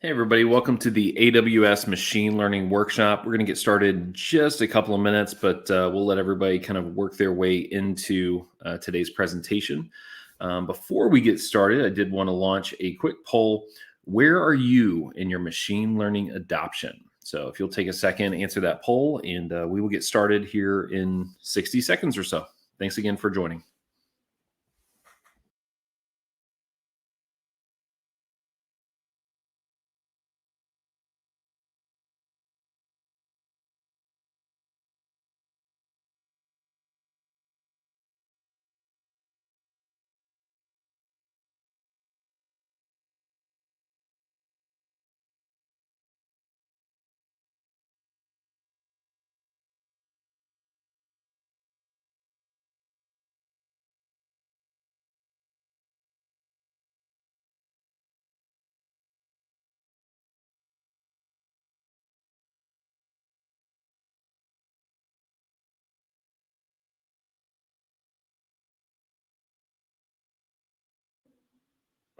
Hey everybody, welcome to the AWS Machine Learning Workshop. We're going to get started in just a couple of minutes, but we'll let everybody kind of work their way into today's presentation. Before we get started, I did want to launch a quick poll. Where are you in your machine learning adoption? So if you'll take a second, answer that poll, and we will get started here in 60 seconds or so. Thanks again for joining.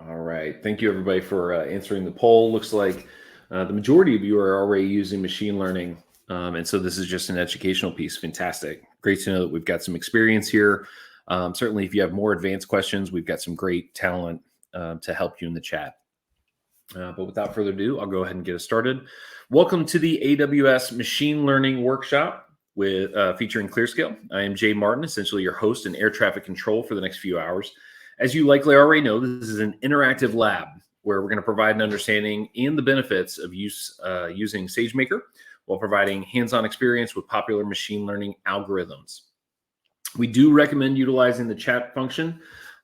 All right. Thank you, everybody, for answering the poll. Looks like the majority of you are already using machine learning. And so this is just an educational piece. Fantastic. Great to know that we've got some experience here. Certainly, if you have more advanced questions, we've got some great talent to help you in the chat. But without further ado, I'll go ahead and get us started. Welcome to the AWS Machine Learning Workshop with featuring ClearScale. I am Jay Martin, essentially your host and air traffic control for the next few hours. As you likely already know, this is an interactive lab where we're going to provide an understanding and the benefits of using Sagemaker while providing hands-on experience with popular machine learning algorithms. We do recommend utilizing the chat function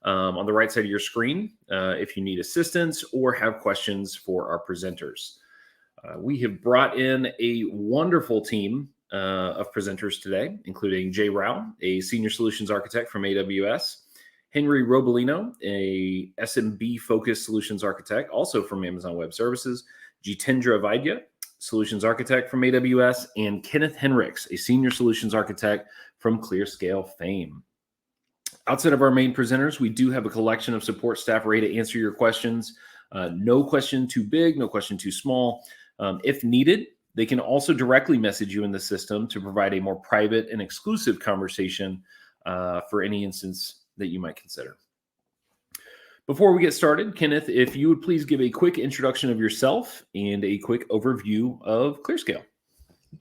on the right side of your screen if you need assistance or have questions for our presenters. We have brought in a wonderful team of presenters today, including Jay Rao, a senior solutions architect from AWS, Henry Robolino, a SMB-focused solutions architect, also from Amazon Web Services, Jitendra Vaidya, solutions architect from AWS, and Kenneth Henricks, a senior solutions architect from ClearScale fame. Outside of our main presenters, we do have a collection of support staff ready to answer your questions. No question too big, no question too small. If needed, they can also directly message you in the system to provide a more private and exclusive conversation for any instance that you might consider. Before we get started, Kenneth, if you would please give a quick introduction of yourself and a quick overview of ClearScale.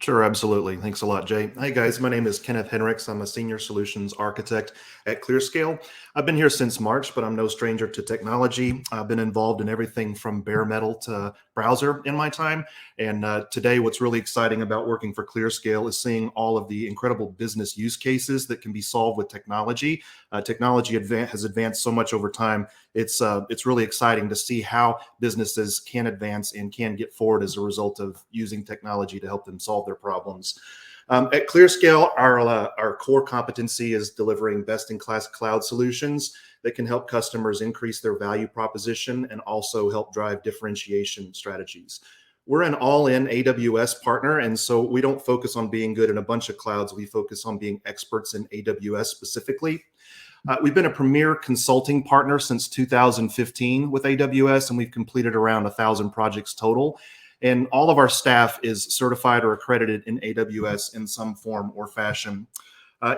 Sure, absolutely. Thanks a lot, Jay. Hi, guys. My name is Kenneth Henricks. I'm a senior solutions architect at ClearScale. I've been here since March, but I'm no stranger to technology. I've been involved in everything from bare metal to browser in my time. And today, what's really exciting about working for ClearScale is seeing all of the incredible business use cases that can be solved with technology. Technology has advanced so much over time. It's really exciting to see how businesses can advance and can get forward as a result of using technology to help them solve their problems. At ClearScale, our core competency is delivering best-in-class cloud solutions that can help customers increase their value proposition and also help drive differentiation strategies. We're an all-in AWS partner, and so we don't focus on being good in a bunch of clouds. We focus on being experts in AWS specifically. We've been a premier consulting partner since 2015 with AWS, and we've completed around 1,000 projects total. And all of our staff is certified or accredited in AWS in some form or fashion.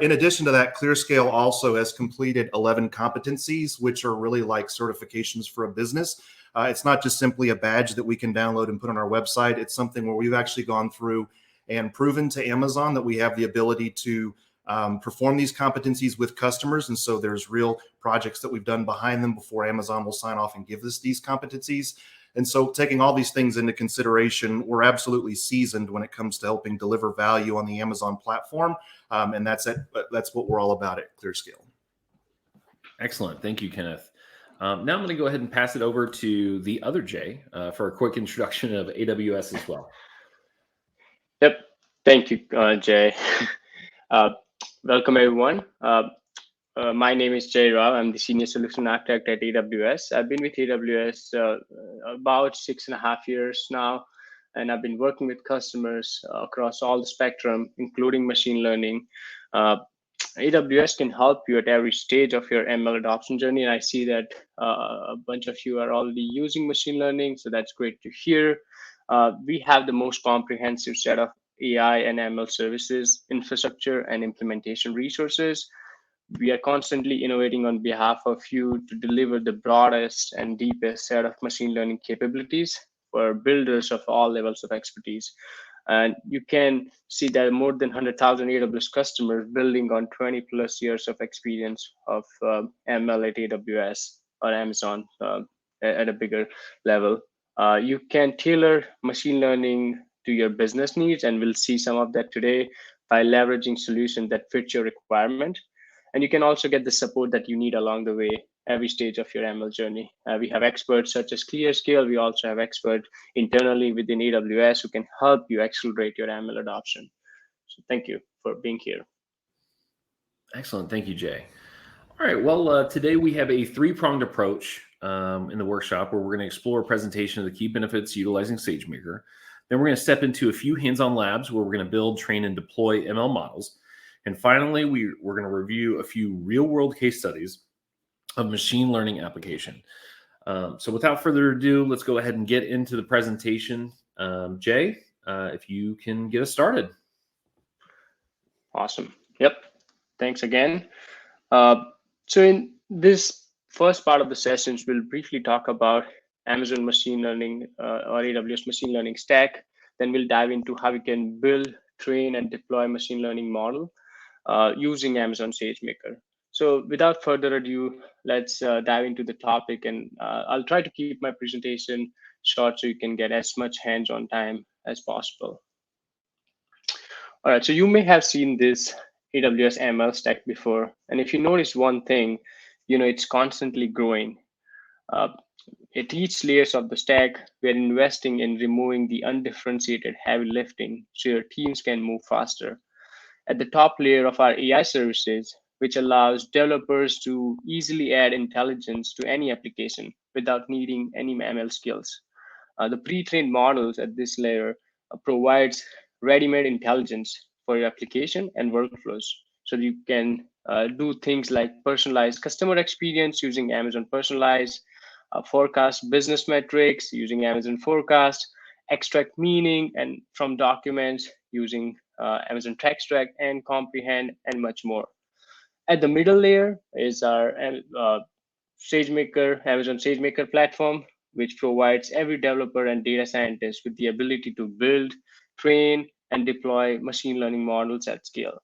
In addition to that, ClearScale also has completed 11 competencies, which are really like certifications for a business. It's not just simply a badge that we can download and put on our website. It's something where we've actually gone through and proven to Amazon that we have the ability to perform these competencies with customers. And so there's real projects that we've done behind them before Amazon will sign off and give us these competencies. And so taking all these things into consideration, we're absolutely seasoned when it comes to helping deliver value on the Amazon platform. And that's what we're all about at ClearScale. Excellent. Thank you, Kenneth. Now I'm going to go ahead and pass it over to the other Jay for a quick introduction of AWS as well. Yep. Thank you, Jay. Welcome, everyone. My name is Jay Rao. I'm the Senior Solution Architect at AWS. I've been with AWS about 6.5 years now, and I've been working with customers across all the spectrum, including machine learning. AWS can help you at every stage of your ML adoption journey. And I see that a bunch of you are already using machine learning, so that's great to hear. We have the most comprehensive set of AI and ML services, infrastructure, and implementation resources. We are constantly innovating on behalf of you to deliver the broadest and deepest set of machine learning capabilities for builders of all levels of expertise. And you can see that more than 100,000 AWS customers building on 20 plus years of experience of ML at AWS or Amazon at a bigger level. You can tailor machine learning to your business needs, and we'll see some of that today by leveraging solutions that fit your requirement. And you can also get the support that you need along the way, every stage of your ML journey. We have experts such as ClearScale. We also have experts internally within AWS who can help you accelerate your ML adoption. So thank you for being here. Excellent. Thank you, Jay. All right. Well, today we have a three-pronged approach in the workshop where we're going to explore a presentation of the key benefits utilizing Sagemaker. Then we're going to step into a few hands-on labs where we're going to build, train, and deploy ML models. And finally, we're going to review a few real-world case studies of machine learning application. So without further ado, let's go ahead and get into the presentation. Jay, if you can get us started. Awesome. Yep. Thanks again. So in this first part of the sessions, we'll briefly talk about Amazon machine learning or AWS machine learning stack. Then we'll dive into how we can build, train, and deploy machine learning model using Amazon SageMaker. So without further ado, let's dive into the topic, and I'll try to keep my presentation short so you can get as much hands-on time as possible. All right, so you may have seen this AWS ML stack before, and if you notice one thing, it's constantly growing. At each layers of the stack, we're investing in removing the undifferentiated heavy lifting so your teams can move faster. At the top layer of our AI services, which allows developers to easily add intelligence to any application without needing any ML skills. The pre-trained models at this layer provides ready-made intelligence for your application and workflows. So you can do things like personalized customer experience using Amazon Personalized, forecast business metrics using Amazon Forecast, extract meaning and from documents using Amazon Textract, and comprehend, and much more. At the middle layer is our SageMaker, Amazon SageMaker platform, which provides every developer and data scientist with the ability to build, train, and deploy machine learning models at scale.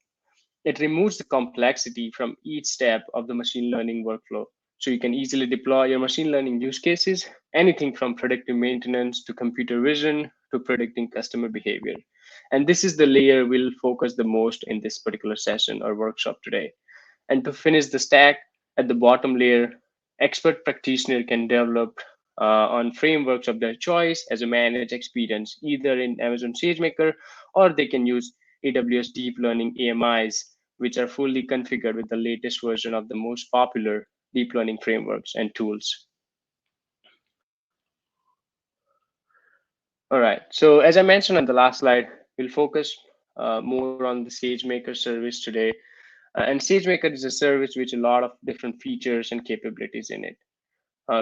It removes the complexity from each step of the machine learning workflow. So you can easily deploy your machine learning use cases, anything from predictive maintenance to computer vision to predicting customer behavior. And this is the layer we'll focus the most in this particular session or workshop today. And to finish the stack, at the bottom layer, expert practitioner can develop on frameworks of their choice as a managed experience, either in Amazon SageMaker, or they can use AWS Deep Learning AMIs, which are fully configured with the latest version of the most popular deep learning frameworks and tools. All right, so as I mentioned on the last slide, we'll focus more on the SageMaker service today. And SageMaker is a service with a lot of different features and capabilities in it.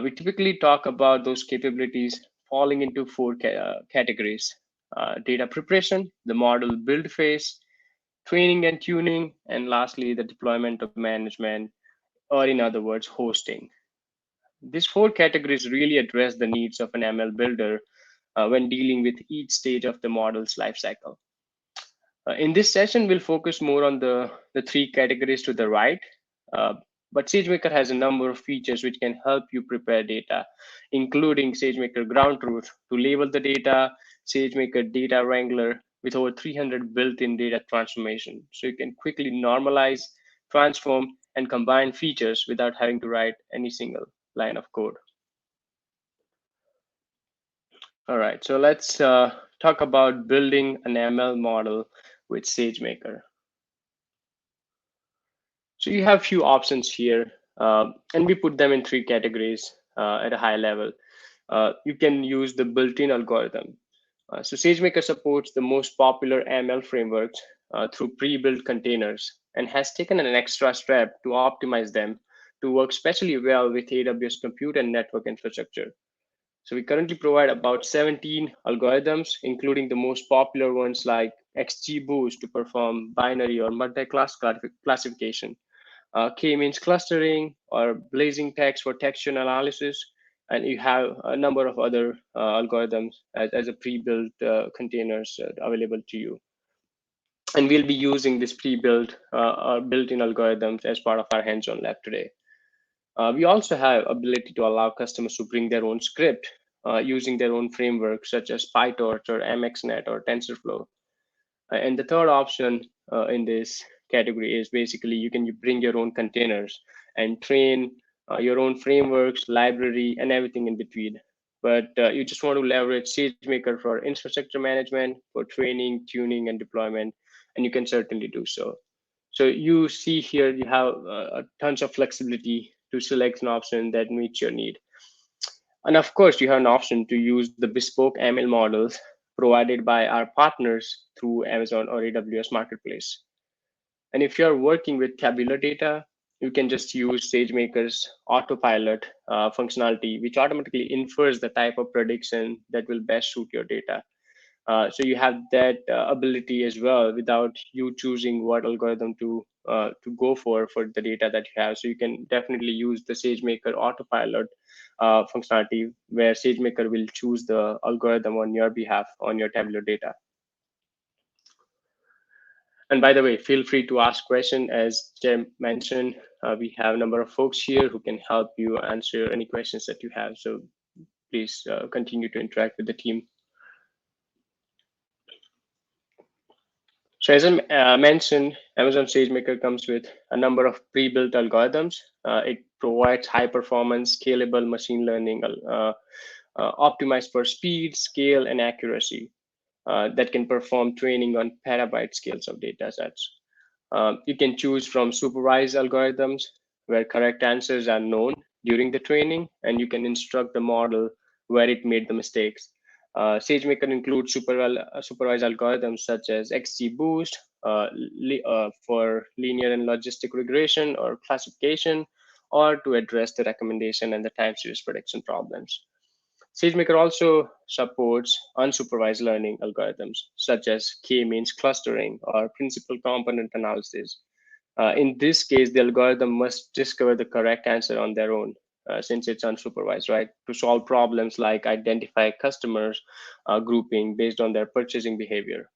We typically talk about those capabilities falling into four categories: data preparation, the model build phase, training and tuning, and lastly, the deployment of management, or in other words, hosting. These four categories really address the needs of an ML builder when dealing with each stage of the model's lifecycle. In this session, we'll focus more on the three categories to the right, but SageMaker has a number of features which can help you prepare data, including SageMaker Ground Truth to label the data, SageMaker Data Wrangler with over 300 built-in data transformation. So you can quickly normalize, transform, and combine features without having to write any single line of code. All right, so let's talk about building an ML model with SageMaker. So you have a few options here, and we put them in three categories at a high level. You can use the built-in algorithm. So SageMaker supports the most popular ML frameworks through pre-built containers and has taken an extra step to optimize them to work especially well with AWS compute and network infrastructure. So we currently provide about 17 algorithms, including the most popular ones like XGBoost to perform binary or multi-class classification, K-means clustering, or blazing text for textual analysis, and you have a number of other algorithms as a pre-built containers available to you. And we'll be using this pre-built or built-in algorithms as part of our hands-on lab today. We also have ability to allow customers to bring their own script using their own framework, such as PyTorch or MXNet or TensorFlow. And the third option in this category is basically you can bring your own containers and train your own frameworks, library, and everything in between. But you just want to leverage Sagemaker for infrastructure management, for training, tuning, and deployment, and you can certainly do so. So you see here, you have tons of flexibility to select an option that meets your need. And of course, you have an option to use the bespoke ML models provided by our partners through Amazon or AWS Marketplace. And if you're working with tabular data, you can just use SageMaker's autopilot functionality, which automatically infers the type of prediction that will best suit your data. So you have that ability as well without you choosing what algorithm to go for the data that you have. So you can definitely use the SageMaker autopilot functionality where SageMaker will choose the algorithm on your behalf on your tabular data. And by the way, feel free to ask questions. As Jay mentioned, we have a number of folks here who can help you answer any questions that you have. So please continue to interact with the team. So as I mentioned, Amazon SageMaker comes with a number of pre-built algorithms. It provides high-performance, scalable machine learning optimized for speed, scale, and accuracy that can perform training on petabyte scales of data sets. You can choose from supervised algorithms where correct answers are known during the training, and you can instruct the model where it made the mistakes. SageMaker includes supervised algorithms such as XGBoost for linear and logistic regression or classification, or to address the recommendation and the time series prediction problems. SageMaker also supports unsupervised learning algorithms such as K-means clustering or principal component analysis. In this case, the algorithm must discover the correct answer on their own. Since it's unsupervised, right? To solve problems like identify customers grouping based on their purchasing behavior.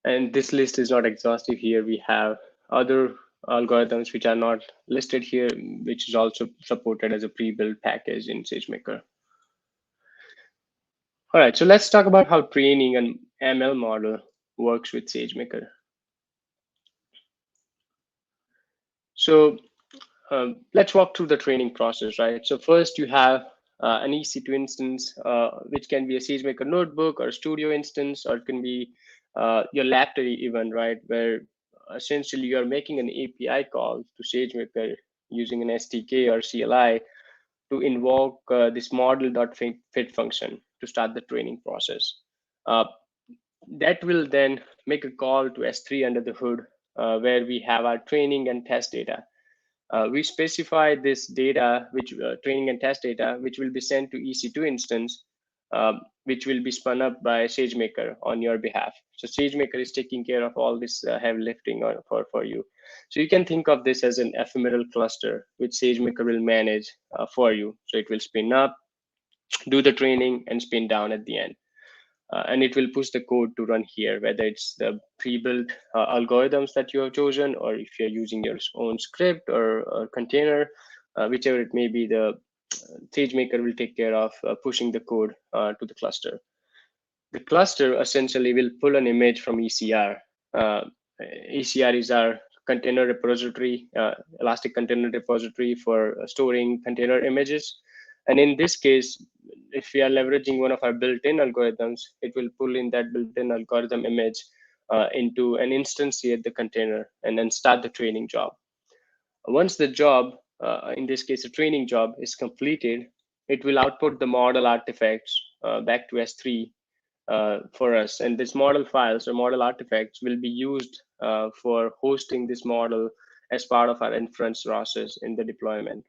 And this list is not exhaustive here. We have other algorithms which are not listed here, which is also supported as a pre-built package in SageMaker. All right, so let's talk about how training an ML model works with SageMaker. So let's walk through the training process, right? So first you have an EC2 instance, which can be a SageMaker notebook or studio instance, or it can be your laboratory even, right? Where essentially you're making an API call to SageMaker using an SDK or CLI to invoke this model.fit function to start the training process. That will then make a call to S3 under the hood, where we have our training and test data. We specify this data, which training and test data, which will be sent to EC2 instance, which will be spun up by SageMaker on your behalf. So SageMaker is taking care of all this heavy lifting for you. So you can think of this as an ephemeral cluster, which SageMaker will manage for you. So it will spin up, do the training, and spin down at the end. And it will push the code to run here, whether it's the pre-built algorithms that you have chosen, or if you're using your own script or container, whichever it may be, the SageMaker will take care of pushing the code to the cluster. The cluster essentially will pull an image from ECR. ECR is our container repository, Elastic Container Repository for storing container images. And in this case, if we are leveraging one of our built-in algorithms, it will pull in that built-in algorithm image into an instantiate the container and then start the training job. Once the job, in this case, a training job is completed, it will output the model artifacts back to S3 for us. And this model files or model artifacts will be used for hosting this model as part of our inference process in the deployment.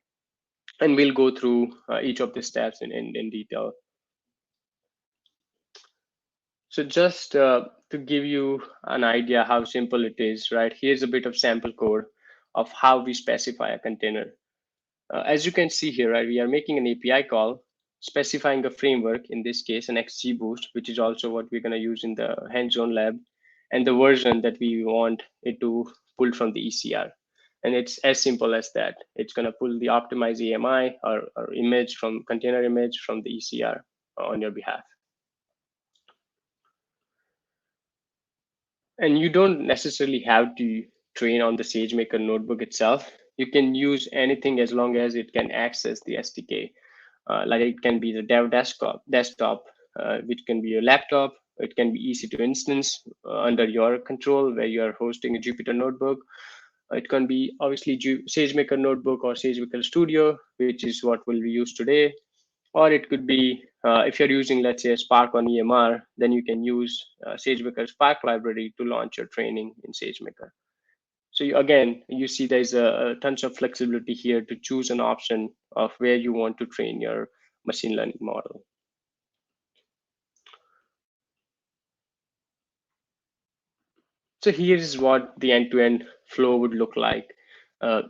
And we'll go through each of the steps in detail. So just to give you an idea how simple it is, right? Here's a bit of sample code of how we specify a container. As you can see here, right, we are making an API call, specifying a framework, in this case, an XGBoost, which is also what we're going to use in the hands-on lab, and the version that we want it to pull from the ECR. And it's as simple as that. It's going to pull the optimized AMI or image from container image from the ECR on your behalf. And you don't necessarily have to train on the Sagemaker notebook itself. You can use anything as long as it can access the SDK. Like it can be the dev desktop, which can be a laptop. It can be easy to instance under your control where you are hosting a Jupyter notebook. It can be obviously Sagemaker notebook or Sagemaker Studio, which is what we'll use today. Or it could be, if you're using, let's say, a Spark on EMR, then you can use Sagemaker Spark library to launch your training in Sagemaker. So again, you see there's a tons of flexibility here to choose an option of where you want to train your machine learning model. So here's what the end-to-end flow would look like.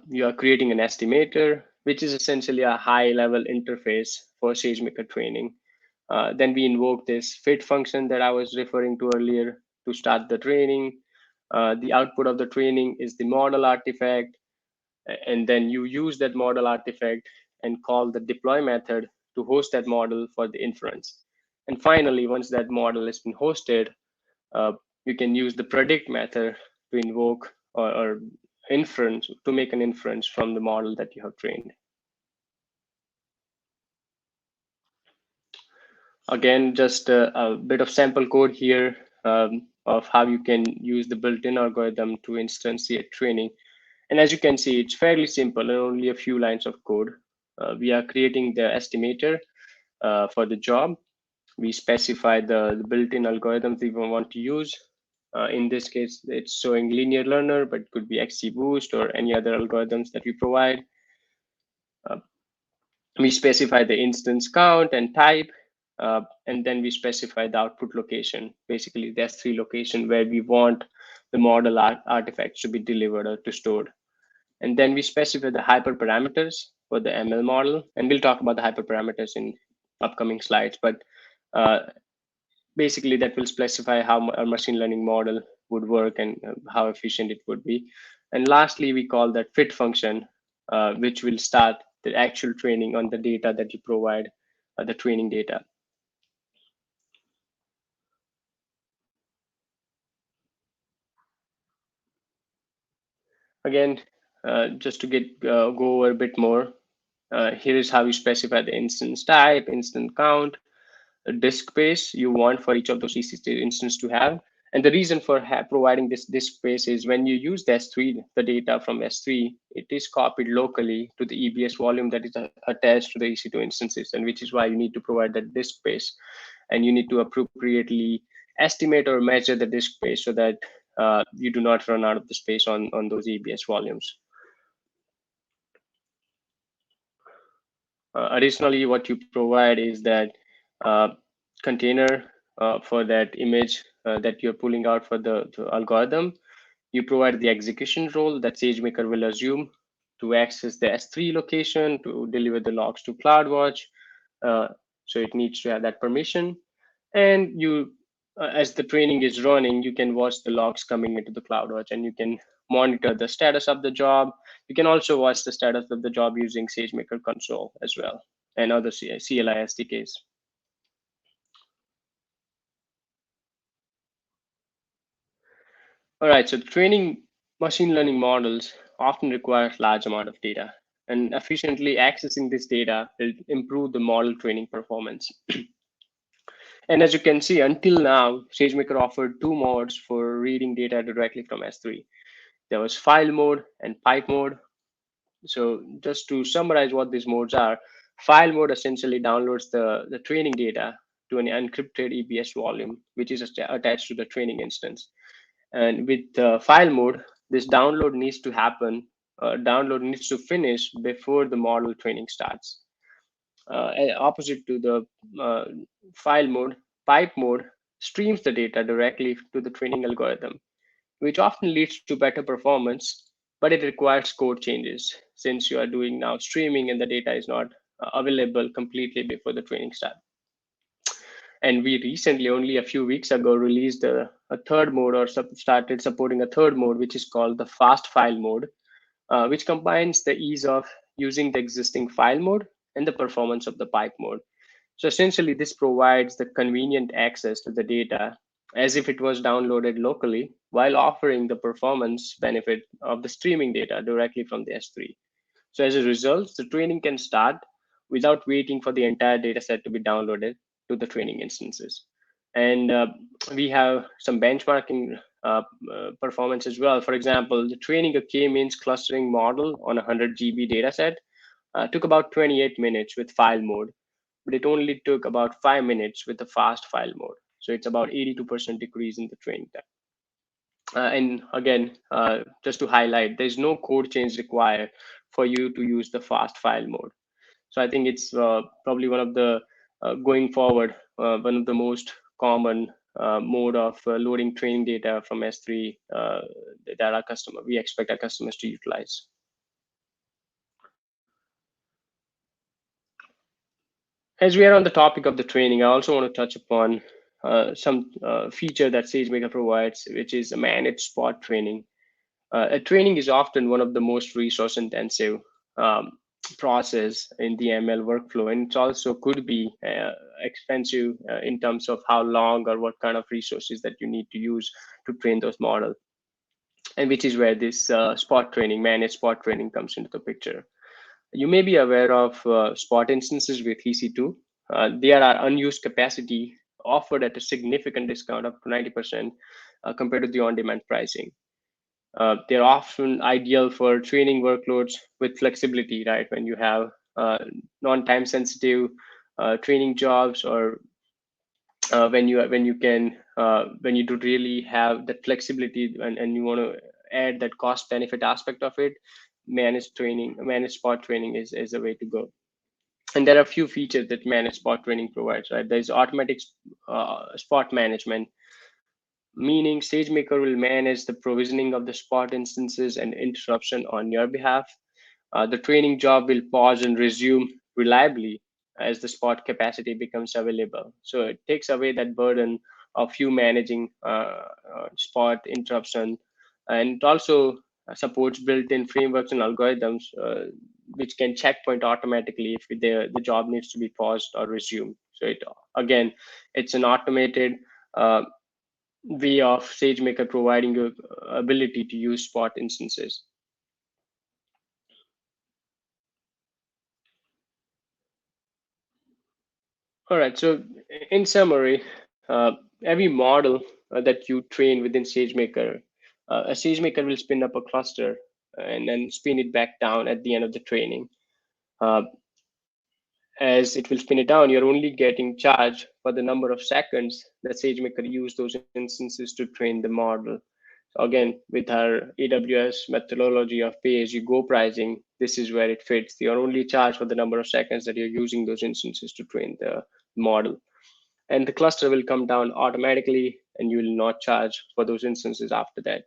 You are creating an estimator, which is essentially a high-level interface for Sagemaker training. Then we invoke this fit function that I was referring to earlier to start the training. The output of the training is the model artifact. And then you use that model artifact and call the deploy method to host that model for the inference. And finally, once that model has been hosted, you can use the predict method to invoke or inference to make an inference from the model that you have trained. Again, just a bit of sample code here of how you can use the built-in algorithm to instantiate training. And as you can see, it's fairly simple and only a few lines of code. We are creating the estimator for the job. We specify the built-in algorithms we want to use. In this case, it's showing linear learner, but it could be XGBoost or any other algorithms that we provide. We specify the instance count and type, and then we specify the output location, basically the S3 location where we want the model artifacts to be delivered or to stored. And then we specify the hyperparameters for the ML model. And we'll talk about the hyperparameters in upcoming slides, but basically that will specify how our machine learning model would work and how efficient it would be. And lastly, we call that fit function, which will start the actual training on the data that you provide, the training data. Again, just to go over a bit more, here is how you specify the instance type, instance count, the disk space you want for each of those EC2 instances to have. And the reason for providing this disk space is when you use the S3, the data from S3, it is copied locally to the EBS volume that is attached to the EC2 instances, and which is why you need to provide that disk space. And you need to appropriately estimate or measure the disk space so that you do not run out of the space on those EBS volumes. Additionally, what you provide is that container for that image that you're pulling out for the algorithm. You provide the execution role that SageMaker will assume to access the S3 location to deliver the logs to CloudWatch. So it needs to have that permission. And you, as the training is running, you can watch the logs coming into the CloudWatch, and you can monitor the status of the job. You can also watch the status of the job using SageMaker console as well, and other CLI SDKs. All right, so training machine learning models often requires large amount of data, and efficiently accessing this data will improve the model training performance. And as you can see, until now, SageMaker offered two modes for reading data directly from S3. There was file mode and pipe mode. So just to summarize what these modes are, file mode essentially downloads the training data to an encrypted EBS volume, which is attached to the training instance. And with file mode, this download needs to happen, download needs to finish before the model training starts. Opposite to the file mode, pipe mode streams the data directly to the training algorithm, which often leads to better performance, but it requires code changes since you are doing now streaming and the data is not available completely before the training start. And we recently, only a few weeks ago, released a third mode, or started supporting a third mode, which is called the fast file mode, which combines the ease of using the existing file mode and the performance of the pipe mode. So essentially, this provides the convenient access to the data as if it was downloaded locally, while offering the performance benefit of the streaming data directly from the S3. So as a result, the training can start without waiting for the entire data set to be downloaded to the training instances. And we have some benchmarking performance as well. For example, the training a k-means clustering model on a 100 GB data set took about 28 minutes with file mode, but it only took about 5 minutes with the fast file mode. So it's about 82% decrease in the training time. And again, just to highlight, there's no code change required for you to use the fast file mode. So I think it's probably one of the, going forward, one of the most common mode of loading training data from S3 that we expect our customers to utilize. As we are on the topic of the training, I also want to touch upon some feature that SageMaker provides, which is a managed spot training. A training is often one of the most resource intensive process in the ML workflow, and it also could be expensive in terms of how long or what kind of resources that you need to use to train those models, and which is where this spot training, managed spot training, comes into the picture. You may be aware of spot instances with EC2. There are unused capacity offered at a significant discount of 90% compared to the on-demand pricing. They're often ideal for training workloads with flexibility, right? When you have non-time sensitive training jobs, or when you don't really have that flexibility and you want to add that cost benefit aspect of it, managed spot training is a way to go. And there are a few features that managed spot training provides, right? There's automatic spot management, meaning SageMaker will manage the provisioning of the spot instances and interruption on your behalf. The training job will pause and resume reliably as the spot capacity becomes available. So it takes away that burden of you managing spot interruption, and it also supports built-in frameworks and algorithms which can checkpoint automatically if the job needs to be paused or resumed. So it's an automated way of SageMaker providing you ability to use spot instances. All right, so in summary, every model that you train within SageMaker, a SageMaker will spin up a cluster and then spin it back down at the end of the training. As it will spin it down, you're only getting charged for the number of seconds that SageMaker used those instances to train the model. So again, with our AWS methodology of pay-as-you-go pricing, this is where it fits. You're only charged for the number of seconds that you're using those instances to train the model. And the cluster will come down automatically, and you will not charge for those instances after that.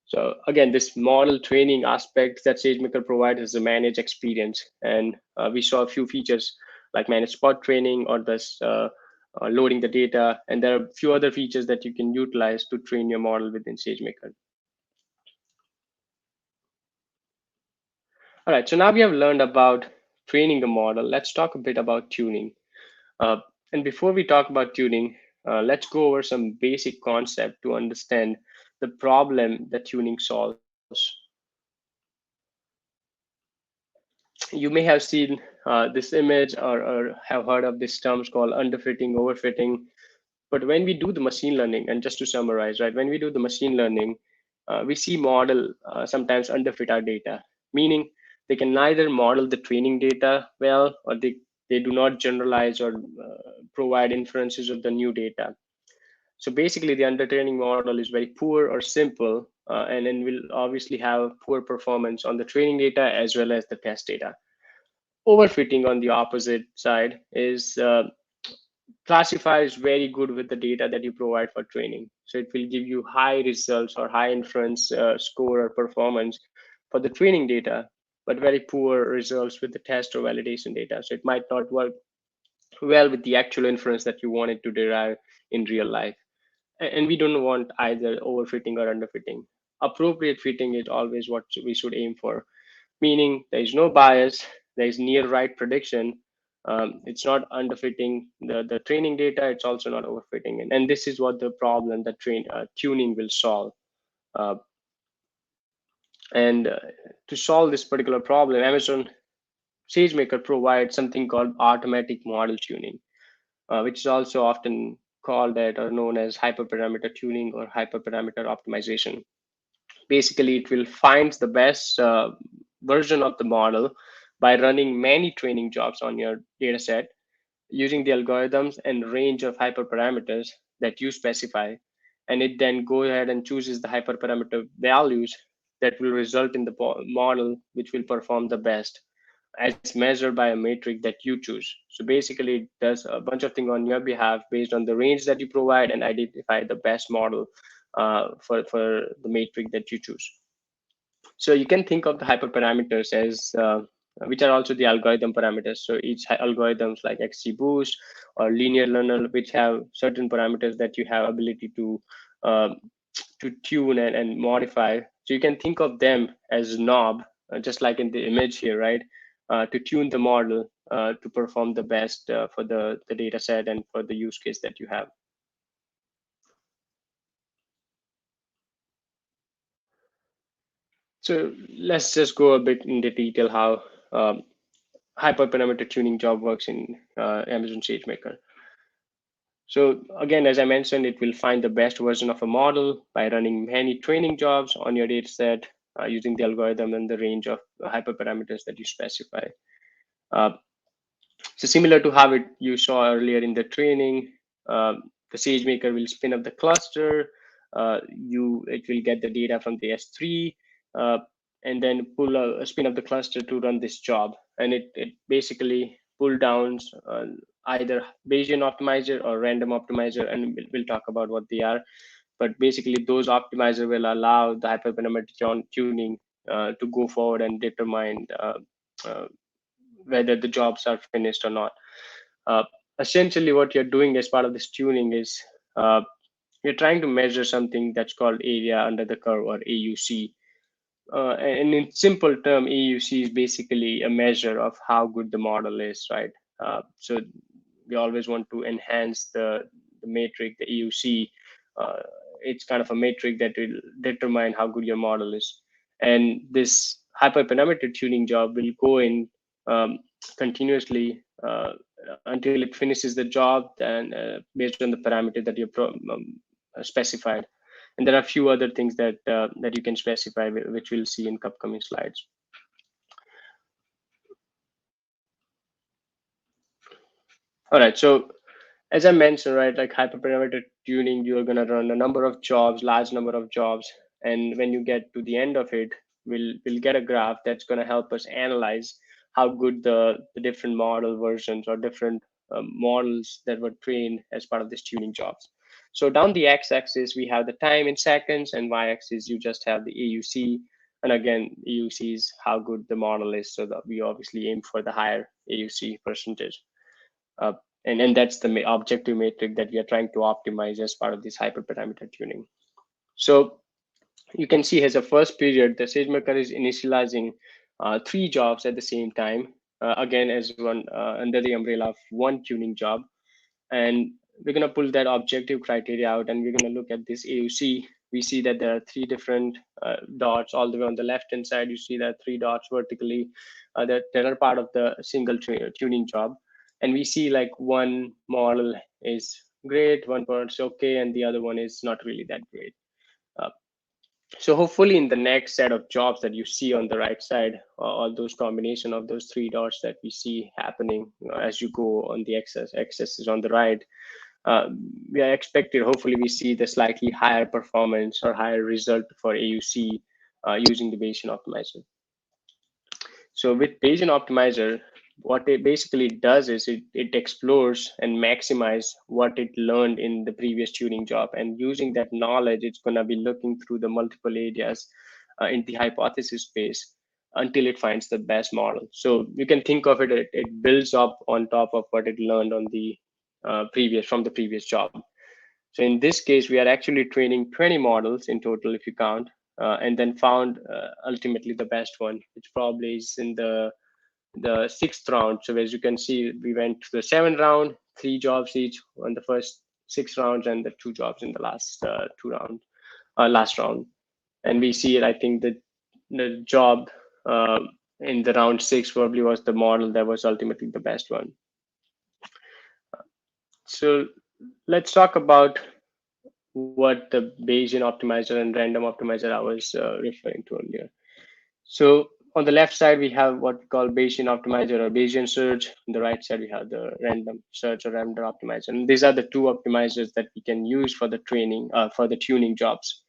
So again, this model training aspect that SageMaker provides is a managed experience. And we saw a few features like managed spot training, or this loading the data. And there are a few other features that you can utilize to train your model within SageMaker. All right, so now we have learned about training a model. Let's talk a bit about tuning. And before we talk about tuning, let's go over some basic concept to understand the problem that tuning solves. You may have seen this image or have heard of these terms called underfitting, overfitting. But when we do the machine learning, and just to summarize, right, when we do the machine learning, we see model sometimes underfit our data, meaning they can neither model the training data well, or they they do not generalize or provide inferences of the new data. So basically, the undertraining model is very poor or simple, and then will obviously have poor performance on the training data as well as the test data. Overfitting on the opposite side is classifies very good with the data that you provide for training. So it will give you high results or high inference score or performance for the training data, but very poor results with the test or validation data. So it might not work well with the actual inference that you wanted to derive in real life. And we don't want either overfitting or underfitting. Appropriate fitting is always what we should aim for, meaning there is no bias, there is near right prediction. It's not underfitting the training data, it's also not overfitting. And this is what the problem that tuning will solve. Uh, and to solve this particular problem, Amazon Sagemaker provides something called automatic model tuning, which is also often called that or known as hyperparameter tuning or hyperparameter optimization. Basically, it will find the best version of the model by running many training jobs on your data set using the algorithms and range of hyperparameters that you specify. And it then go ahead and chooses the hyperparameter values that will result in the model which will perform the best as measured by a metric that you choose. So basically, it does a bunch of things on your behalf based on the range that you provide and identify the best model for the metric that you choose. So you can think of the hyperparameters as which are also the algorithm parameters. So each algorithms like XGBoost or linear learner, which have certain parameters that you have ability to tune and modify. So you can think of them as knob, just like in the image here, right? To tune the model to perform the best for the data set and for the use case that you have. So let's just go a bit into detail how hyperparameter tuning job works in Amazon SageMaker. So again, as I mentioned, it will find the best version of a model by running many training jobs on your data set using the algorithm and the range of hyperparameters that you specify. So similar to how you saw earlier in the training, the SageMaker will spin up the cluster. It will get the data from the S3 and then spin up the cluster to run this job. And it basically pull downs either Bayesian Optimizer or Random Optimizer, and we'll talk about what they are. But basically, those optimizer will allow the hyperparameter tuning to go forward and determine whether the jobs are finished or not. Essentially, what you're doing as part of this tuning is you're trying to measure something that's called area under the curve or AUC. And in simple term, AUC is basically a measure of how good the model is, right? So we always want to enhance the metric, the AUC. It's kind of a metric that will determine how good your model is. And this hyperparameter tuning job will go in continuously until it finishes the job and based on the parameter that you specified. And there are a few other things that that you can specify, which we'll see in upcoming slides. All right, so as I mentioned, right, like hyperparameter tuning, you're going to run a number of jobs, large number of jobs, and when you get to the end of it, we'll get a graph that's going to help us analyze how good the different model versions or different models that were trained as part of this tuning jobs. So down the x-axis, we have the time in seconds, and y-axis, you just have the AUC. And again, AUC is how good the model is, so that we obviously aim for the higher AUC percentage. And that's the objective metric that we are trying to optimize as part of this hyperparameter tuning. So you can see as a first period, the SageMaker is initializing 3 jobs at the same time, again, as one under the umbrella of one tuning job. And we're going to pull that objective criteria out, and we're going to look at this AUC. We see that there are 3 different dots all the way on the left-hand side. You see that 3 dots vertically that are part of the single tuning job. And we see like one model is great, one part's okay, and the other one is not really that great. So hopefully in the next set of jobs that you see on the right side, all those combination of those three dots that we see happening as you go on the axis is on the right, uh, we are expected, hopefully we see the slightly higher performance or higher result for AUC using the Bayesian optimizer. So with Bayesian optimizer, what it basically does is it explores and maximize what it learned in the previous tuning job. And using that knowledge, it's going to be looking through the multiple areas in the hypothesis space until it finds the best model. So you can think of it, it builds up on top of what it learned on the from the previous job. So in this case, we are actually training 20 models in total, if you count, and then found ultimately the best one, which probably is in the sixth round. So as you can see, we went to the seventh round, 3 jobs each on the first 6 rounds, and the 2 jobs in the last round. And we see it. I think that the job in the round 6 probably was the model that was ultimately the best one. So let's talk about what the Bayesian optimizer and random optimizer I was referring to earlier. So on the left side, we have what we call Bayesian optimizer or Bayesian search. On the right side, we have the random search or random optimizer. And these are the two optimizers that we can use for the training, for the tuning jobs.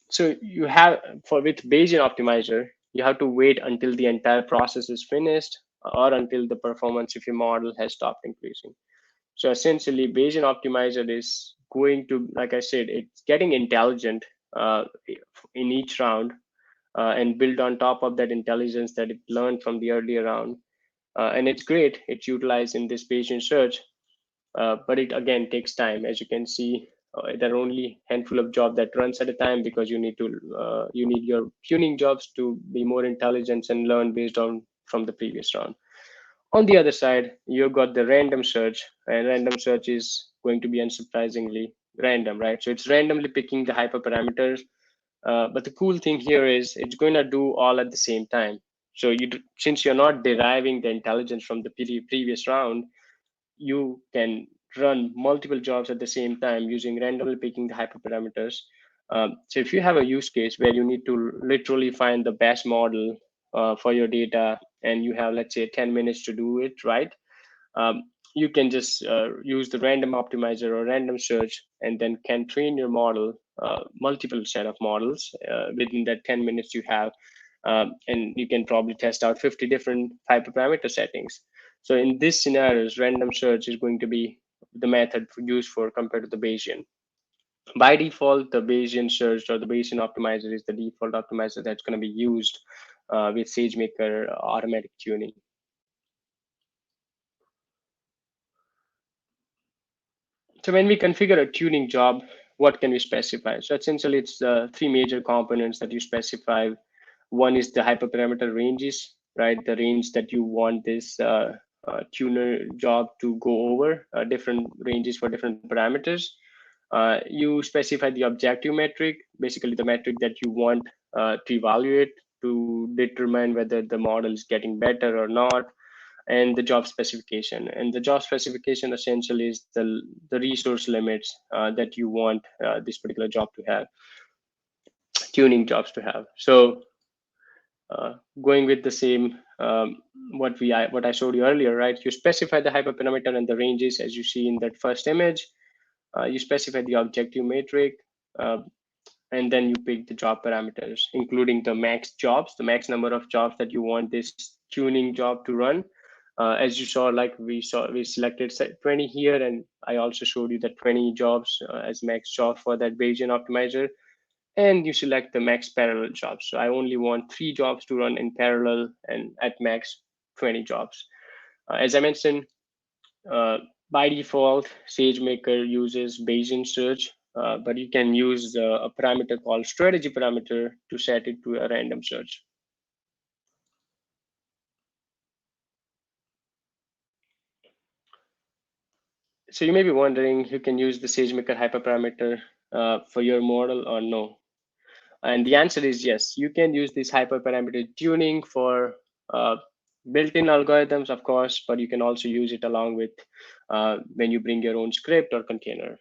So you have, with Bayesian optimizer, you have to wait until the entire process is finished or until the performance of your model has stopped increasing. So essentially, Bayesian optimizer is going to, like I said, it's getting intelligent in each round and build on top of that intelligence that it learned from the earlier round. And it's great. It's utilized in this Bayesian search, but it again takes time. As you can see, there are only a handful of jobs that runs at a time because you need your tuning jobs to be more intelligent and learn based on from the previous round. On the other side, you've got the random search, and random search is going to be unsurprisingly random, right? So it's randomly picking the hyperparameters. But the cool thing here is it's going to do all at the same time. So since you're not deriving the intelligence from the previous round, you can run multiple jobs at the same time using randomly picking the hyperparameters. So if you have a use case where you need to literally find the best model for your data, and you have, let's say, 10 minutes to do it, right? You can just use the random optimizer or random search, and then can train your model, multiple set of models within that 10 minutes you have. And you can probably test out 50 different hyperparameter settings. So in this scenarios, random search is going to be the method used for compared to the Bayesian. By default, the Bayesian search or the Bayesian optimizer is the default optimizer that's going to be used with Sagemaker automatic tuning. So when we configure a tuning job, what can we specify? So essentially, it's the 3 major components that you specify. One is the hyperparameter ranges, right? The range that you want this tuner job to go over, different ranges for different parameters. You specify the objective metric, basically the metric that you want to evaluate to determine whether the model is getting better or not, and the job specification. And the job specification essentially is the resource limits that you want this particular job to have, tuning jobs to have. So going with the same what I showed you earlier, right? You specify the hyperparameter and the ranges as you see in that first image. You specify the objective metric, and then you pick the job parameters, including the max jobs, the max number of jobs that you want this tuning job to run. As you saw, we selected 20 here, and I also showed you that 20 jobs as max job for that Bayesian optimizer. And you select the max parallel jobs. So I only want 3 jobs to run in parallel, and at max 20 jobs. As I mentioned, by default, Sagemaker uses Bayesian search, but you can use a parameter called strategy parameter to set it to a random search. So you may be wondering, you can use the Sagemaker hyperparameter for your model or no? And the answer is yes. You can use this hyperparameter tuning for built-in algorithms, of course, but you can also use it along with when you bring your own script or container.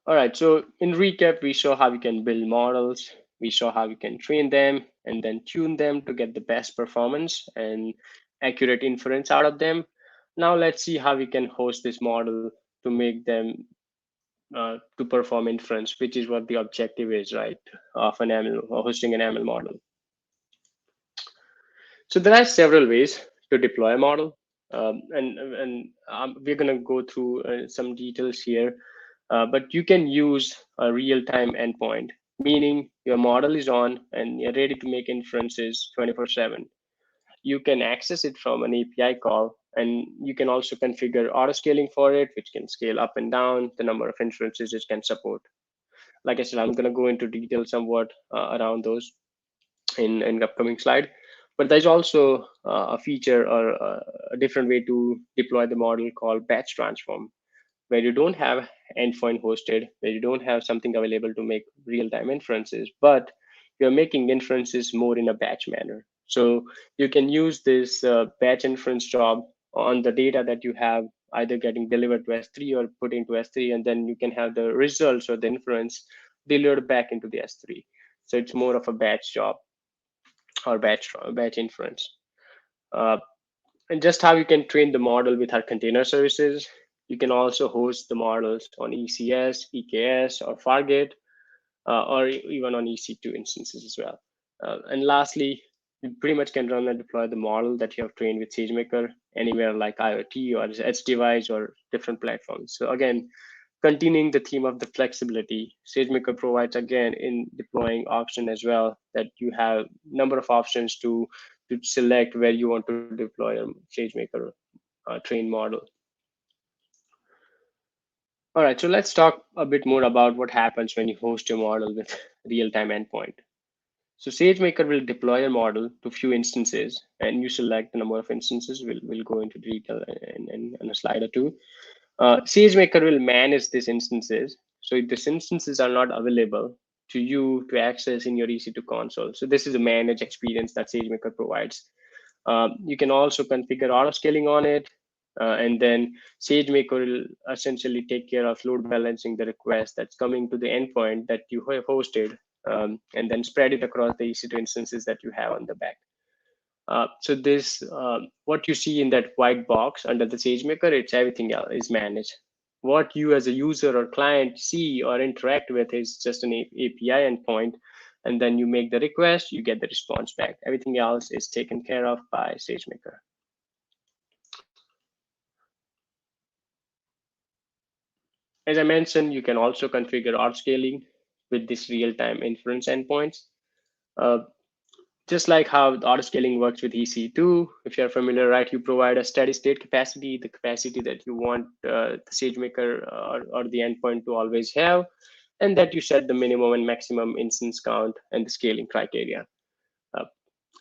All right, so in recap, we saw how we can build models, we saw how we can train them and then tune them to get the best performance and accurate inference out of them. Now let's see how we can host this model to make them to perform inference, which is what the objective is, right, of an ML or hosting an ML model. So there are several ways to deploy a model, and we're going to go through some details here. But you can use a real-time endpoint, meaning your model is on and you're ready to make inferences 24/7. You can access it from an API call, and you can also configure auto-scaling for it, which can scale up and down the number of inferences it can support. Like I said, I'm going to go into detail somewhat around those in an upcoming slide. But there's also a feature or a different way to deploy the model called batch transform, where you don't have endpoint hosted, where you don't have something available to make real-time inferences, but you're making inferences more in a batch manner. So you can use this batch inference job on the data that you have either getting delivered to S3 or put into S3, and then you can have the results or the inference delivered back into the S3. So it's more of a batch job or batch inference. And just how you can train the model with our container services. You can also host the models on ECS, EKS, or Fargate, or even on EC2 instances as well. And lastly, you pretty much can run and deploy the model that you have trained with Sagemaker anywhere like IoT or edge device or different platforms. So again, continuing the theme of the flexibility, Sagemaker provides again in deploying option as well, that you have number of options to select where you want to deploy a Sagemaker train model. All right, so let's talk a bit more about what happens when you host your model with real-time endpoint. So Sagemaker will deploy a model to few instances, and you select the number of instances. We'll go into detail in a slide or two. Sagemaker will manage these instances. So if these instances are not available to you to access in your EC2 console, so this is a managed experience that Sagemaker provides. You can also configure auto scaling on it, and then Sagemaker will essentially take care of load balancing the request that's coming to the endpoint that you have hosted, and then spread it across the EC2 instances that you have on the back. So this, what you see in that white box under the Sagemaker, it's everything else is managed. What you as a user or client see or interact with is just an API endpoint, and then you make the request, you get the response back. Everything else is taken care of by Sagemaker. As I mentioned, you can also configure auto scaling with this real-time inference endpoints. Just like how the auto scaling works with EC2, if you're familiar, right, you provide a steady state capacity, the capacity that you want the Sagemaker or the endpoint to always have, and that you set the minimum and maximum instance count and the scaling criteria.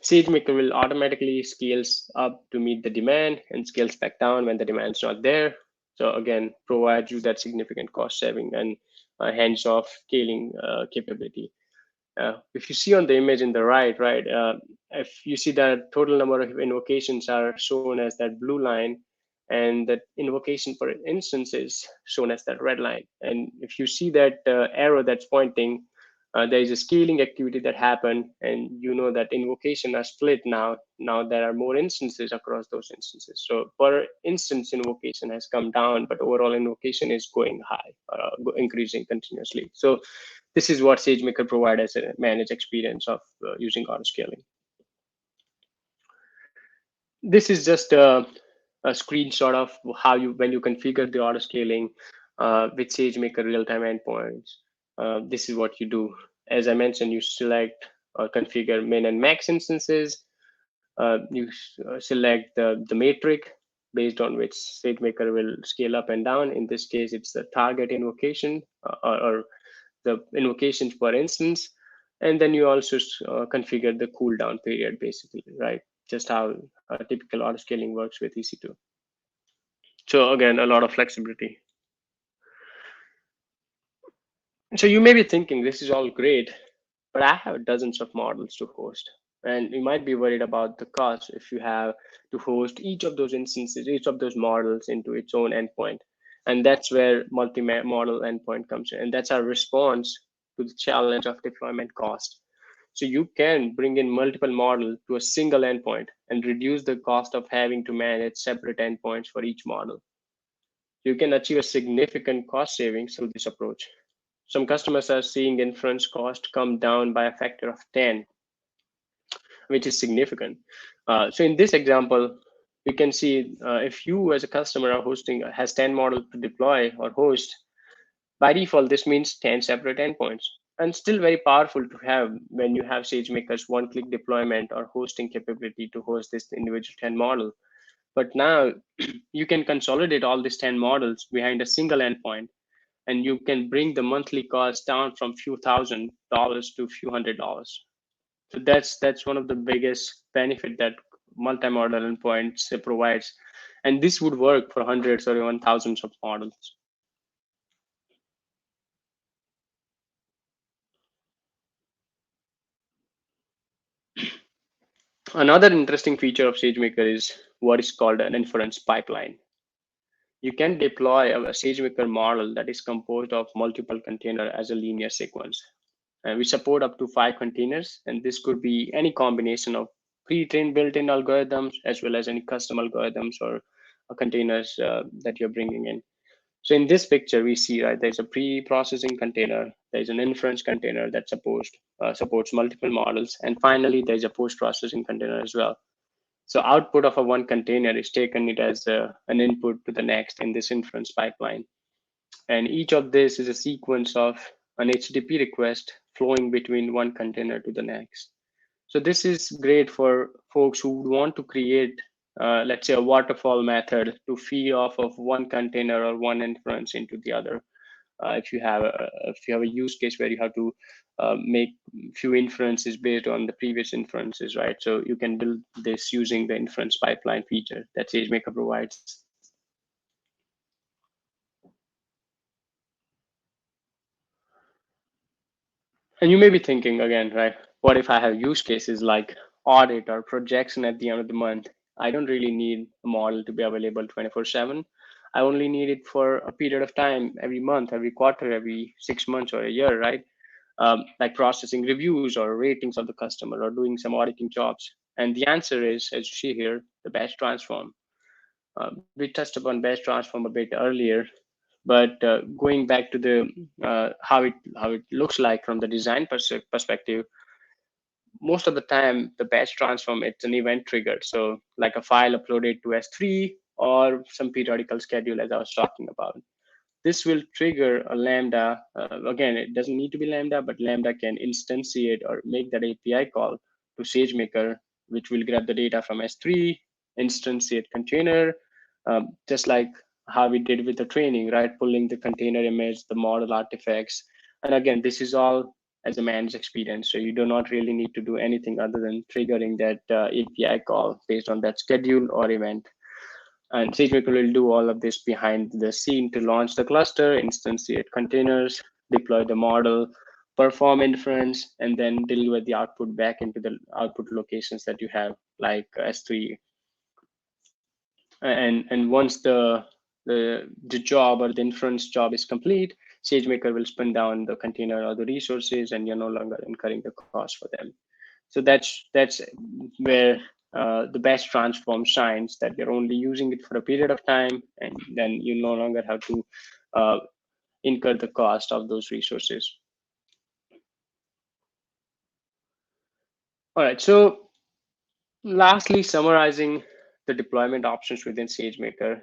Sagemaker will automatically scales up to meet the demand and scales back down when the demand's not there. So again, provides you that significant cost saving and hands-off scaling capability. If you see on the image in the right, if you see that total number of invocations are shown as that blue line, and that invocation per instance is shown as that red line. And if you see that arrow that's pointing, there is a scaling activity that happened, and you know that invocation are split now. Now there are more instances across those instances. So per instance invocation has come down, but overall invocation is going high, increasing continuously. So this is what Sagemaker provides as a managed experience of using auto scaling. This is just a screenshot of how when you configure the auto scaling with Sagemaker real-time endpoints. This is what you do. As I mentioned, you select or configure min and max instances. You select the metric based on which Sagemaker will scale up and down. In this case, it's the target invocation or the invocations per instance. And then you also configure the cooldown period, basically, right? Just how typical auto scaling works with EC2. So again, a lot of flexibility. So you may be thinking, this is all great, but I have dozens of models to host. And you might be worried about the cost if you have to host each of those instances, each of those models into its own endpoint. And that's where multi-model endpoint comes in. And that's our response to the challenge of deployment cost. So you can bring in multiple models to a single endpoint and reduce the cost of having to manage separate endpoints for each model. You can achieve a significant cost savings through this approach. Some customers are seeing inference cost come down by a factor of 10, which is significant. So in this example, you can see if you as a customer are hosting has 10 models to deploy or host, by default, this means 10 separate endpoints, and still very powerful to have when you have SageMaker's one-click deployment or hosting capability to host this individual 10 model. But now you can consolidate all these 10 models behind a single endpoint, and you can bring the monthly cost down from few $1,000s to few $100s. So that's one of the biggest benefit that multi-model endpoints provides, and this would work for hundreds or even thousands of models. Another interesting feature of SageMaker is what is called an inference pipeline. You can deploy a SageMaker model that is composed of multiple containers as a linear sequence. And we support up to 5 containers, and this could be any combination of pre-trained built-in algorithms as well as any custom algorithms or containers that you're bringing in. So in this picture, we see, right, there's a pre-processing container, there's an inference container that supports multiple models, and finally, there's a post-processing container as well. So output of a one container is taken it as an input to the next in this inference pipeline. And each of this is a sequence of an HTTP request flowing between one container to the next. So this is great for folks who want to create, let's say, a waterfall method to feed off of one container or one inference into the other. If you have a use case where you have to make few inferences based on the previous inferences, right? So you can build this using the inference pipeline feature that SageMaker provides. And you may be thinking again, right? What if I have use cases like audit or projection at the end of the month? I don't really need a model to be available 24/7. I only need it for a period of time, every month, every quarter, every 6 months or a year, right? Like processing reviews or ratings of the customer or doing some auditing jobs. And the answer is, as you see here, the batch transform. We touched upon batch transform a bit earlier, but going back to the how it looks like from the design perspective, most of the time the batch transform, it's an event triggered. So like a file uploaded to S3 or some periodical schedule, as I was talking about. This will trigger a Lambda. Again, it doesn't need to be Lambda, but Lambda can instantiate or make that API call to SageMaker, which will grab the data from S3, instantiate container, just like how we did with the training, right? Pulling the container image, the model artifacts. And again, this is all as a managed experience. So you do not really need to do anything other than triggering that API call based on that schedule or event. And SageMaker will do all of this behind the scene to launch the cluster, instantiate containers, deploy the model, perform inference, and then deliver the output back into the output locations that you have, like S3. And once the job or the inference job is complete, SageMaker will spin down the container or the resources, and you're no longer incurring the cost for them. So that's where the batch transform shines, that you're only using it for a period of time, and then you no longer have to incur the cost of those resources. All right, so lastly, summarizing the deployment options within SageMaker,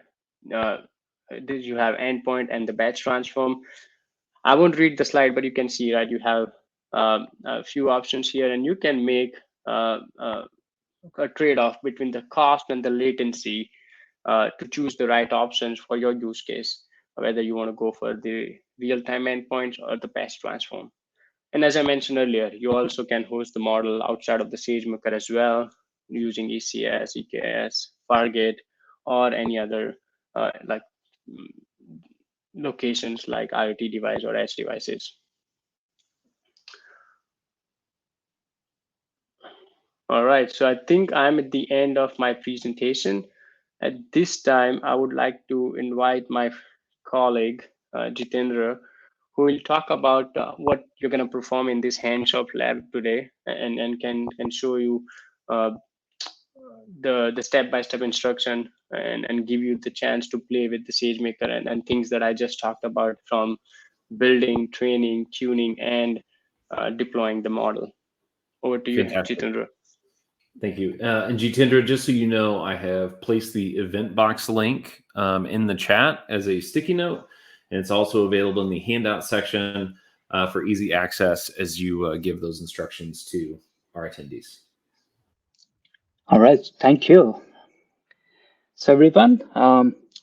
you have endpoint and the batch transform. I won't read the slide, but you can see, right, you have a few options here, and you can make a trade-off between the cost and the latency to choose the right options for your use case, whether you want to go for the real-time endpoints or the batch transform. And as I mentioned earlier, you also can host the model outside of the SageMaker as well, using ECS, EKS, Fargate, or any other like locations like IoT device or edge devices. All right, so I think I'm at the end of my presentation. At this time, I would like to invite my colleague, Jitendra, who will talk about what you're going to perform in this handshop lab today, and can show you the step-by-step instruction and give you the chance to play with the Sagemaker and things that I just talked about, from building, training, tuning, and deploying the model. Over to you, Jitendra. Thank you. And Jitendra, just so you know, I have placed the event box link in the chat as a sticky note, and it's also available in the handout section for easy access as you give those instructions to our attendees. All right, thank you. So everyone,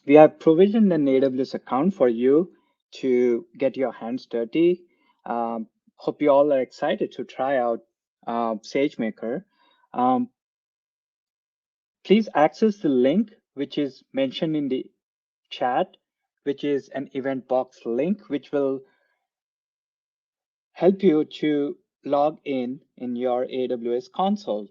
we have provisioned an AWS account for you to get your hands dirty. Hope you all are excited to try out Sagemaker. Please access the link which is mentioned in the chat, which is an event box link, which will help you to log in your AWS console.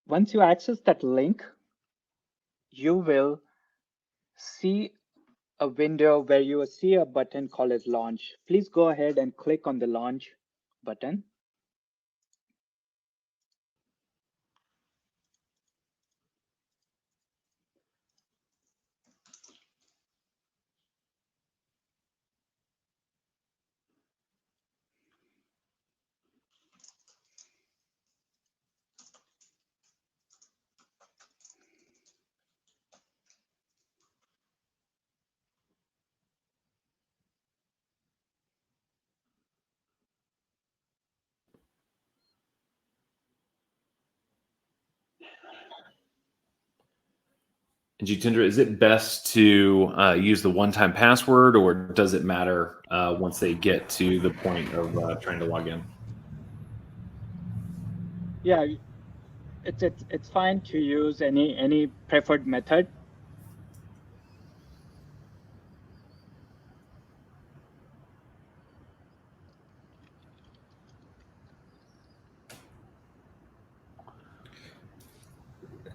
Once you access that link, you will see a window where you will see a button called as Launch. Please go ahead and click on the Launch button. Jitendra, is it best to use the one-time password, or does it matter once they get to the point of trying to log in? Yeah, it's fine to use any preferred method.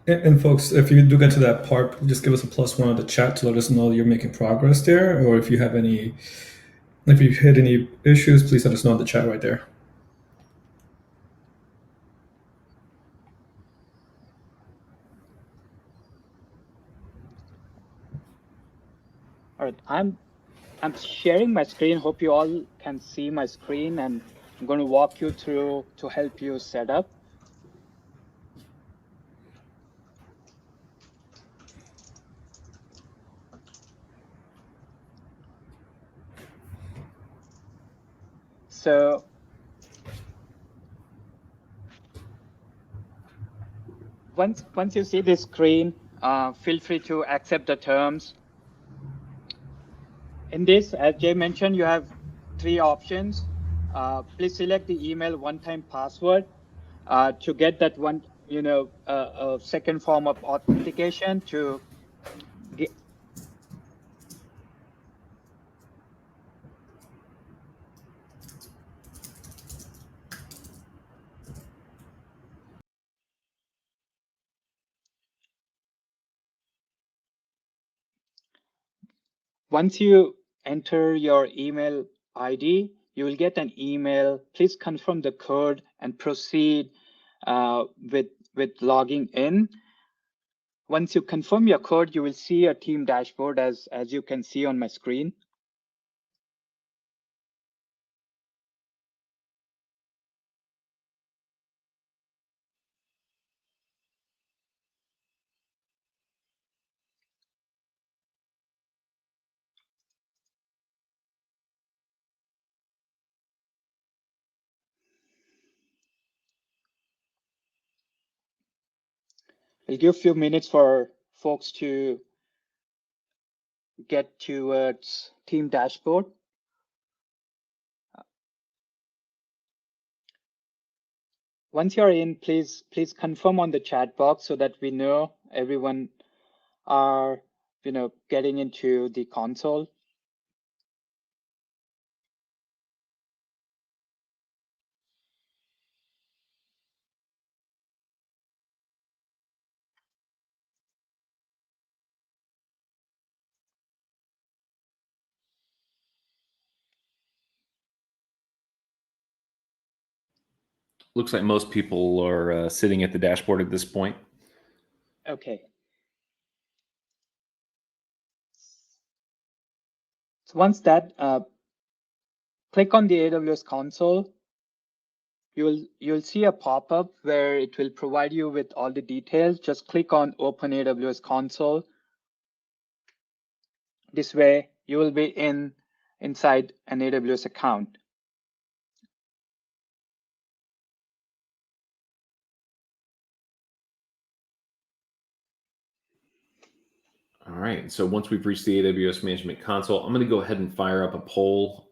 And folks, if you do get to that part, just give us a +1 on the chat to let us know you're making progress there. Or if you have if you've hit any issues, please let us know in the chat right there. All right, I'm sharing my screen. Hope you all can see my screen, and I'm going to walk you through to help you set up. So once you see this screen, feel free to accept the terms. In this, as Jay mentioned, you have 3 options. Please select the email one-time password to get that one, second form of authentication to get. Once you enter your email ID, you will get an email. Please confirm the code and proceed with logging in. Once you confirm your code, you will see a team dashboard as you can see on my screen. I'll give a few minutes for folks to get towards team dashboard. Once you're in, please confirm on the chat box so that we know everyone are getting into the console. Looks like most people are sitting at the dashboard at this point. Okay. So once that, click on the AWS console. You'll see a pop-up where it will provide you with all the details. Just click on Open AWS console. This way, you will be inside an AWS account. All right. So once we've reached the AWS Management Console, I'm going to go ahead and fire up a poll,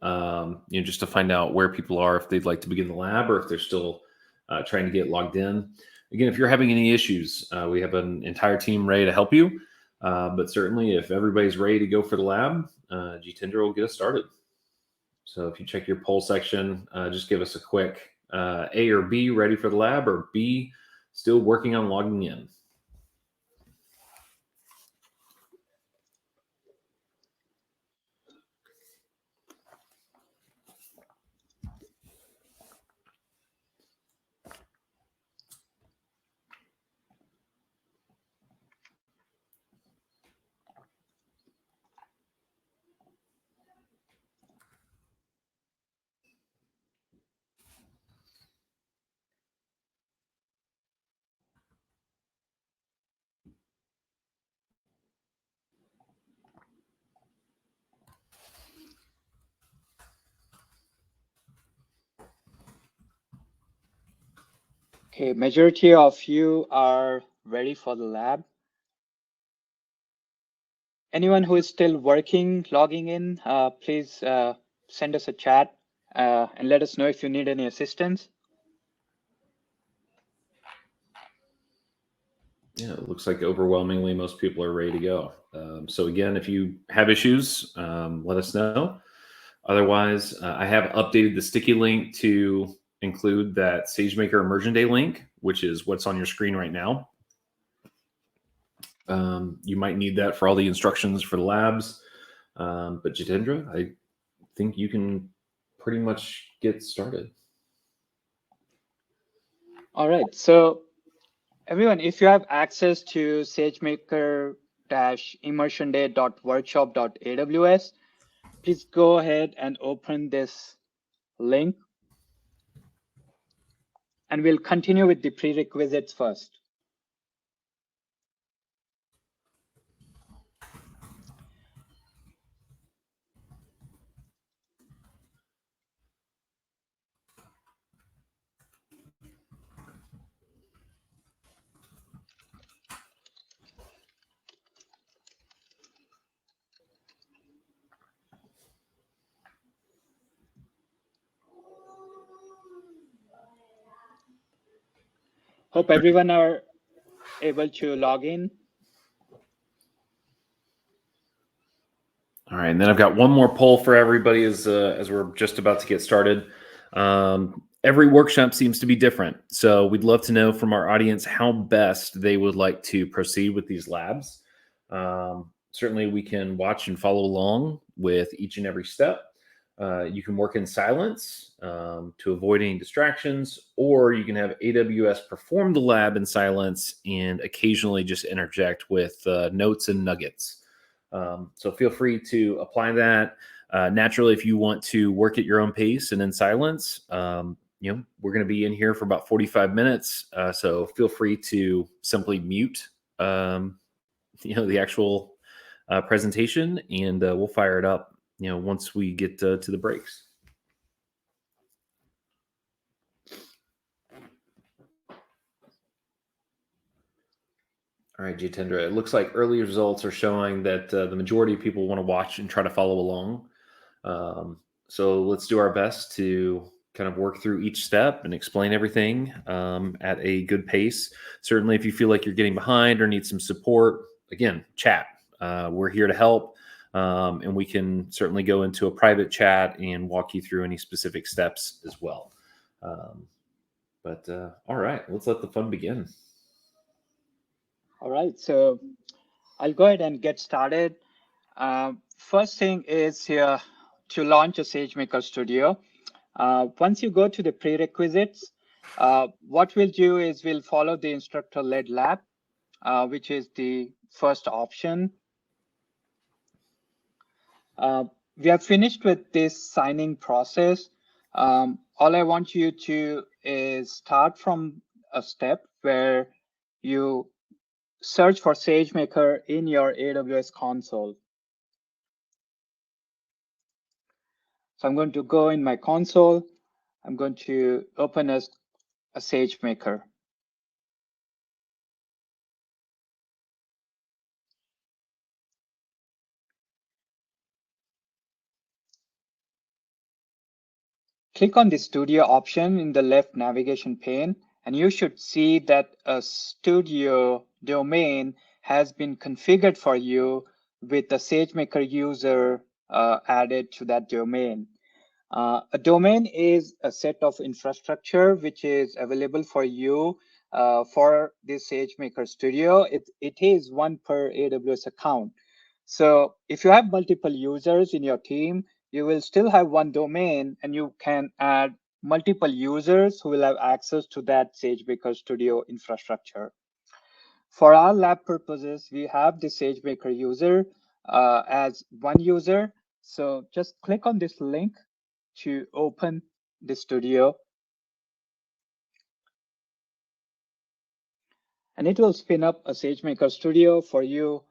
just to find out where people are, if they'd like to begin the lab or if they're still trying to get logged in. Again, if you're having any issues, we have an entire team ready to help you. But certainly, if everybody's ready to go for the lab, Jitendra will get us started. So if you check your poll section, just give us a quick A or B, ready for the lab, or B, still working on logging in. Okay, majority of you are ready for the lab. Anyone who is still working, logging in, please send us a chat and let us know if you need any assistance. Yeah, it looks like overwhelmingly most people are ready to go. So again, if you have issues, let us know. Otherwise, I have updated the sticky link to include that Sagemaker Immersion Day link, which is what's on your screen right now. You might need that for all the instructions for the labs. But Jitendra, I think you can pretty much get started. All right, so everyone, if you have access to sagemaker-immersionday.workshop.aws, please go ahead and open this link. And we'll continue with the prerequisites first. Hope everyone are able to log in. All right, and then I've got one more poll for everybody as we're just about to get started. Every workshop seems to be different, so we'd love to know from our audience how best they would like to proceed with these labs. Certainly, we can watch and follow along with each and every step. You can work in silence to avoid any distractions, or you can have AWS perform the lab in silence and occasionally just interject with notes and nuggets. So feel free to apply that. Naturally, if you want to work at your own pace and in silence, we're going to be in here for about 45 minutes. So feel free to simply mute, the actual presentation, and we'll fire it up, once we get to the breaks. All right, Jitendra, it looks like early results are showing that the majority of people want to watch and try to follow along. So let's do our best to kind of work through each step and explain everything at a good pace. Certainly, if you feel like you're getting behind or need some support, again, chat. We're here to help, and we can certainly go into a private chat and walk you through any specific steps as well. All right, let's let the fun begin. All right, so I'll go ahead and get started. First thing is here to launch a SageMaker Studio. Once you go to the prerequisites, What we'll do is we'll follow the instructor-led lab, which is the first option. We are finished with this signing process. All I want you to is start from a step where you search for Sagemaker in your AWS console. So I'm going to go in my console. I'm going to open a Sagemaker. Click on the Studio option in the left navigation pane, and you should see that a Studio domain has been configured for you with the Sagemaker user added to that domain. A domain is a set of infrastructure which is available for you for this SageMaker Studio. It is one per AWS account. So if you have multiple users in your team, you will still have one domain, and you can add multiple users who will have access to that SageMaker Studio infrastructure. For our lab purposes, we have the SageMaker user as one user. So just click on this link to open the studio, and it will spin up a SageMaker Studio for you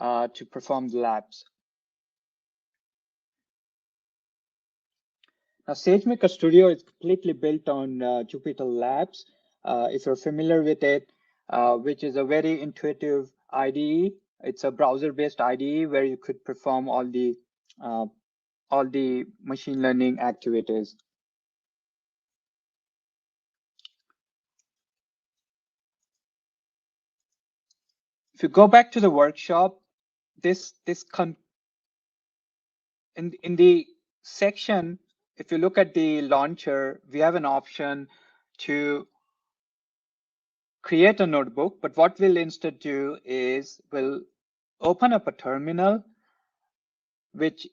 to perform the labs. Now, SageMaker Studio is completely built on Jupyter Labs. If you're familiar with it, which is a very intuitive IDE. It's a browser-based IDE where you could perform all the machine learning activities. If you go back to the workshop, in the section, if you look at the launcher, we have an option to create a notebook, but what we'll instead do is we'll open up a terminal, which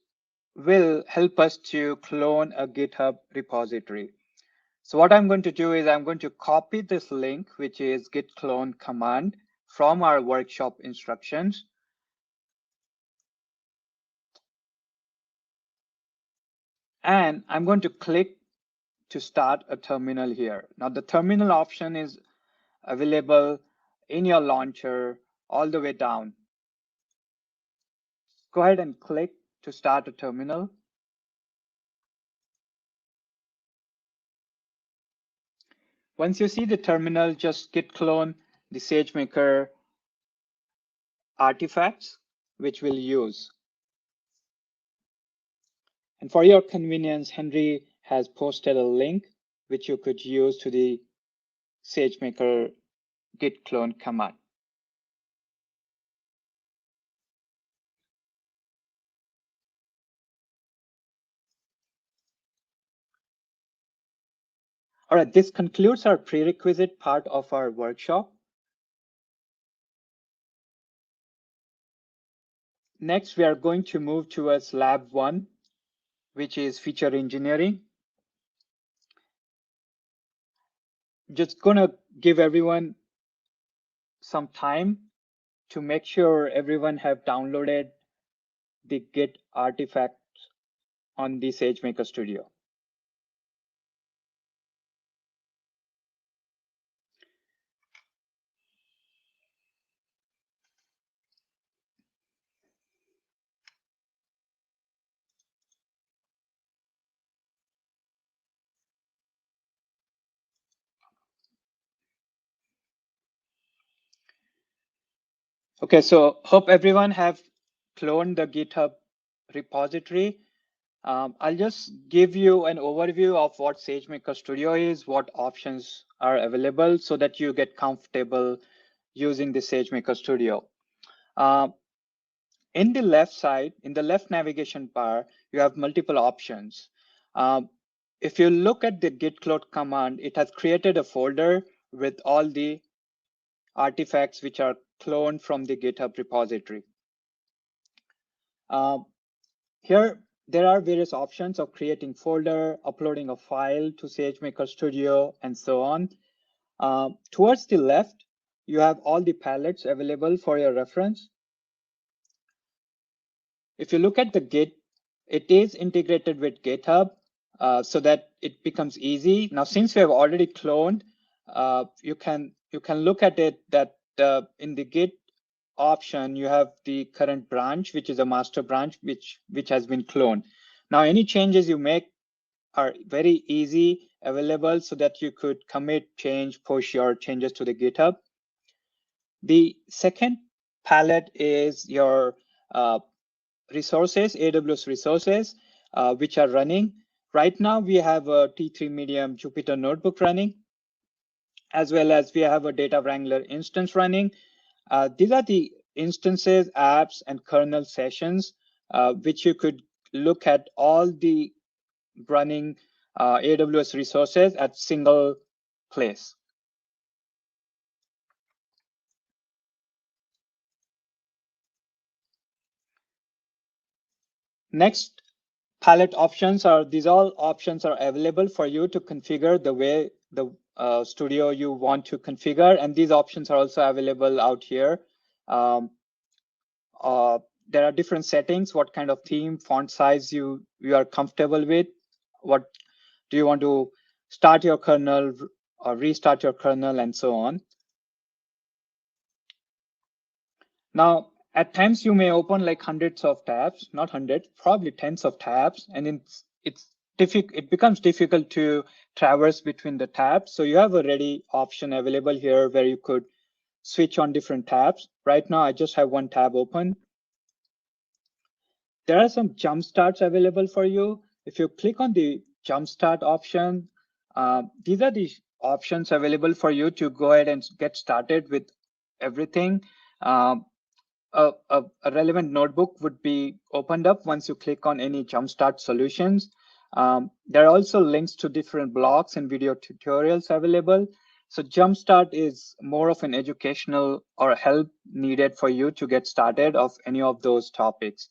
will help us to clone a GitHub repository. So what I'm going to do is I'm going to copy this link, which is git clone command, from our workshop instructions. And I'm going to click to start a terminal here. Now the terminal option is available in your launcher all the way down. Go ahead and click to start a terminal. Once you see the terminal, just git clone the SageMaker artifacts, which we'll use. And for your convenience, Henry has posted a link which you could use to the SageMaker git clone command. All right, this concludes our prerequisite part of our workshop. Next, we are going to move towards lab 1, which is feature engineering. Just gonna give everyone some time to make sure everyone have downloaded the Git artifacts on the SageMaker Studio. Okay, so hope everyone have cloned the GitHub repository. I'll just give you an overview of what SageMaker Studio is, what options are available so that you get comfortable using the SageMaker Studio. In the left side, in the left navigation bar, you have multiple options. If you look at the git clone command, it has created a folder with all the artifacts which are cloned from the GitHub repository. Here, there are various options of creating folder, uploading a file to Sagemaker Studio, and so on. Towards the left, you have all the palettes available for your reference. If you look at the Git, it is integrated with GitHub so that it becomes easy. Now, since we have already cloned, you can look at it that in the Git option, you have the current branch, which is a master branch, which has been cloned. Now, any changes you make are very easy, available, so that you could commit, change, push your changes to the GitHub. The second palette is your resources, AWS resources, which are running. Right now, we have a T3 Medium Jupyter notebook running, as well as we have a Data Wrangler instance running. These are the instances, apps, and kernel sessions, which you could look at all the running AWS resources at single place. Next palette options are, these all options are available for you to configure the way the studio you want to configure. And these options are also available out here. There are different settings, what kind of theme, font size you are comfortable with. What do you want to start your kernel or restart your kernel, and so on. Now, at times you may open like hundreds of tabs, not hundreds, probably tens of tabs, and it becomes difficult to traverse between the tabs. So you have a ready option available here where you could switch on different tabs. Right now, I just have one tab open. There are some jump starts available for you. If you click on the jump start option, these are the options available for you to go ahead and get started with everything. A relevant notebook would be opened up once you click on any jumpstart solutions. There are also links to different blogs and video tutorials available. So jumpstart is more of an educational or help needed for you to get started of any of those topics.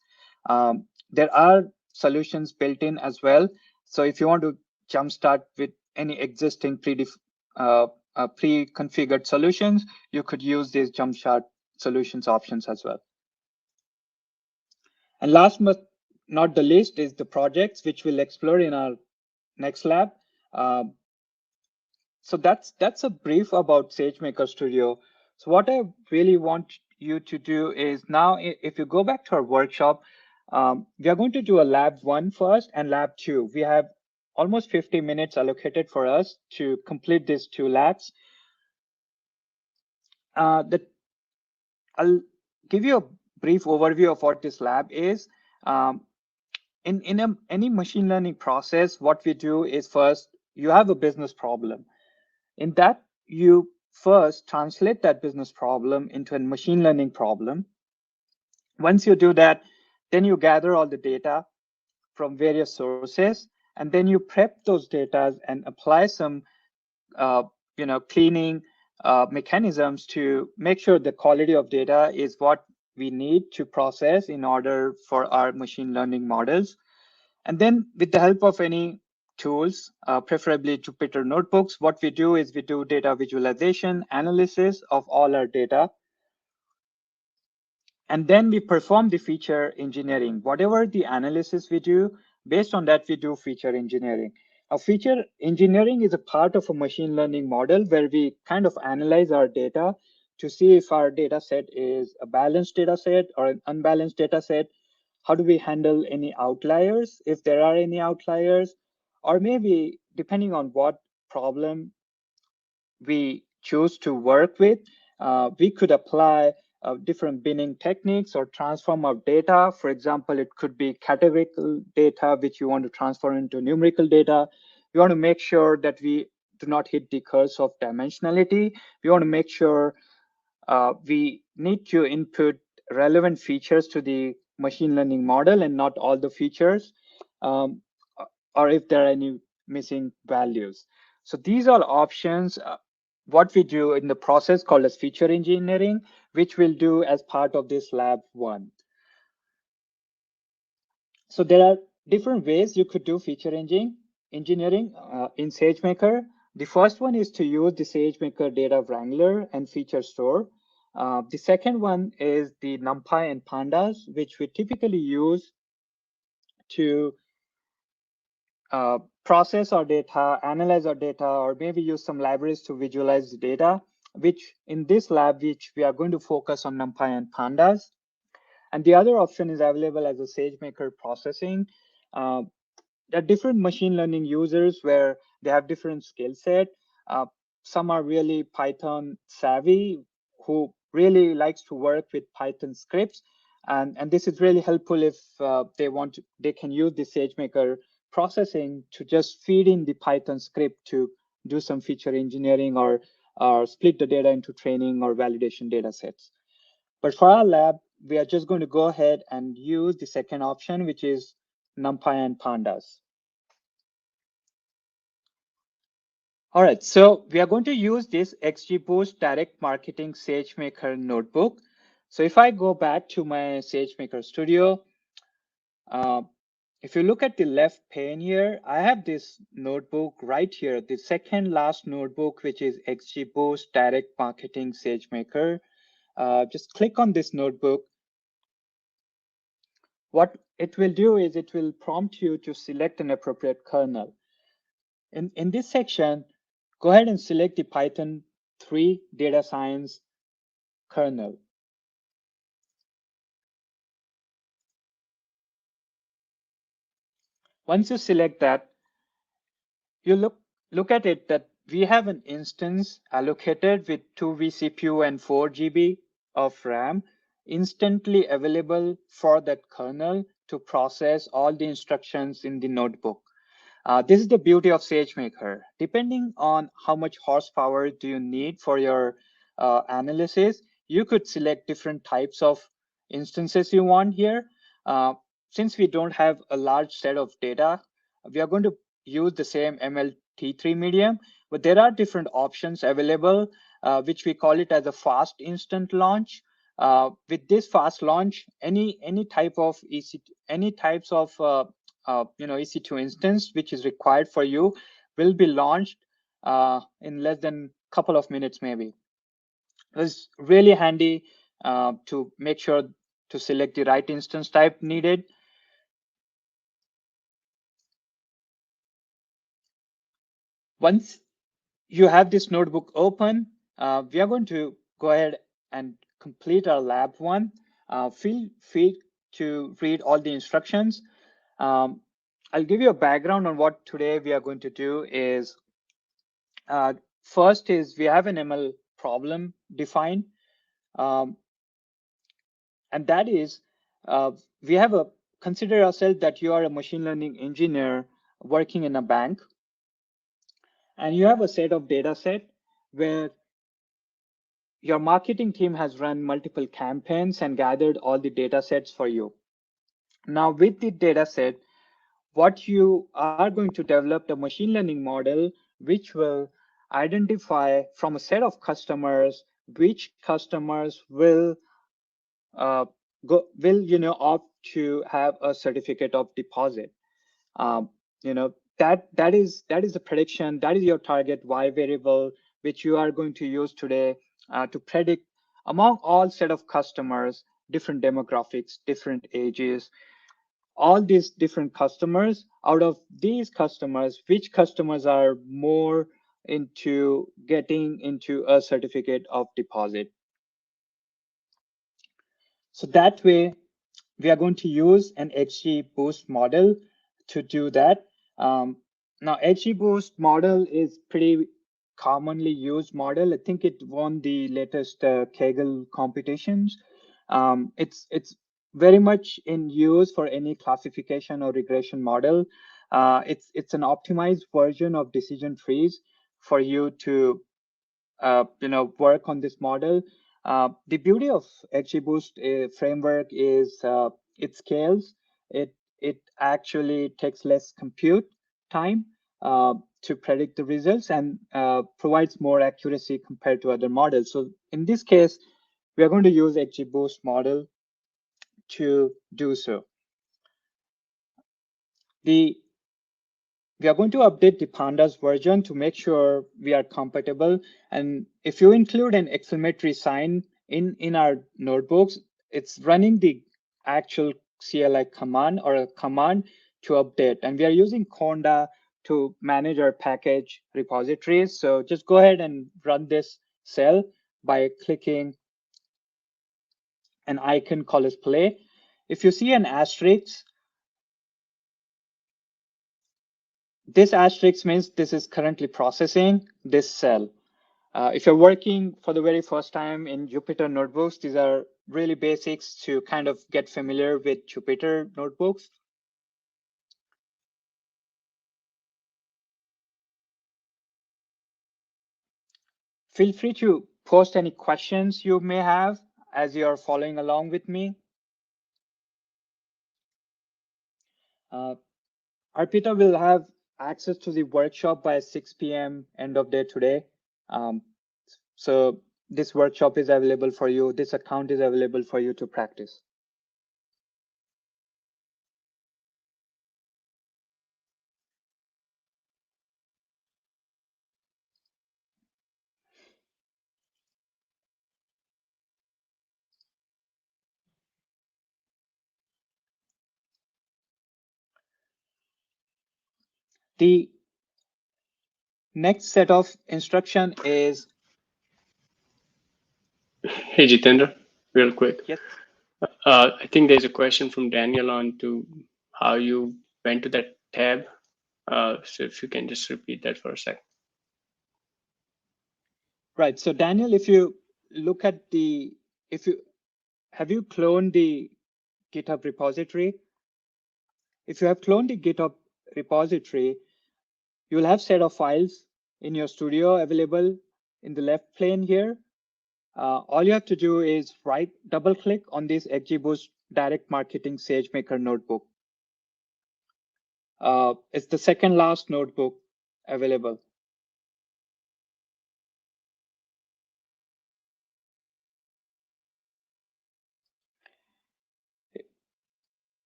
There are solutions built in as well. So if you want to jumpstart with any existing pre-configured solutions, you could use these jumpstart solutions options as well. And last but not the least is the projects, which we'll explore in our next lab. So that's a brief about Sagemaker Studio. So what I really want you to do is now, if you go back to our workshop, we are going to do a lab 1 first and lab 2. We have almost 50 minutes allocated for us to complete these 2 labs. I'll give you a brief overview of what this lab is. In any machine learning process, what we do is first, you have a business problem. In that, you first translate that business problem into a machine learning problem. Once you do that, then you gather all the data from various sources, and then you prep those data and apply some cleaning mechanisms to make sure the quality of data is what we need to process in order for our machine learning models. And then with the help of any tools, preferably Jupyter notebooks, what we do is we do data visualization, analysis of all our data. And then we perform the feature engineering. Whatever the analysis we do, based on that, we do feature engineering. Now, feature engineering is a part of a machine learning model where we kind of analyze our data to see if our data set is a balanced data set or an unbalanced data set. How do we handle any outliers, if there are any outliers, or maybe depending on what problem we choose to work with, we could apply different binning techniques or transform our data. For example, it could be categorical data, which you want to transform into numerical data. We want to make sure that we do not hit the curse of dimensionality. We want to make sure we need to input relevant features to the machine learning model and not all the features, or if there are any missing values. So these are options. What we do in the process called as feature engineering, which we'll do as part of this lab 1. So there are different ways you could do feature engineering in Sagemaker. The first one is to use the Sagemaker data wrangler and feature store. The second one is the NumPy and Pandas, which we typically use to process our data, analyze our data, or maybe use some libraries to visualize the data, which in this lab, which we are going to focus on NumPy and Pandas. And the other option is available as a Sagemaker processing. There are different machine learning users where they have different skill set. Some are really Python savvy, who really likes to work with Python scripts. And this is really helpful if they can use the Sagemaker processing to just feed in the Python script to do some feature engineering or split the data into training or validation data sets. But for our lab, we are just going to go ahead and use the second option, which is NumPy and Pandas. All right, so we are going to use this XGBoost Direct Marketing Sagemaker notebook. So if I go back to my Sagemaker Studio, if you look at the left pane here, I have this notebook right here, the second last notebook, which is XGBoost Direct Marketing Sagemaker. Just click on this notebook. What it will do is it will prompt you to select an appropriate kernel. In this section, go ahead and select the Python 3 data science kernel. Once you select that, you look at it that we have an instance allocated with 2 vCPU and 4 GB of RAM instantly available for that kernel to process all the instructions in the notebook. This is the beauty of Sagemaker. Depending on how much horsepower do you need for your analysis, you could select different types of instances you want here. Since we don't have a large set of data, we are going to use the same MLT3 medium, but there are different options available, which we call it as a fast instant launch. With this fast launch, any type of EC2 instance which is required for you will be launched in less than a couple of minutes maybe. It's really handy to make sure to select the right instance type needed. Once you have this notebook open, we are going to go ahead and complete our lab one. Feel free to read all the instructions. I'll give you a background on what today we are going to do is, first is we have an ML problem defined. And that is, we have consider ourselves that you are a machine learning engineer working in a bank. And you have a set of data set where your marketing team has run multiple campaigns and gathered all the data sets for you. Now with the data set, what you are going to develop a machine learning model which will identify from a set of customers which customers will opt to have a certificate of deposit. That is the prediction. That is your target Y variable which you are going to use today to predict among all set of customers, different demographics, different ages, all these different customers. Out of these customers, which customers are more into getting into a certificate of deposit? So that way, we are going to use an XGBoost model to do that. Now, XGBoost model is pretty commonly used model. I think it won the latest Kaggle competitions. It's very much in use for any classification or regression model. It's an optimized version of decision trees for you to work on this model. The beauty of XGBoost framework is it scales. It actually takes less compute time to predict the results and provides more accuracy compared to other models. So in this case, we are going to use XGBoost model to do so. We are going to update the pandas version to make sure we are compatible. And if you include an exclamatory sign in our notebooks, it's running the actual CLI command or a command to update. And we are using Conda to manage our package repositories. So just go ahead and run this cell by clicking an icon called as play. If you see an asterisk, this asterisk means this is currently processing this cell. If you're working for the very first time in Jupyter notebooks, these are really basics to kind of get familiar with Jupyter notebooks. Feel free to post any questions you may have as you're following along with me. Arpita will have access to the workshop by 6 p.m. end of day today. So this workshop is available for you. This account is available for you to practice. The next set of instruction is. Hey, Jitendra, real quick. Yes. I think there's a question from Daniel on to how you went to that tab. So if you can just repeat that for a sec. Right. So Daniel, if you look at have you cloned the GitHub repository? If you have cloned the GitHub repository, you will have set of files in your studio available in the left pane here. All you have to do is double click on this XGBoost Direct Marketing SageMaker notebook. It's the second last notebook available.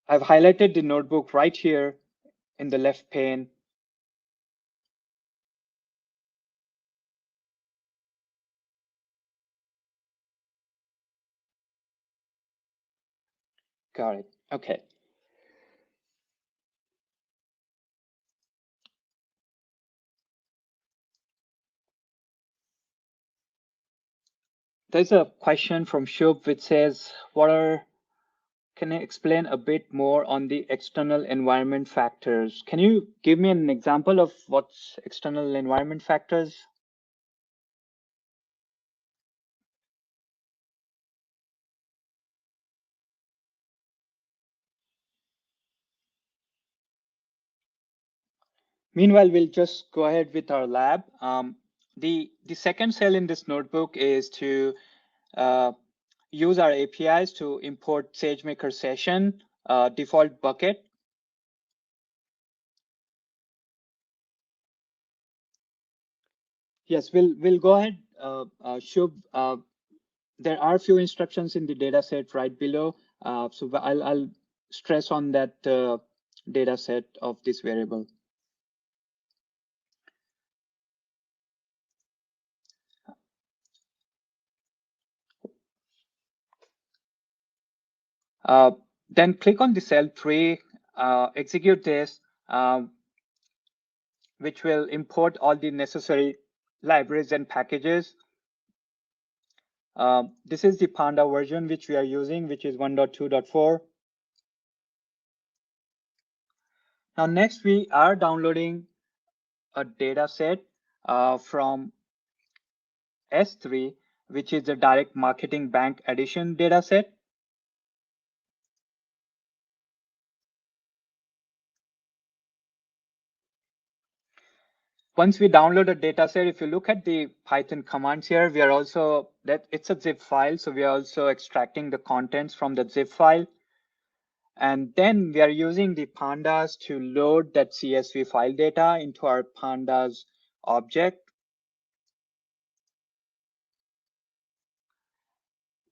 I've highlighted the notebook right here in the left pane. Got it. Okay. There's a question from Shub which says, can you explain a bit more on the external environment factors? Can you give me an example of what's external environment factors? Meanwhile, we'll just go ahead with our lab. The second cell in this notebook is to use our APIs to import SageMaker session default bucket. Yes, we'll go ahead. Shub, there are a few instructions in the data set right below. So I'll stress on that data set of this variable. Then click on the cell 3, execute this, which will import all the necessary libraries and packages. This is the Panda version which we are using, which is 1.2.4. Now, next we are downloading a data set from S3, which is the direct marketing bank addition data set. Once we download a data set, if you look at the Python commands here, we are also, it's a zip file. So we are also extracting the contents from the zip file. And then we are using the pandas to load that CSV file data into our pandas object.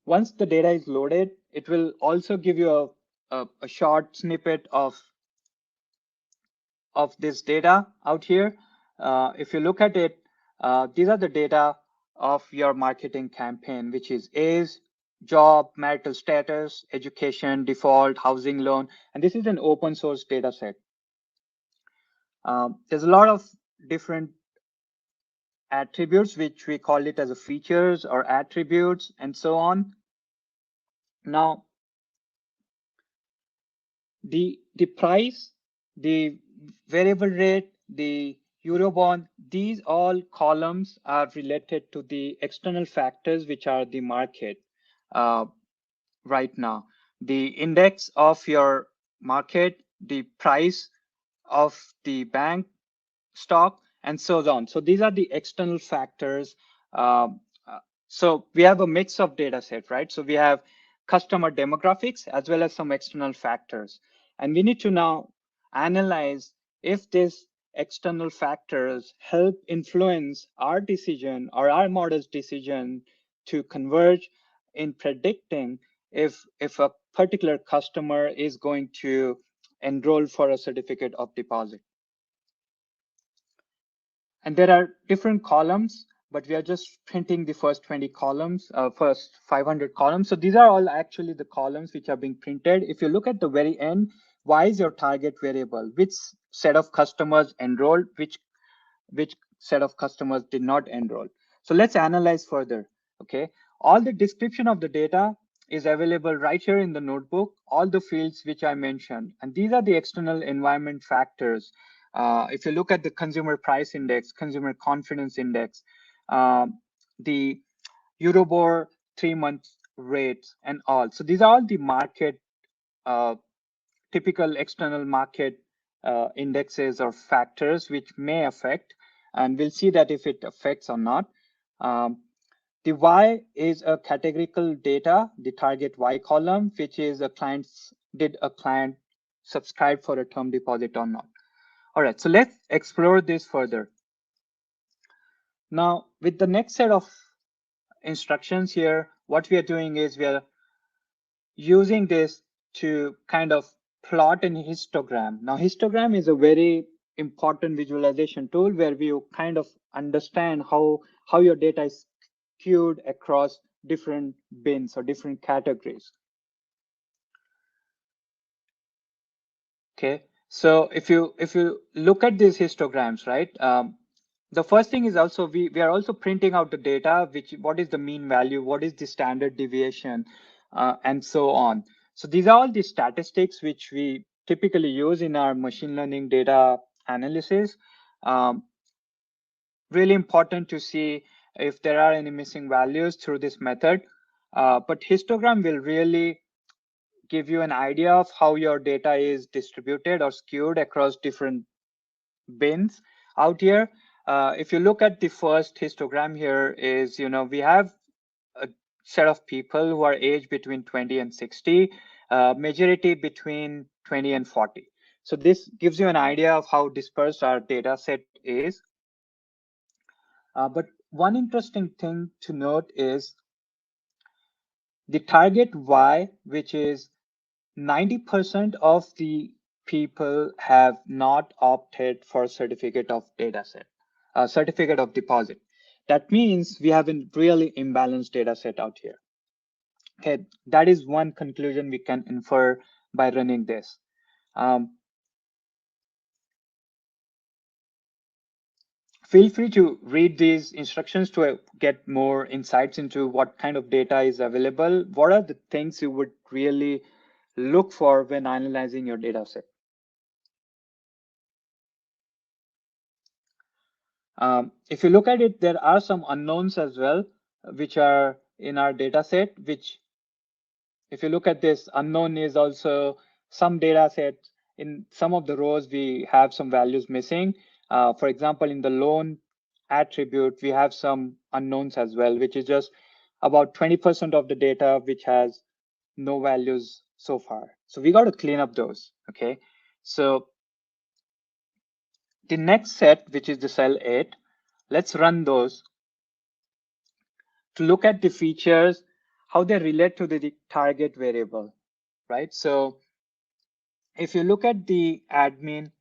Once the data is loaded, it will also give you a short snippet of of this data out here. If you look at it, these are the data of your marketing campaign, which is age, job, marital status, education, default, housing loan, and this is an open source data set. There's a lot of different attributes, which we call it as a features or attributes and so on. Now, the price, the variable rate, the Eurobond, these all columns are related to the external factors, which are the market right now. The index of your market, the price of the bank stock, and so on. So these are the external factors. So we have a mix of data set, right? So we have customer demographics as well as some external factors. And we need to now analyze if these external factors help influence our decision or our model's decision to converge in predicting if a particular customer is going to enroll for a certificate of deposit. And there are different columns, but we are just printing the first 20 columns, first 500 columns. So these are all actually the columns which are being printed. If you look at the very end, why is your target variable? Which set of customers enrolled? Which set of customers did not enroll? So let's analyze further, okay? All the description of the data is available right here in the notebook, all the fields which I mentioned. And these are the external environment factors. If you look at the consumer price index, consumer confidence index, the Euribor 3-month rates and all. So these are all the market, typical external market indexes or factors which may affect, and we'll see that if it affects or not. The Y is a categorical data, the target Y column, which is did a client subscribe for a term deposit or not. All right, so let's explore this further. Now, with the next set of instructions here, what we are doing is we are using this to kind of plot an histogram. Now, histogram is a very important visualization tool where we kind of understand how your data is skewed across different bins or different categories. Okay. So if you look at these histograms, right, the first thing is also we are also printing out the data, what is the mean value, what is the standard deviation, and so on. So these are all the statistics which we typically use in our machine learning data analysis. Really important to see if there are any missing values through this method. But histogram will really give you an idea of how your data is distributed or skewed across different bins out here. If you look at the first histogram here is, we have a set of people who are aged between 20 and 60, majority between 20 and 40. So this gives you an idea of how dispersed our data set is. But one interesting thing to note is the target Y, which is 90% of the people have not opted for certificate of certificate of deposit. That means we have a really imbalanced data set out here. Okay, that is one conclusion we can infer by running this. Feel free to read these instructions to get more insights into what kind of data is available. What are the things you would really look for when analyzing your data set? If you look at it, there are some unknowns as well, which are in our data set, which if you look at this, unknown is also some data set. In some of the rows, we have some values missing. For example, in the loan attribute, we have some unknowns as well, which is just about 20% of the data, which has no values so far. So we got to clean up those, okay? So the next set, which is the cell 8, let's run those to look at the features, how they relate to the target variable, right? So if you look at the admin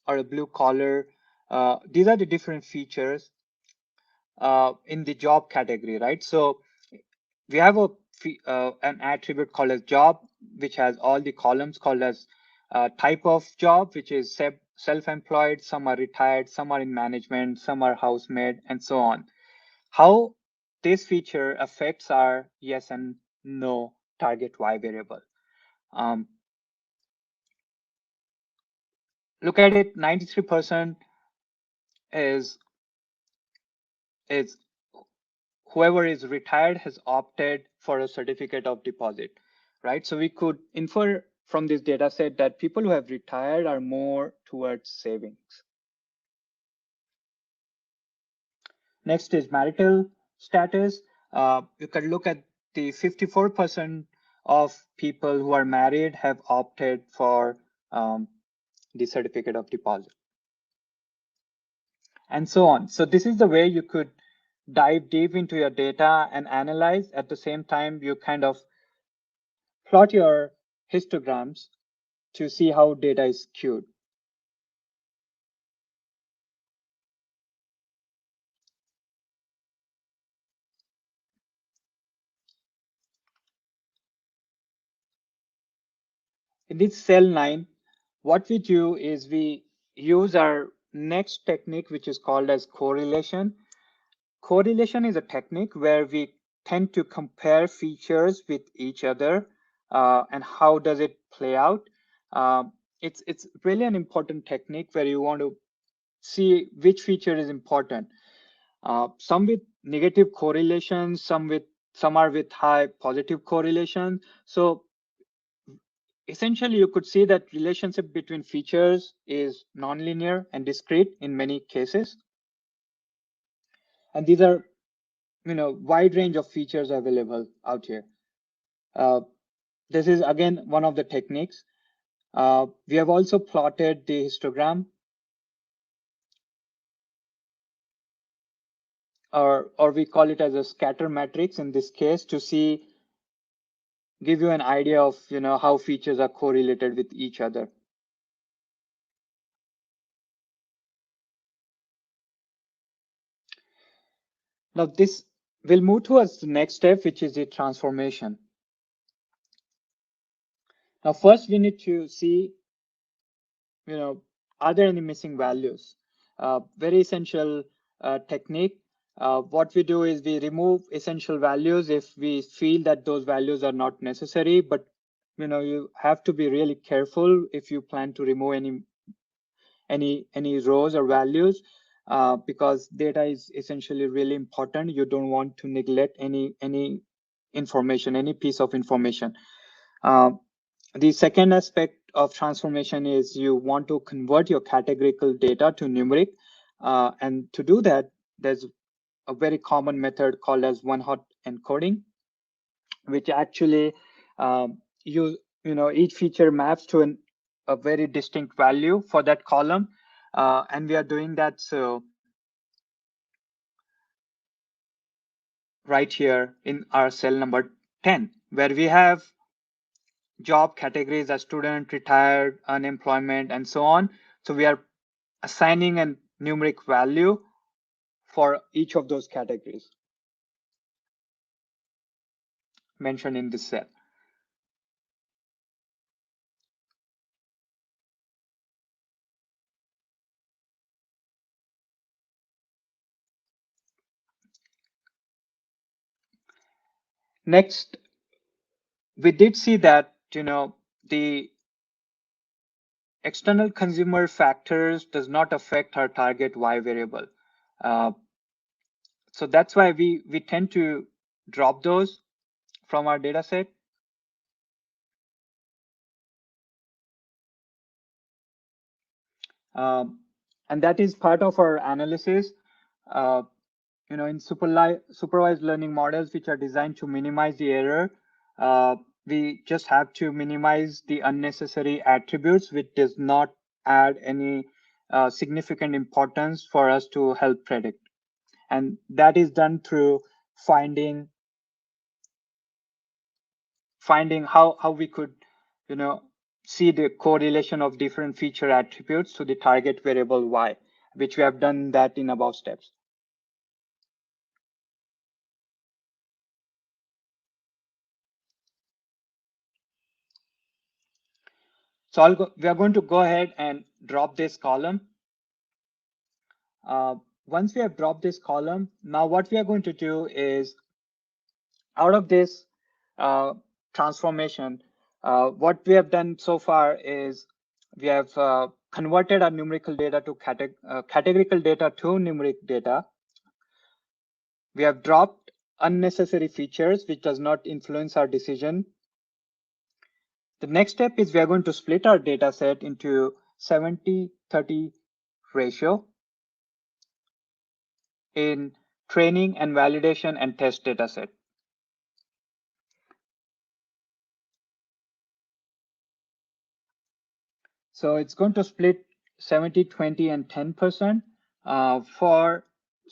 or a blue collar. These are the different features in the job category, right? So we have an attribute called as job, which has all the columns called as type of job, which is self-employed, some are retired, some are in management, some are housemaid, and so on. How this feature affects our yes and no target Y variable. Look at it, 93% is whoever is retired has opted for a certificate of deposit, right? So we could infer from this data set that people who have retired are more towards savings. Next is marital status. You can look at the 54% of people who are married have opted for the certificate of deposit, and so on. So this is the way you could dive deep into your data and analyze. At the same time, you kind of plot your histograms to see how data is skewed. In this cell 9, what we do is we use our next technique, which is called as correlation. Correlation is a technique where we tend to compare features with each other and how does it play out. It's really an important technique where you want to see which feature is important. Some with negative correlation, some are with high positive correlation. So essentially, you could see that relationship between features is nonlinear and discrete in many cases. And these are, wide range of features available out here. This is again one of the techniques. We have also plotted the histogram, or we call it as a scatter matrix in this case, to give you an idea of how features are correlated with each other. Now this will move towards the next step, which is the transformation. Now first we need to see, are there any missing values? Very essential technique. What we do is we remove essential values if we feel that those values are not necessary, but you have to be really careful if you plan to remove any rows or values, because data is essentially really important. You don't want to neglect any information, any piece of information. The second aspect of transformation is you want to convert your categorical data to numeric. And to do that, there's a very common method called as one-hot encoding, which actually each feature maps to a very distinct value for that column. And we are doing that so right here in our cell number 10, where we have job categories as student, retired, unemployment, and so on. So we are assigning a numeric value for each of those categories mentioned in this cell. Next, we did see that the external consumer factors does not affect our target Y variable. So that's why we tend to drop those from our data set. And that is part of our analysis. In supervised learning models, which are designed to minimize the error, we just have to minimize the unnecessary attributes, which does not add any significant importance for us to help predict. And that is done through finding how we could, see the correlation of different feature attributes to the target variable y, which we have done that in above steps. So we are going to go ahead and drop this column. Once we have dropped this column, now what we are going to do is, out of this transformation, what we have done so far is we have converted our numerical data to categorical data to numeric data. We have dropped unnecessary features which does not influence our decision. The next step is we are going to split our data set into 70-30 ratio in training and validation and test data set. So it's going to split 70, 20, and 10% for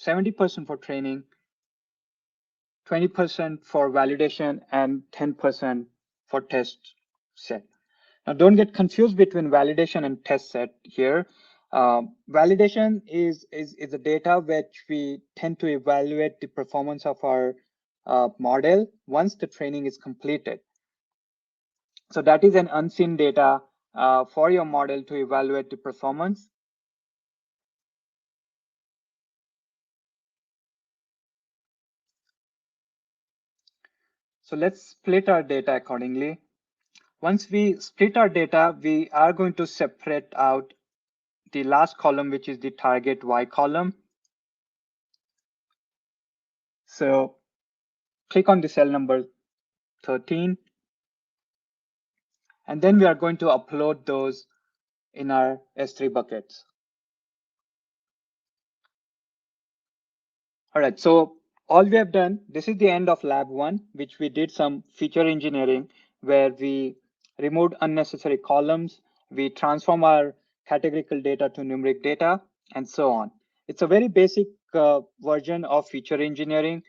70% for training, 20% for validation, and 10% for test set. Now, don't get confused between validation and test set here. Validation is the data which we tend to evaluate the performance of our model once the training is completed. So that is an unseen data for your model to evaluate the performance. So let's split our data accordingly. Once we split our data, we are going to separate out the last column, which is the target Y column. So click on the cell number 13. And then we are going to upload those in our S3 buckets. All right, so all we have done, this is the end of lab 1, which we did some feature engineering where we removed unnecessary columns, we transform our categorical data to numeric data, and so on. It's a very basic version of feature engineering,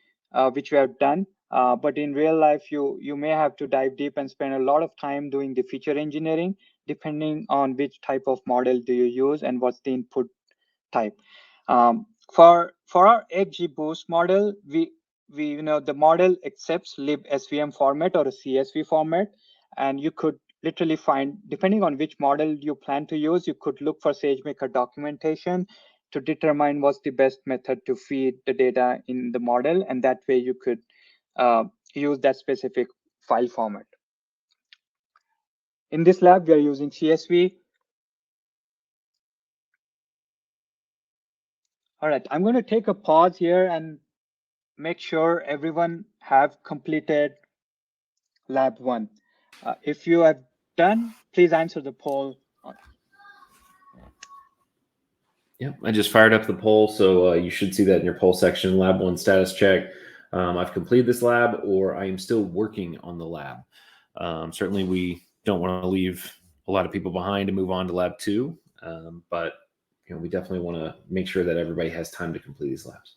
which we have done. But in real life, you may have to dive deep and spend a lot of time doing the feature engineering, depending on which type of model do you use and what's the input type. For our XGBoost model, we the model accepts libsvm format or a CSV format, and you could literally find, depending on which model you plan to use, you could look for Sagemaker documentation to determine what's the best method to feed the data in the model, and that way you could use that specific file format. In this lab, we are using CSV. All right, I'm going to take a pause here and make sure everyone have completed lab 1. If you have done, please answer the poll. Yep, I just fired up the poll, so you should see that in your poll section. Lab 1 status check. I've completed this lab, or I am still working on the lab. Certainly, we don't want to leave a lot of people behind and move on to lab 2, but we definitely want to make sure that everybody has time to complete these labs.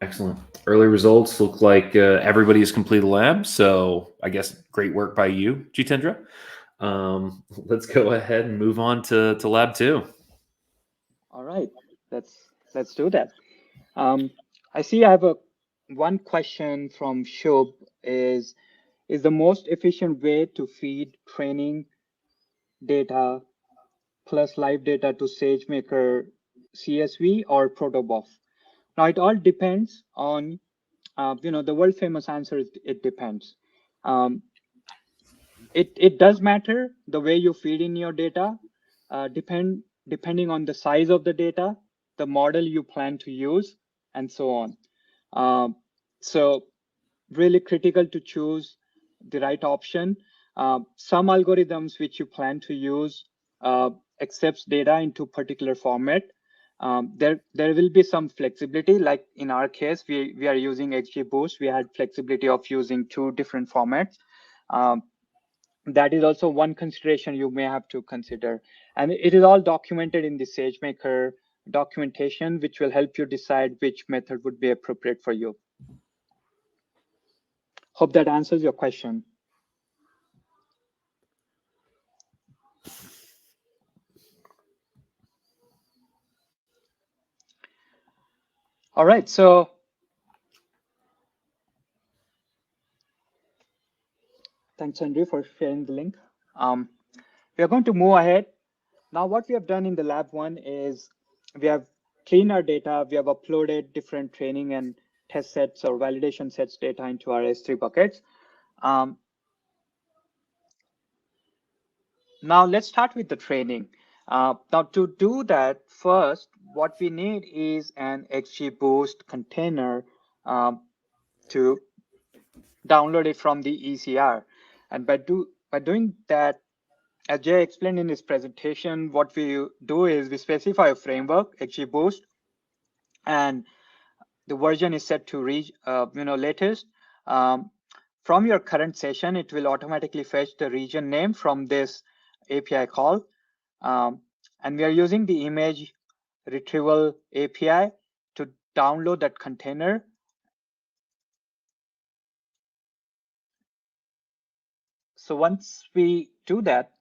Excellent. Early results look like everybody has completed the lab. So I guess great work by you, Jitendra. Let's go ahead and move on to lab 2. All right, let's do that. I see I have one question from Shub is the most efficient way to feed training data plus live data to Sagemaker CSV or protobuf? Now it all depends on, the world famous answer is it depends. It does matter the way you feed in your data, depending on the size of the data, the model you plan to use, and so on. So really critical to choose the right option. Some algorithms which you plan to use accepts data into particular format. There will be some flexibility, like in our case, we are using XGBoost. We had flexibility of using 2 different formats. That is also one consideration you may have to consider. And it is all documented in the Sagemaker documentation, which will help you decide which method would be appropriate for you. Hope that answers your question. All right, so thanks, Andrew, for sharing the link. We are going to move ahead. Now, what we have done in the lab one is we have cleaned our data. We have uploaded different training and test sets or validation sets data into our S3 buckets. Now, let's start with the training. Now, to do that, first, what we need is an XGBoost container to download it from the ECR. And by doing that, as Jay explained in his presentation, what we do is we specify a framework, XGBoost, and the version is set to latest. From your current session, it will automatically fetch the region name from this API call. And we are using the image retrieval API to download that container. So once we do that,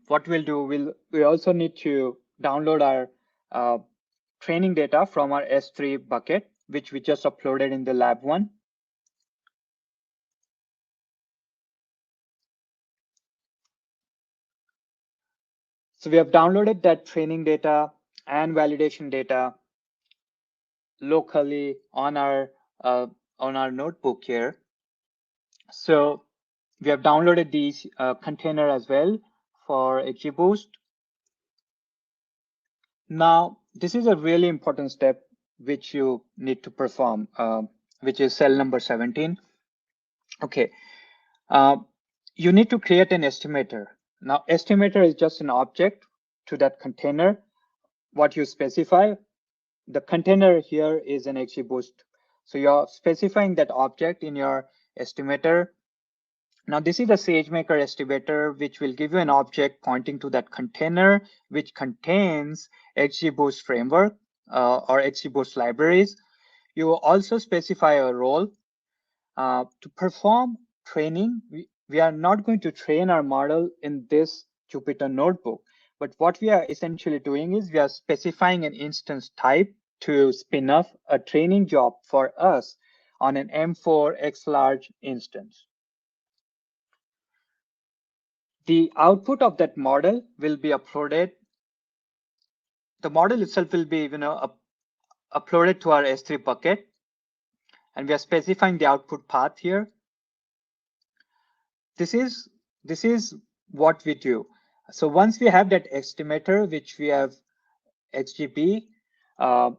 what we'll do, we also need to download our training data from our S3 bucket, which we just uploaded in the lab one. So we have downloaded that training data and validation data locally on our notebook here. So we have downloaded these container as well for XGBoost. Now, this is a really important step which you need to perform, which is cell number 17. Okay, you need to create an estimator. Now, estimator is just an object to that container. What you specify, the container here is an XGBoost. So you're specifying that object in your estimator. Now, this is a Sagemaker estimator, which will give you an object pointing to that container, which contains XGBoost framework or XGBoost libraries. You will also specify a role. To perform training, we are not going to train our model in this Jupyter notebook. But what we are essentially doing is we are specifying an instance type to spin off a training job for us on an M4 XLarge instance. The output of that model will be uploaded. The model itself will be uploaded to our S3 bucket. And we are specifying the output path here. This is what we do. So once we have that estimator, which we have XGB, and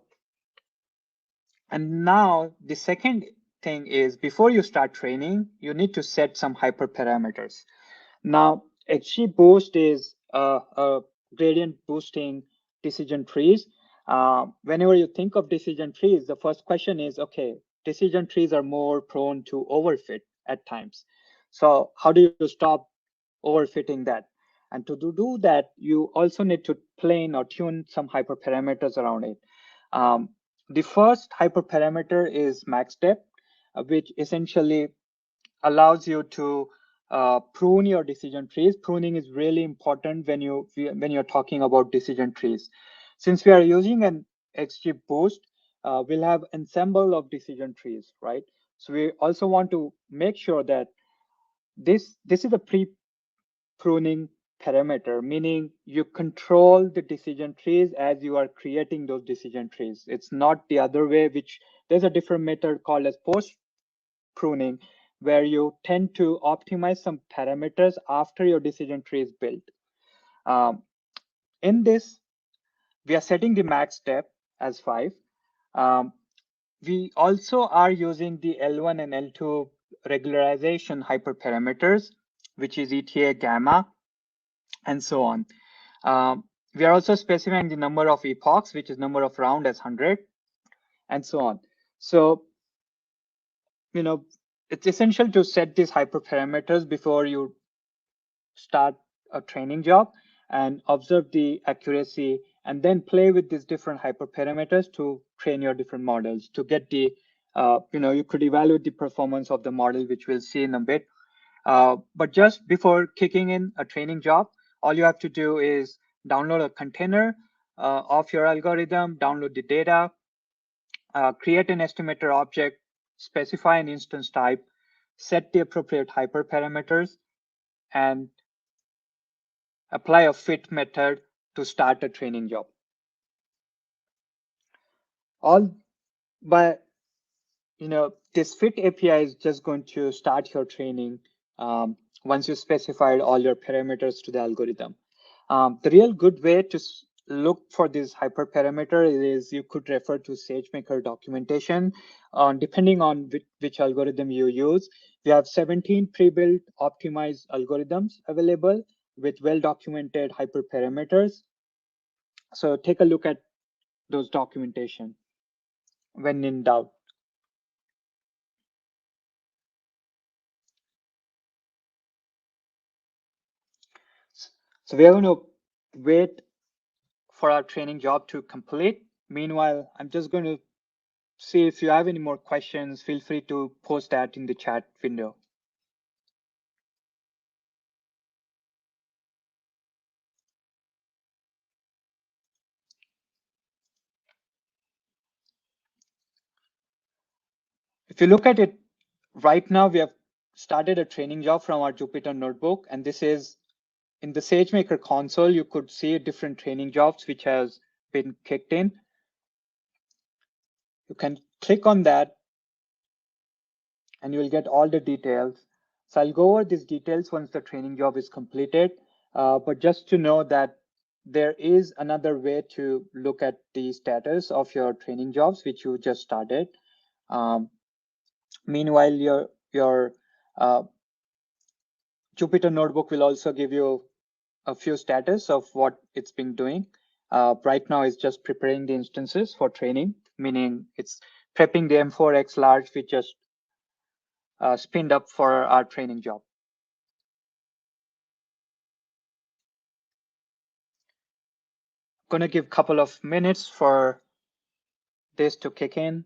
now the second thing is before you start training, you need to set some hyperparameters. Now, XGBoost is a gradient boosting decision trees. Whenever you think of decision trees, the first question is, okay, decision trees are more prone to overfit at times. So how do you stop overfitting that? And to do that, you also need to plane or tune some hyperparameters around it. The first hyperparameter is max depth, which essentially allows you to prune your decision trees. Pruning is really important when you're talking about decision trees. Since we are using an XGBoost, we'll have ensemble of decision trees, right? So we also want to make sure that this is a pre-pruning parameter, meaning you control the decision trees as you are creating those decision trees. It's not the other way, which there's a different method called as post-pruning, where you tend to optimize some parameters after your decision tree is built. In this, we are setting the max depth as 5. We also are using the L1 and L2 regularization hyperparameters, which is ETA, gamma, and so on. We are also specifying the number of epochs, which is number of round as 100, and so on. So, it's essential to set these hyperparameters before you start a training job and observe the accuracy and then play with these different hyperparameters to train your different models to get the, you could evaluate the performance of the model, which we'll see in a bit. But just before kicking in a training job, all you have to do is download a container of your algorithm, download the data, create an estimator object, specify an instance type, set the appropriate hyperparameters, and apply a fit method to start a training job. This fit API is just going to start your training once you specified all your parameters to the algorithm. The real good way to look for this hyperparameter is you could refer to Sagemaker documentation. Depending on which algorithm you use, we have 17 pre-built optimized algorithms available with well-documented hyperparameters. So take a look at those documentation when in doubt. So we are going to wait for our training job to complete. Meanwhile, I'm just going to see if you have any more questions. Feel free to post that in the chat window. If you look at it right now, we have started a training job from our Jupyter notebook, and this is in the Sagemaker console. You could see different training jobs which has been kicked in. You can click on that and you will get all the details. So I'll go over these details once the training job is completed. But just to know that there is another way to look at the status of your training jobs, which you just started. Meanwhile, your Jupyter notebook will also give you a few status of what it's been doing. Right now, it's just preparing the instances for training, meaning it's prepping the M4X large, which just spinned up for our training job. I'm going to give a couple of minutes for this to kick in.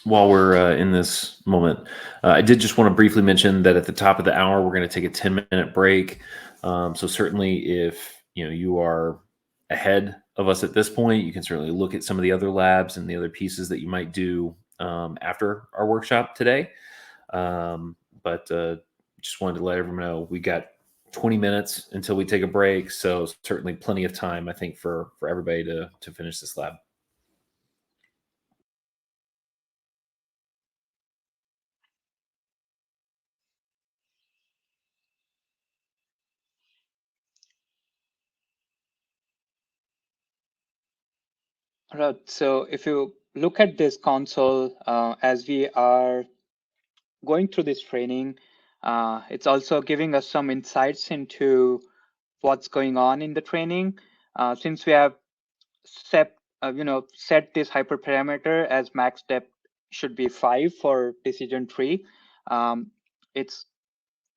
while we're in this moment, I did just want to briefly mention that at the top of the hour, we're going to take a 10-minute break. So certainly if you are ahead of us at this point, you can certainly look at some of the other labs and the other pieces that you might do after our workshop today. But just wanted to let everyone know we got 20 minutes until we take a break. So certainly plenty of time, I think, for everybody to finish this lab. All right, so if you look at this console, as we are going through this training, it's also giving us some insights into what's going on in the training. Since we have set this hyperparameter as max depth should be 5 for decision tree, it's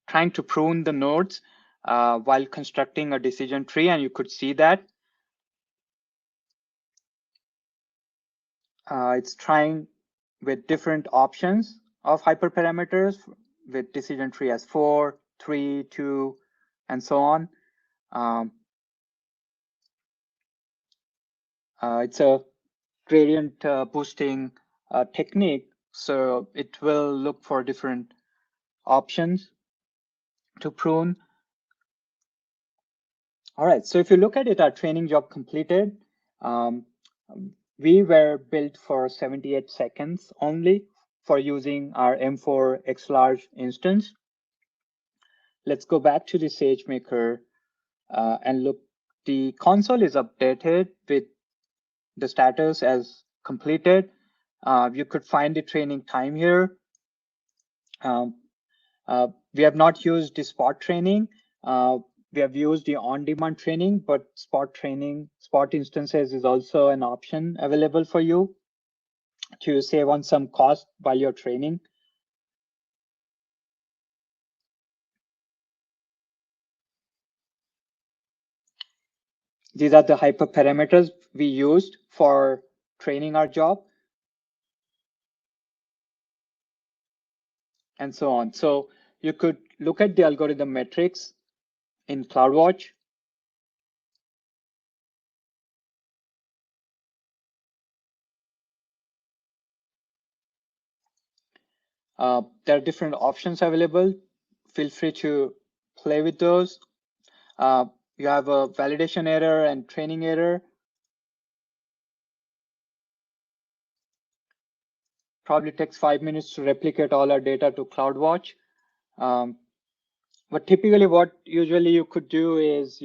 trying to prune the nodes while constructing a decision tree, and you could see that. It's trying with different options of hyperparameters with decision tree as 4, 3, 2, and so on. It's a gradient boosting technique, so it will look for different options to prune. All right, so if you look at it, our training job completed. We were built for 78 seconds only for using our M4 XLarge instance. Let's go back to the Sagemaker and look. The console is updated with the status as completed. You could find the training time here. We have not used the spot training. We have used the on-demand training, but spot instances is also an option available for you to save on some cost while you're training. These are the hyperparameters we used for training our job, and so on. So you could look at the algorithm metrics in CloudWatch. There are different options available. Feel free to play with those. You have a validation error and training error. Probably takes 5 minutes to replicate all our data to CloudWatch. But typically what usually you could do is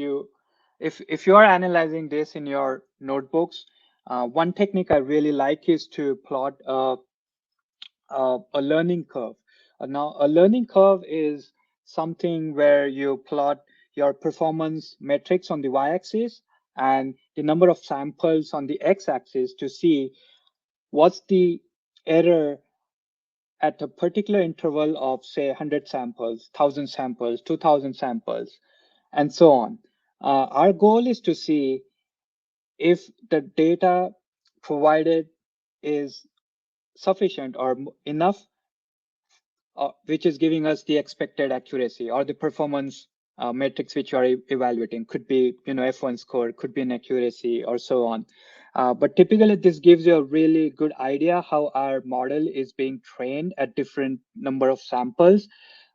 if you are analyzing this in your notebooks, one technique I really like is to plot a learning curve. Now, a learning curve is something where you plot your performance metrics on the y-axis and the number of samples on the x-axis to see what's the error at a particular interval of, say, 100 samples, 1,000 samples, 2,000 samples, and so on. Our goal is to see if the data provided is sufficient or enough, which is giving us the expected accuracy or the performance metrics which you are evaluating. Could be, F1 score, could be an accuracy, or so on. But typically, this gives you a really good idea how our model is being trained at different number of samples.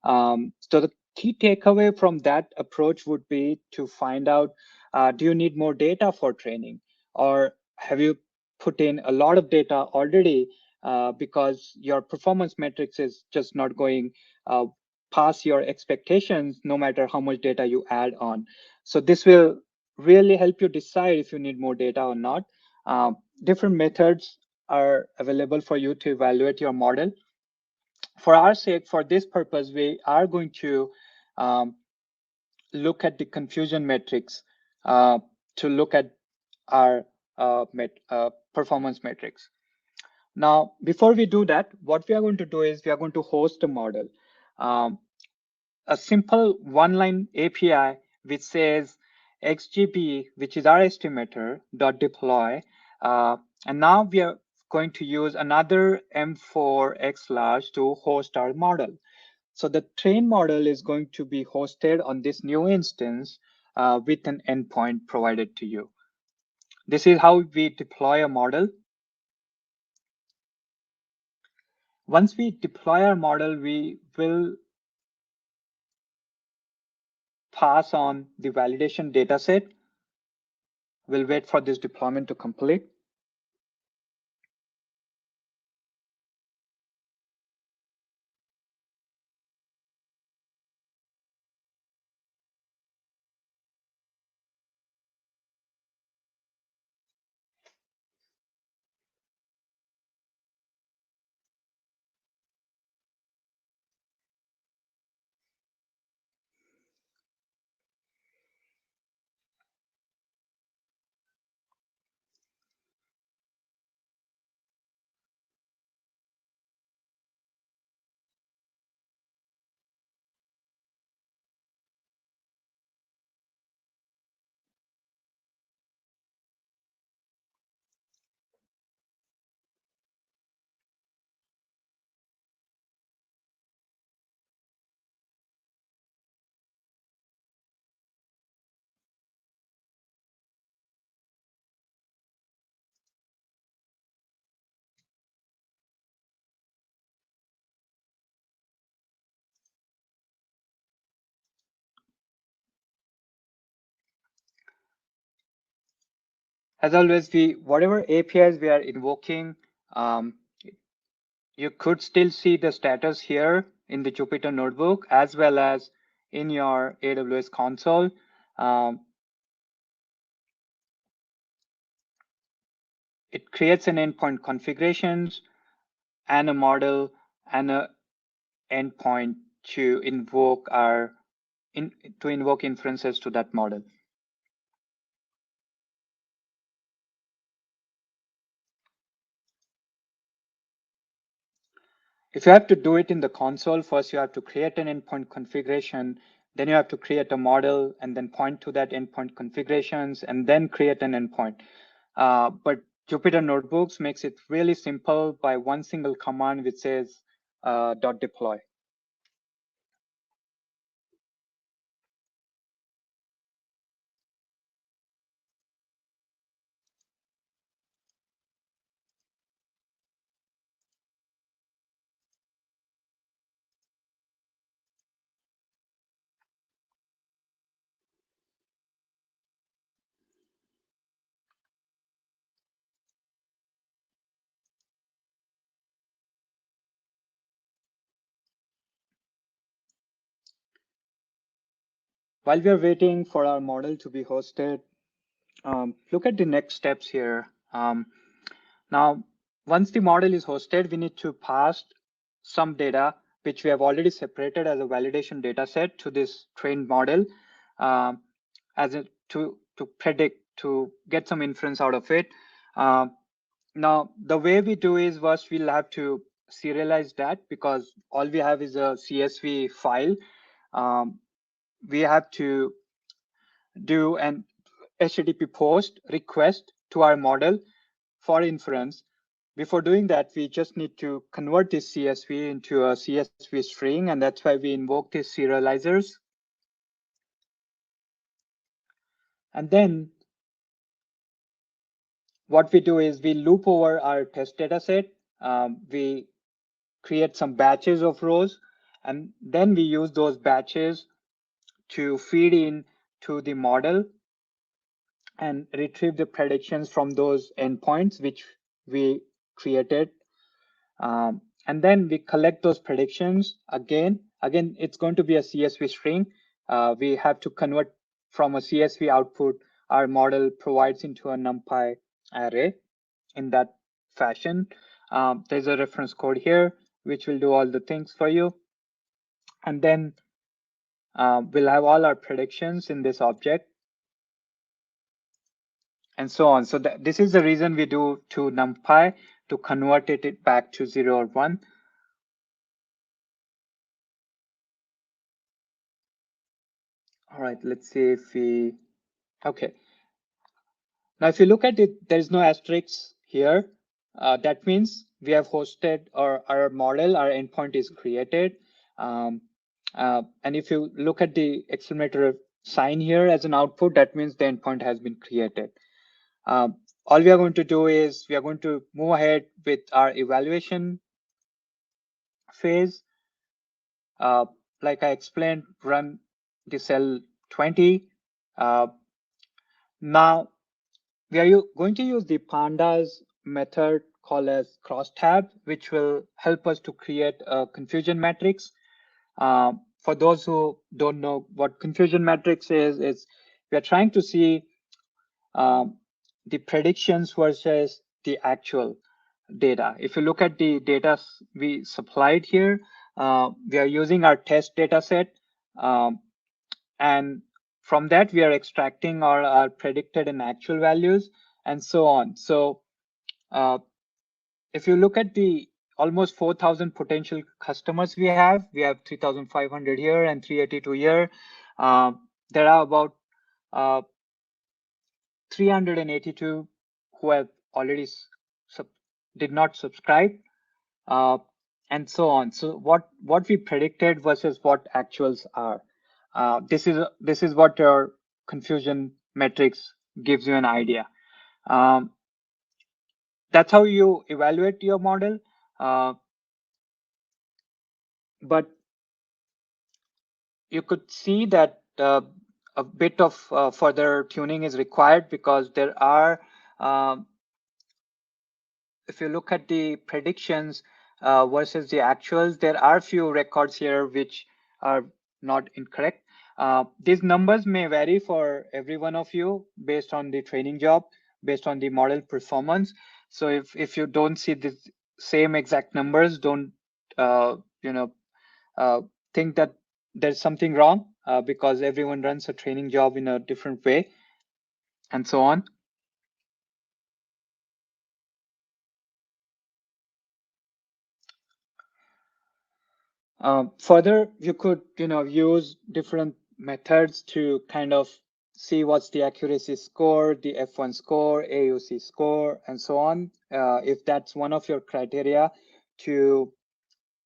So the key takeaway from that approach would be to find out, do you need more data for training? Or have you put in a lot of data already because your performance metrics is just not going past your expectations, no matter how much data you add on. So this will really help you decide if you need more data or not. Different methods are available for you to evaluate your model. For our sake, for this purpose, we are going to look at the confusion metrics to look at our performance metrics. Now, before we do that, what we are going to do is we are going to host a model. A simple one-line API which says XGB, which is our estimator, .deploy. And now we are going to use another M4X large to host our model. So the trained model is going to be hosted on this new instance with an endpoint provided to you. This is how we deploy a model. Once we deploy our model, we will pass on the validation dataset. We'll wait for this deployment to complete. As always, whatever APIs we are invoking, you could still see the status here in the Jupyter notebook as well as in your AWS console. It creates an endpoint configurations and a model and an endpoint to invoke inferences to that model. If you have to do it in the console, first you have to create an endpoint configuration, then you have to create a model and then point to that endpoint configurations and then create an endpoint. But Jupyter Notebooks makes it really simple by one single command which says .deploy. While we are waiting for our model to be hosted, look at the next steps here. Now, once the model is hosted, we need to pass some data, which we have already separated as a validation data set to this trained model to predict, to get some inference out of it. Now, the way we do is first we'll have to serialize that because all we have is a CSV file. We have to do an HTTP post request to our model for inference. Before doing that, we just need to convert this CSV into a CSV string, and that's why we invoke these serializers. And then what we do is we loop over our test data set. We create some batches of rows, and then we use those batches to feed in to the model and retrieve the predictions from those endpoints which we created. And then we collect those predictions again. Again, it's going to be a CSV string. We have to convert from a CSV output our model provides into a NumPy array in that fashion. There's a reference code here, which will do all the things for you. And then we'll have all our predictions in this object and so on. So this is the reason we do to NumPy to convert it back to 0 or 1. All right, let's see if we, okay. Now, if you look at it, there's no asterisks here. that means we have hosted our model, our endpoint is created. And if you look at the exclamatory sign here as an output, that means the endpoint has been created. All we are going to do is we are going to move ahead with our evaluation phase. Like I explained, run the cell 20. Now we are going to use the pandas method called as Crosstab, which will help us to create a confusion matrix. For those who don't know what confusion matrix is we are trying to see the predictions versus the actual data. If you look at the data we supplied here, we are using our test data set. And from that, we are extracting our predicted and actual values and so on. So if you look at the almost 4,000 potential customers we have 3,500 here and 382 here. There are about 382 who have already did not subscribe, and so on. So what we predicted versus what actuals are. This is what your confusion matrix gives you an idea. That's how you evaluate your model. But you could see that a bit of further tuning is required because there are, if you look at the predictions versus the actuals, there are few records here which are not incorrect. These numbers may vary for every one of you based on the training job, based on the model performance. So if you don't see the same exact numbers, don't think that there's something wrong because everyone runs a training job in a different way and so on. Further, you could use different methods to kind of see what's the accuracy score, the F1 score, AUC score, and so on. If that's one of your criteria to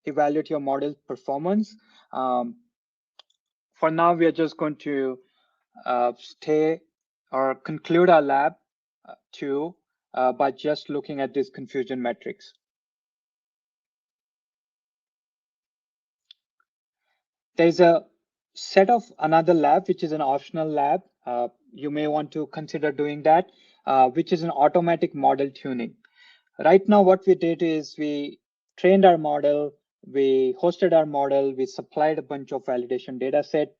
evaluate your model performance. For now, we are just going to stay or conclude our lab 2 by just looking at this confusion matrix. There's a set of another lab, which is an optional lab. You may want to consider doing that, which is an automatic model tuning. Right now, what we did is we trained our model, we hosted our model, we supplied a bunch of validation data set.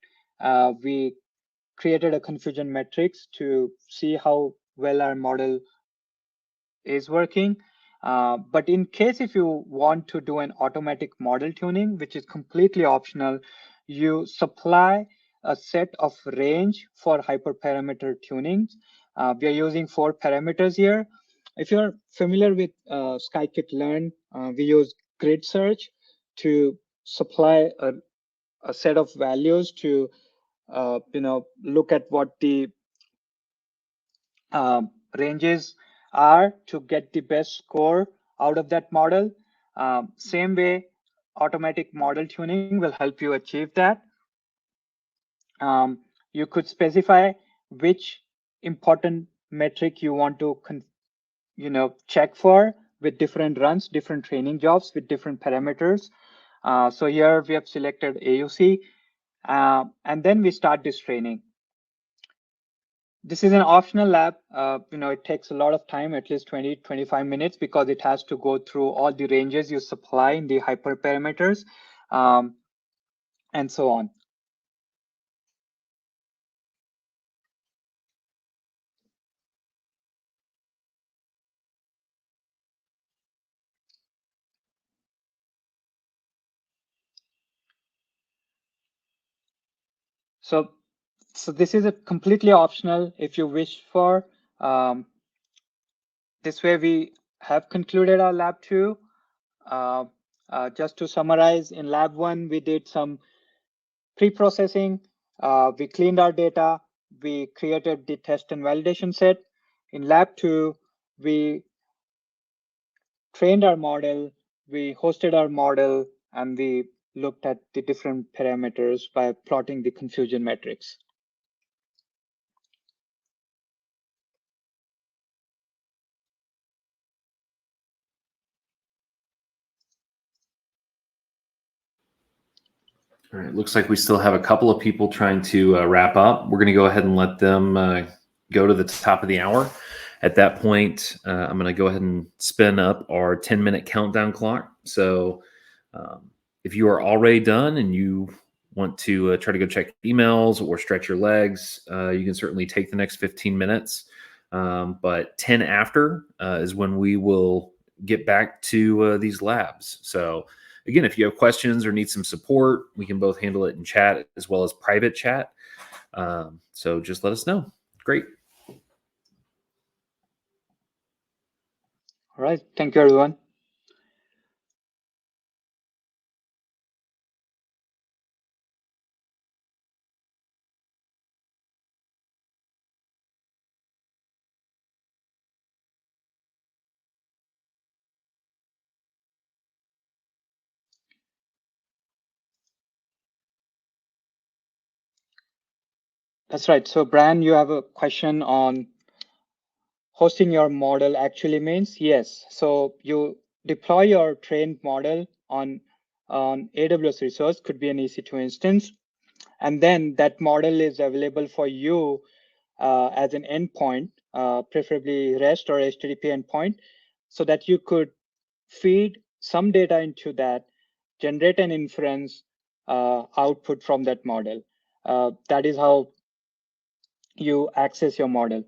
We created a confusion matrix to see how well our model is working. But in case if you want to do an automatic model tuning, which is completely optional, you supply a set of range for hyperparameter tunings. We are using 4 parameters here. If you're familiar with scikit-learn, we use grid search to supply a set of values to look at what the ranges are to get the best score out of that model. Same way, automatic model tuning will help you achieve that. You could specify which important metric you want to check for with different runs, different training jobs with different parameters. So here we have selected AUC, and then we start this training. This is an optional lab. It takes a lot of time, at least 20-25 minutes, because it has to go through all the ranges you supply in the hyperparameters, and so on. So this is a completely optional if you wish for. This way we have concluded our lab 2. Just to summarize, in lab 1, we did some pre-processing. We cleaned our data. We created the test and validation set. In lab 2, we trained our model, we hosted our model, and we looked at the different parameters by plotting the confusion metrics. All right, looks like we still have a couple of people trying to wrap up. We're going to go ahead and let them go to the top of the hour. At that point, I'm going to go ahead and spin up our 10-minute countdown clock. So if you are already done and you want to try to go check emails or stretch your legs, you can certainly take the next 15 minutes. But 10 after is when we will get back to these labs. So again, if you have questions or need some support, we can both handle it in chat as well as private chat. So just let us know. Great. All right. Thank you, everyone. That's right. So, Brian, you have a question on hosting your model actually means? Yes. So you deploy your trained model on AWS resource, could be an EC2 instance. And then that model is available for you as an endpoint, preferably REST or HTTP endpoint, so that you could feed some data into that, generate an inference output from that model. That is how you access your model.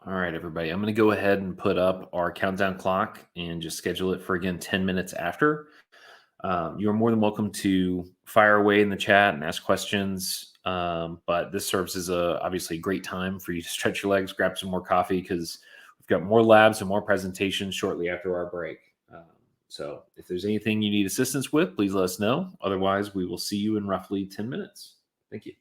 All right, everybody. I'm going to go ahead and put up our countdown clock and just schedule it for, again, 10 minutes after. You are more than welcome to fire away in the chat and ask questions. But this serves as obviously a great time for you to stretch your legs, grab some more coffee, because we've got more labs and more presentations shortly after our break. So if there's anything you need assistance with, please let us know. Otherwise, we will see you in roughly 10 minutes. Thank you.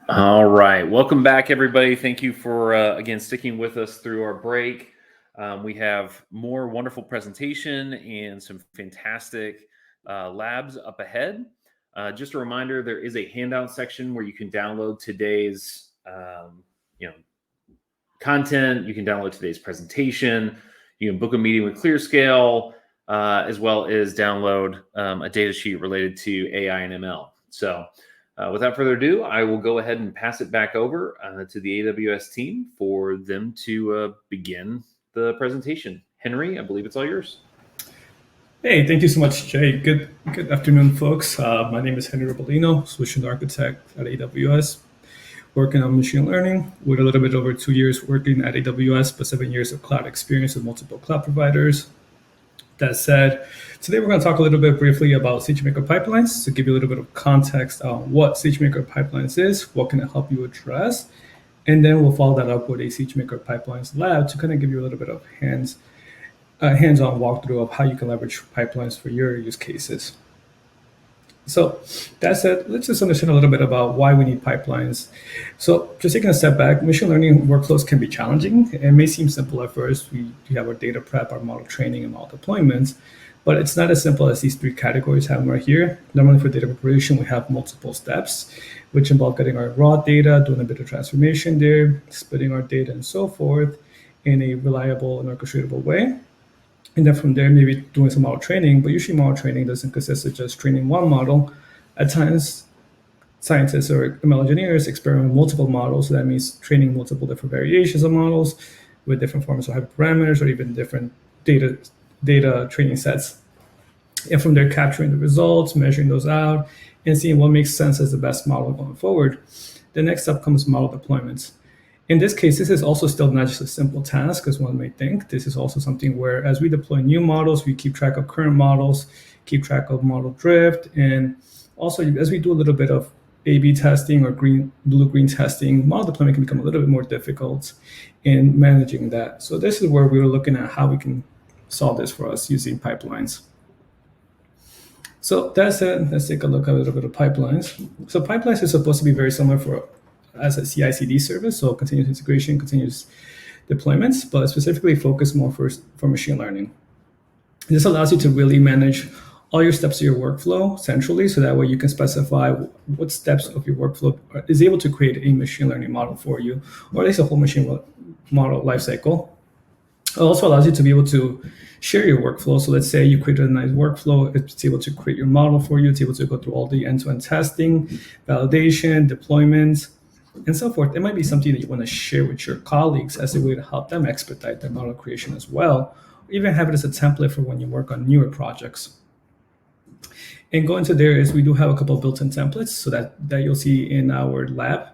All right. Welcome back, everybody. Thank you for, again, sticking with us through our break. We have more wonderful presentation and some fantastic labs up ahead. Just a reminder, there is a handout section where you can download today's content. You can download today's presentation. You can book a meeting with ClearScale, as well as download a data sheet related to AI and ML. So without further ado, I will go ahead and pass it back over to the AWS team for them to begin the presentation. Henry, I believe it's all yours. Hey, thank you so much, Jay. Good afternoon, folks. My name is Henry Robolino, Solution Architect at AWS, working on machine learning with a little bit over 2 years working at AWS, but 7 years of cloud experience with multiple cloud providers. That said, today we're going to talk a little bit briefly about Sagemaker pipelines to give you a little bit of context on what Sagemaker pipelines is, what can it help you address, and then we'll follow that up with a Sagemaker pipelines lab to kind of give you a little bit of hands-on walkthrough of how you can leverage pipelines for your use cases. So that said, let's just understand a little bit about why we need pipelines. So just taking a step back, machine learning workflows can be challenging. It may seem simple at first. We have our data prep, our model training, and model deployments, but it's not as simple as these 3 categories have right here. Normally for data preparation, we have multiple steps, which involve getting our raw data, doing a bit of transformation there, splitting our data and so forth in a reliable and orchestratable way. And then from there, maybe doing some model training, but usually model training doesn't consist of just training one model. At times, scientists or ML engineers experiment with multiple models. So that means training multiple different variations of models with different forms of hyperparameters or even different data training sets. And from there, capturing the results, measuring those out, and seeing what makes sense as the best model going forward. The next step comes model deployments. In this case, this is also still not just a simple task, as one may think. This is also something where, as we deploy new models, we keep track of current models, keep track of model drift, and also as we do a little bit of A/B testing or blue-green testing, model deployment can become a little bit more difficult in managing that. So this is where we were looking at how we can solve this for us using pipelines. So that said, let's take a look at a little bit of pipelines. So pipelines is supposed to be very similar as a CI/CD service, so continuous integration, continuous deployments, but specifically focused more for machine learning. This allows you to really manage all your steps of your workflow centrally, so that way you can specify what steps of your workflow is able to create a machine learning model for you, or at least a whole machine model lifecycle. It also allows you to be able to share your workflow. So let's say you created a nice workflow, it's able to create your model for you, it's able to go through all the end-to-end testing, validation, deployment, and so forth. It might be something that you want to share with your colleagues as a way to help them expedite their model creation as well, or even have it as a template for when you work on newer projects. And going to there is we do have a couple of built-in templates so that you'll see in our lab.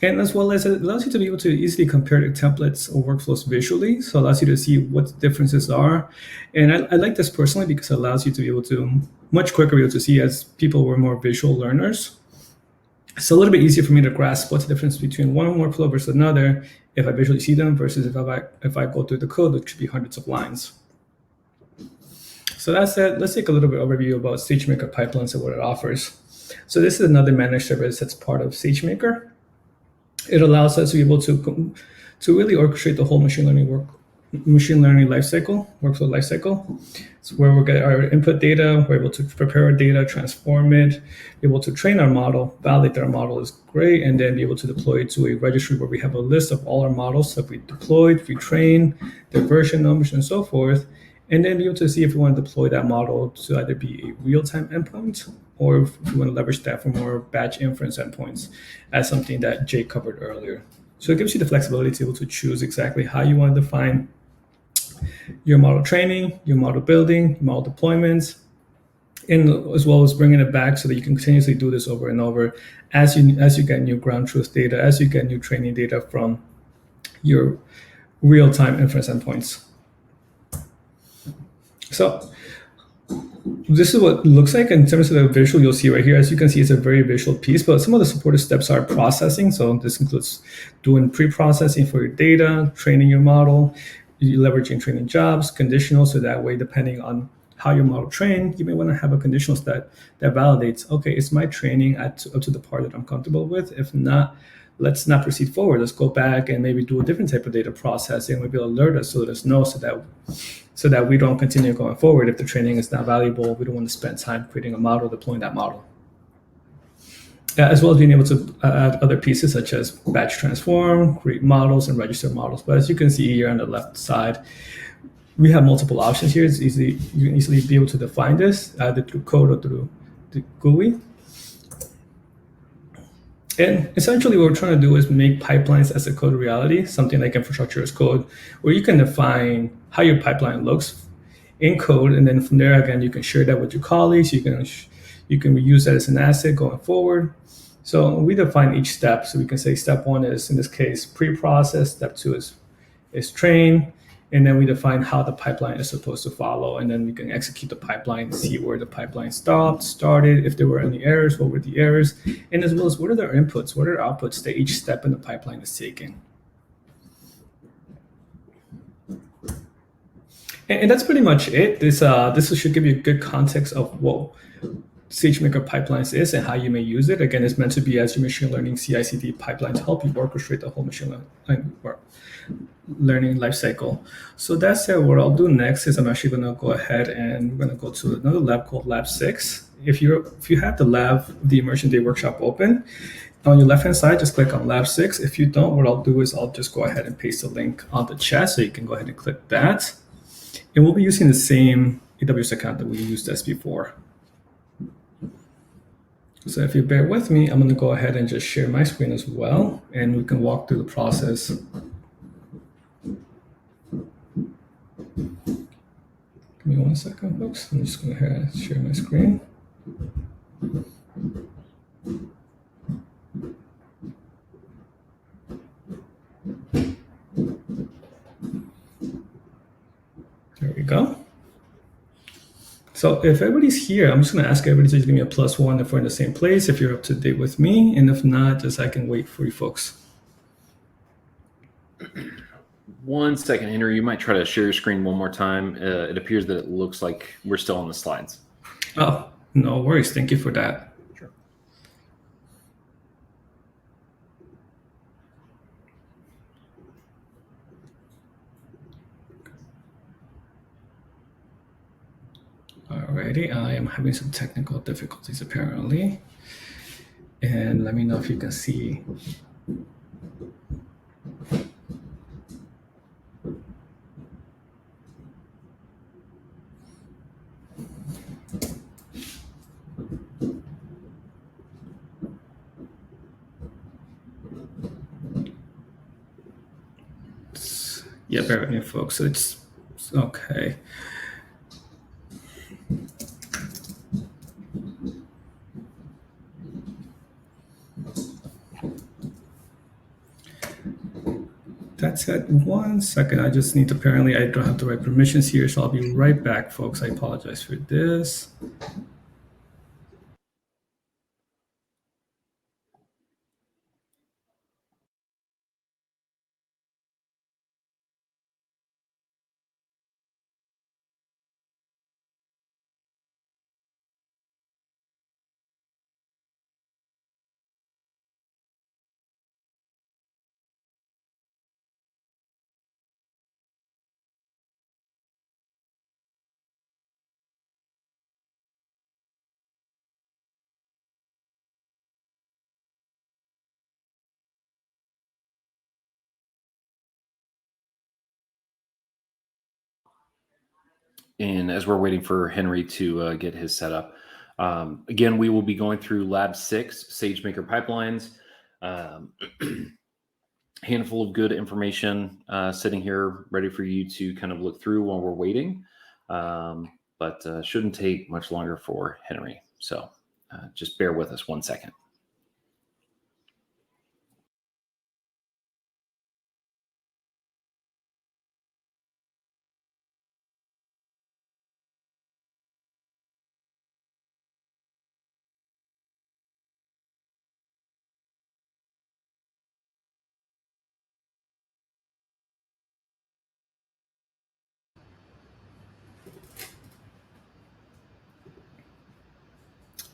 And as well as it allows you to be able to easily compare the templates or workflows visually. So it allows you to see what the differences are. And I like this personally because it allows you to be able to much quicker be able to see as people who are more visual learners. It's a little bit easier for me to grasp what's the difference between one workflow versus another if I visually see them versus if I go through the code, which could be hundreds of lines. So that said, let's take a little bit overview about Sagemaker pipelines and what it offers. So this is another managed service that's part of Sagemaker. It allows us to be able to really orchestrate the whole machine learning workflow lifecycle. It's where we'll get our input data, we're able to prepare our data, transform it, be able to train our model, validate that our model is great, and then be able to deploy it to a registry where we have a list of all our models that we deployed, we trained, their version numbers, and so forth, and then be able to see if we want to deploy that model to either be a real-time endpoint or if we want to leverage that for more batch inference endpoints as something that Jay covered earlier. So it gives you the flexibility to be able to choose exactly how you want to define your model training, your model building, model deployments, and as well as bringing it back so that you can continuously do this over and over as you get new ground truth data, as you get new training data from your real-time inference endpoints. So this is what it looks like in terms of the visual you'll see right here. As you can see, it's a very visual piece, but some of the supported steps are processing. So this includes doing pre-processing for your data, training your model, leveraging training jobs, conditional, so that way, depending on how your model trained, you may want to have a conditional that validates, okay, is my training up to the part that I'm comfortable with? If not, let's not proceed forward. Let's go back and maybe do a different type of data processing. Maybe alert us so let us know so that we don't continue going forward. If the training is not valuable, we don't want to spend time creating a model, deploying that model. As well as being able to add other pieces such as batch transform, create models, and register models. But as you can see here on the left side, we have multiple options here. You can easily be able to define this either through code or through the GUI. And essentially what we're trying to do is make pipelines as a code reality, something like infrastructure as code, where you can define how your pipeline looks in code. And then from there, again, you can share that with your colleagues. You can reuse that as an asset going forward. So we define each step. So we can say step 1 is, in this case, pre-process. Step 2 is train. And then we define how the pipeline is supposed to follow. And then we can execute the pipeline, see where the pipeline started, if there were any errors, what were the errors, and as well as what are their inputs, what are their outputs that each step in the pipeline is taking. And that's pretty much it. This should give you a good context of what Sagemaker pipelines is and how you may use it. Again, it's meant to be as your machine learning CI/CD pipeline to help you orchestrate the whole machine learning lifecycle. So that said, what I'll do next is I'm actually going to go ahead and we're going to go to another lab called Lab 6. If you have the Immersion Day workshop open, on your left-hand side, just click on Lab 6. If you don't, what I'll do is I'll just go ahead and paste the link on the chat so you can go ahead and click that. And we'll be using the same AWS account that we used as before. So if you bear with me, I'm going to go ahead and just share my screen as well, and we can walk through the process. Give me 1 second, folks. I'm just going to go ahead and share my screen. There we go. So if everybody's here, I'm just going to ask everybody to just give me a +1 if we're in the same place, if you're up to date with me, and if not, just I can wait for you folks. 1 second, Henry. You might try to share your screen one more time. It appears that it looks like we're still on the slides. Oh, no worries. Thank you for that. Sure. Alrighty, I am having some technical difficulties apparently. And let me know if you can see. Yeah, bear with me, folks. So it's okay. That said, 1 second. I just need to, apparently I don't have the right permissions here, so I'll be right back, folks. I apologize for this. And as we're waiting for Henry to get his setup, again, we will be going through Lab 6, SageMaker pipelines. Handful of good information sitting here ready for you to kind of look through while we're waiting, but shouldn't take much longer for Henry. So just bear with us 1 second.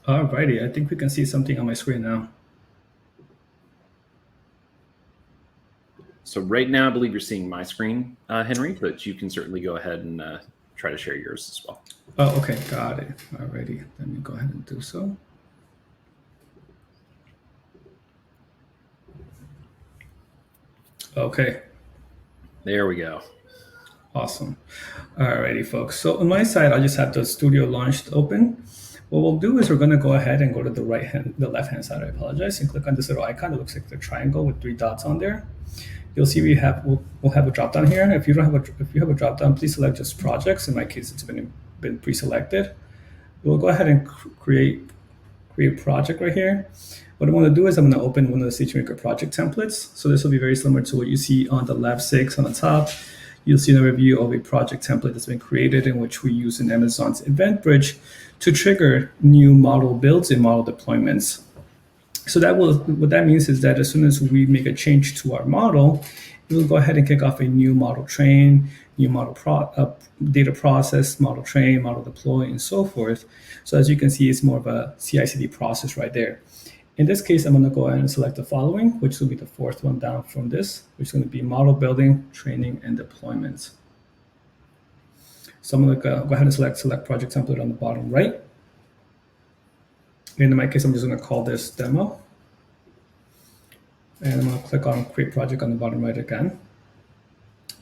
Alrighty, I think we can see something on my screen now. So right now, I believe you're seeing my screen, Henry, but you can certainly go ahead and try to share yours as well. Oh, okay, got it. Alrighty, let me go ahead and do so. Okay. There we go. Awesome. Alrighty, folks. So on my side, I just have the studio launched open. What we'll do is we're going to go ahead and go to the left-hand side. I apologize, and click on this little icon. It looks like the triangle with 3 dots on there. You'll see we'll have a drop down here. If you have a drop down, please select just projects. In my case, it's been pre-selected. We'll go ahead and create project right here. What I want to do is I'm going to open one of the Sagemaker project templates. So this will be very similar to what you see on the lab 6 on the top. You'll see a review of a project template that's been created in which we use in Amazon's Event Bridge to trigger new model builds and model deployments. So what that means is that as soon as we make a change to our model, it will go ahead and kick off a new model train, new model data process, model train, model deploy, and so forth. So as you can see, it's more of a CI/CD process right there. In this case, I'm going to go ahead and select the following, which will be the 4th one down from this, which is going to be model building, training, and deployment. So I'm going to go ahead and select project template on the bottom right. And in my case, I'm just going to call this demo. And I'm going to click on create project on the bottom right again.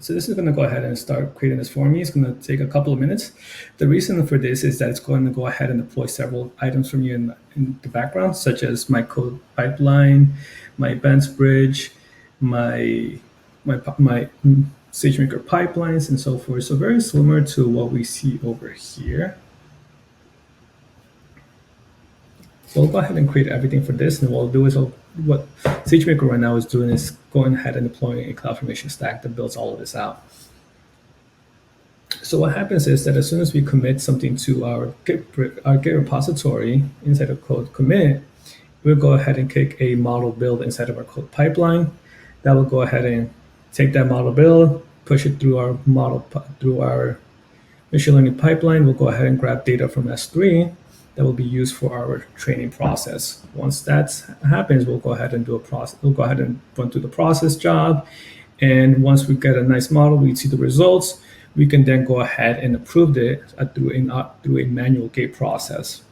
So this is going to go ahead and start creating this for me. It's going to take a couple of minutes. The reason for this is that it's going to go ahead and deploy several items from you in the background, such as my code pipeline, my events bridge, my Sagemaker pipelines, and so forth. So very similar to what we see over here. So we'll go ahead and create everything for this. And what we'll do is what Sagemaker right now is doing is going ahead and deploying a CloudFormation stack that builds all of this out. So what happens is that as soon as we commit something to our Git repository inside of code commit, we'll go ahead and kick a model build inside of our code pipeline. That will go ahead and take that model build, push it through our machine learning pipeline. We'll go ahead and grab data from S3 that will be used for our training process. Once that happens, we'll go ahead and do a process. We'll go ahead and run through the process job. And once we get a nice model, we see the results, we can then go ahead and approve it through a manual gate process.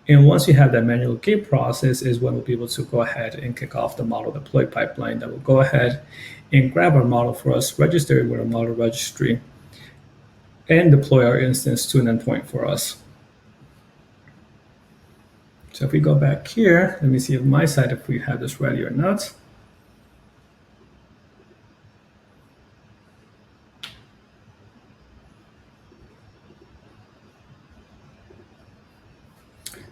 And once we have that manual gate process is when we'll be able to go ahead and kick off the model deploy pipeline that will go ahead and grab our model for us, register it with our model registry, and deploy our instance to an endpoint for us. So if we go back here, let me see on my side if we have this ready or not.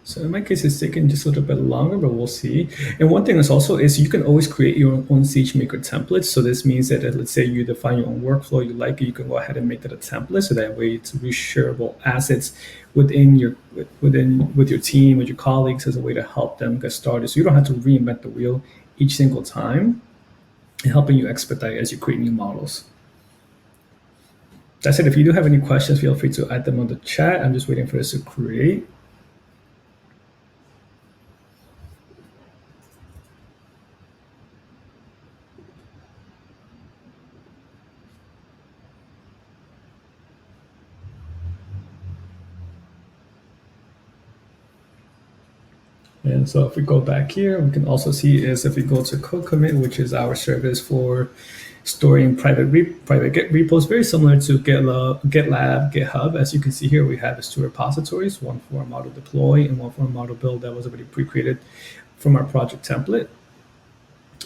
So in my case, it's taking just a little bit longer, but we'll see. And one thing is also is you can always create your own Sagemaker templates. So this means that let's say you define your own workflow, you like it, you can go ahead and make that a template. So that way it's reshareable assets with your team, with your colleagues as a way to help them get started. So you don't have to reinvent the wheel each single time, and helping you expedite as you create new models. That said, if you do have any questions, feel free to add them on the chat. I'm just waiting for this to create. And so if we go back here, we can also see is if we go to code commit, which is our service for storing private Git repos, very similar to GitLab, GitHub. As you can see here, we have these 2 repositories, one for model deploy and one for model build that was already pre-created from our project template.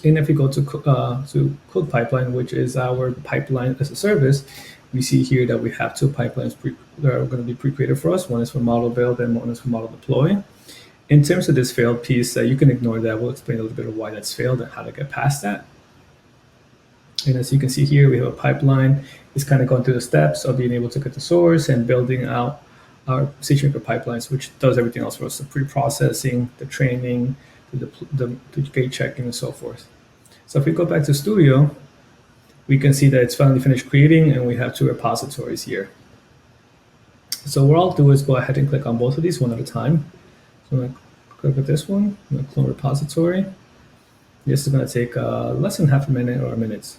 And if we go to code pipeline, which is our pipeline as a service, we see here that we have 2 pipelines that are going to be pre-created for us. One is for model build and one is for model deploy. In terms of this failed piece, you can ignore that. We'll explain a little bit of why that's failed and how to get past that. And as you can see here, we have a pipeline. It's kind of going through the steps of being able to get the source and building out our Sagemaker pipelines, which does everything else for us, the pre-processing, the training, the gate checking, and so forth. So if we go back to Studio, we can see that it's finally finished creating, and we have 2 repositories here. So what I'll do is go ahead and click on both of these one at a time. So I'm going to click with this one, the clone repository. This is going to take less than half a minute or a minute.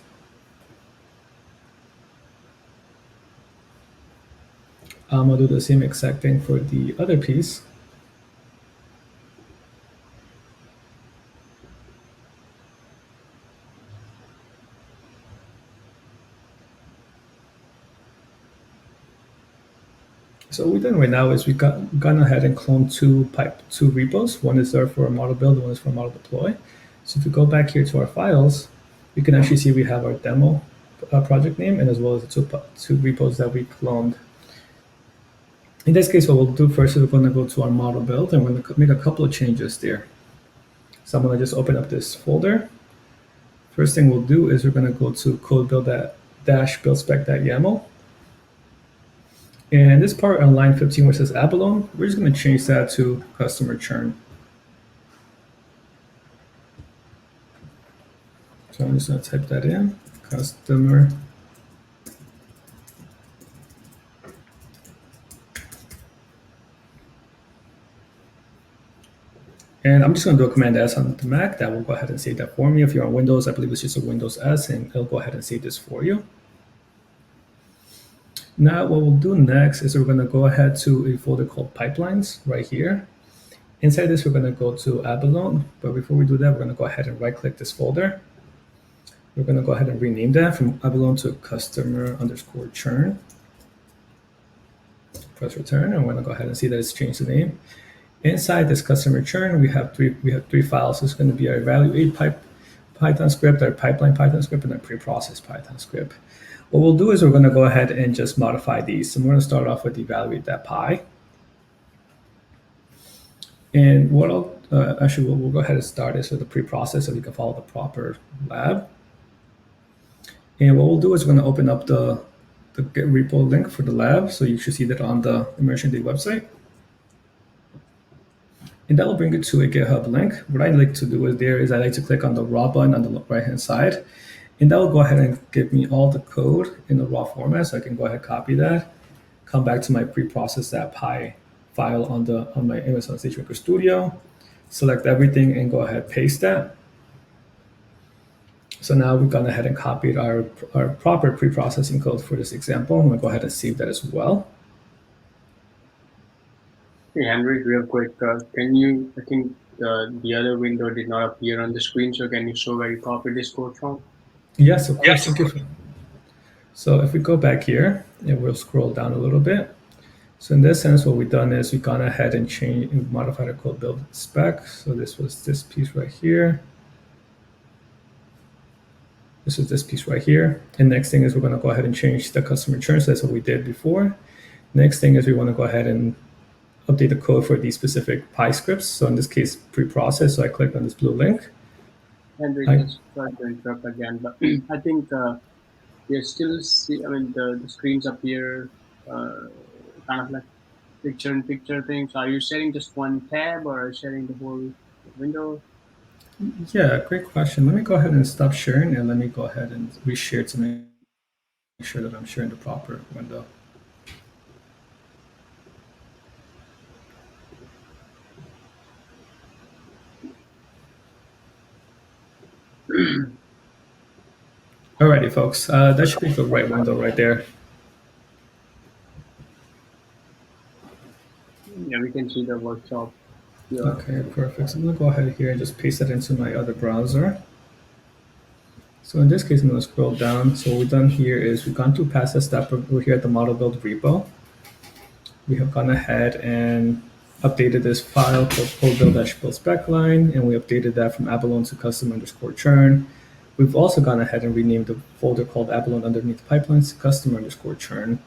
I'll do the same exact thing for the other piece. So what we've done right now is we've gone ahead and cloned two repos. One is there for a model build, one is for a model deploy. So if we go back here to our files, you can actually see we have our demo project name and as well as the two repos that we cloned. In this case, what we'll do first is we're going to go to our model build and we're going to make a couple of changes there. So I'm going to just open up this folder. First thing we'll do is we're going to go to code build-buildspec.yaml. And this part on line 15 where it says abalone, we're just going to change that to customer churn. So I'm just going to type that in, customer. And I'm just going to do a Command S on the Mac. That will go ahead and save that for me. If you're on Windows, I believe it's just a Windows S, and it'll go ahead and save this for you. Now what we'll do next is we're going to go ahead to a folder called Pipelines right here. Inside this, we're going to go to Abalone. But before we do that, we're going to go ahead and right-click this folder. We're going to go ahead and rename that from Abalone to customer_churn. Press return, and we're going to go ahead and see that it's changed the name. Inside this customer churn, we have three files. It's going to be our evaluate Python script, our pipeline Python script, and our pre-process Python script. What we'll do is we're going to go ahead and just modify these. So we're going to start off with evaluate.py. And what we'll go ahead and start is with the pre-process so we can follow the proper lab. And what we'll do is we're going to open up the Git repo link for the lab. So you should see that on the Immersion Day website. And that will bring you to a GitHub link. What I like to do is I like to click on the raw button on the right-hand side. And that will go ahead and give me all the code in the raw format. So I can go ahead and copy that, come back to my pre-process.py file on my Amazon SageMaker Studio, select everything and go ahead and paste that. So now we've gone ahead and copied our proper pre-processing code for this example. I'm going to go ahead and save that as well. Hey, Henry, real quick, I think the other window did not appear on the screen, so can you show where you copied this code from? Yes, of course. So if we go back here and we'll scroll down a little bit. So in this sense, what we've done is we've gone ahead and modified our code build spec. So this was this piece right here. This is this piece right here. And next thing is we're going to go ahead and change the customer churn. So that's what we did before. Next thing is we want to go ahead and update the code for these specific Py scripts. So in this case, pre-process. So I clicked on this blue link. Henry, just sorry to interrupt again, but I think we still see, the screens appear kind of like picture-in-picture things. Are you sharing just one tab or are you sharing the whole window? Yeah, great question. Let me go ahead and stop sharing and let me go ahead and reshare to make sure that I'm sharing the proper window. Alrighty, folks, that should be the right window right there. Yeah, we can see the workshop. Yeah. Okay, perfect. So I'm gonna go ahead here and just paste that into my other browser. So in this case, I'm gonna scroll down. So what we've done here is we've gone through past that step. We're here at the model build repo. We have gone ahead and updated this file called code-build-buildspec-line, and we updated that from abalone to customer_churn. We've also gone ahead and renamed the folder called abalone underneath pipelines to customer_churn.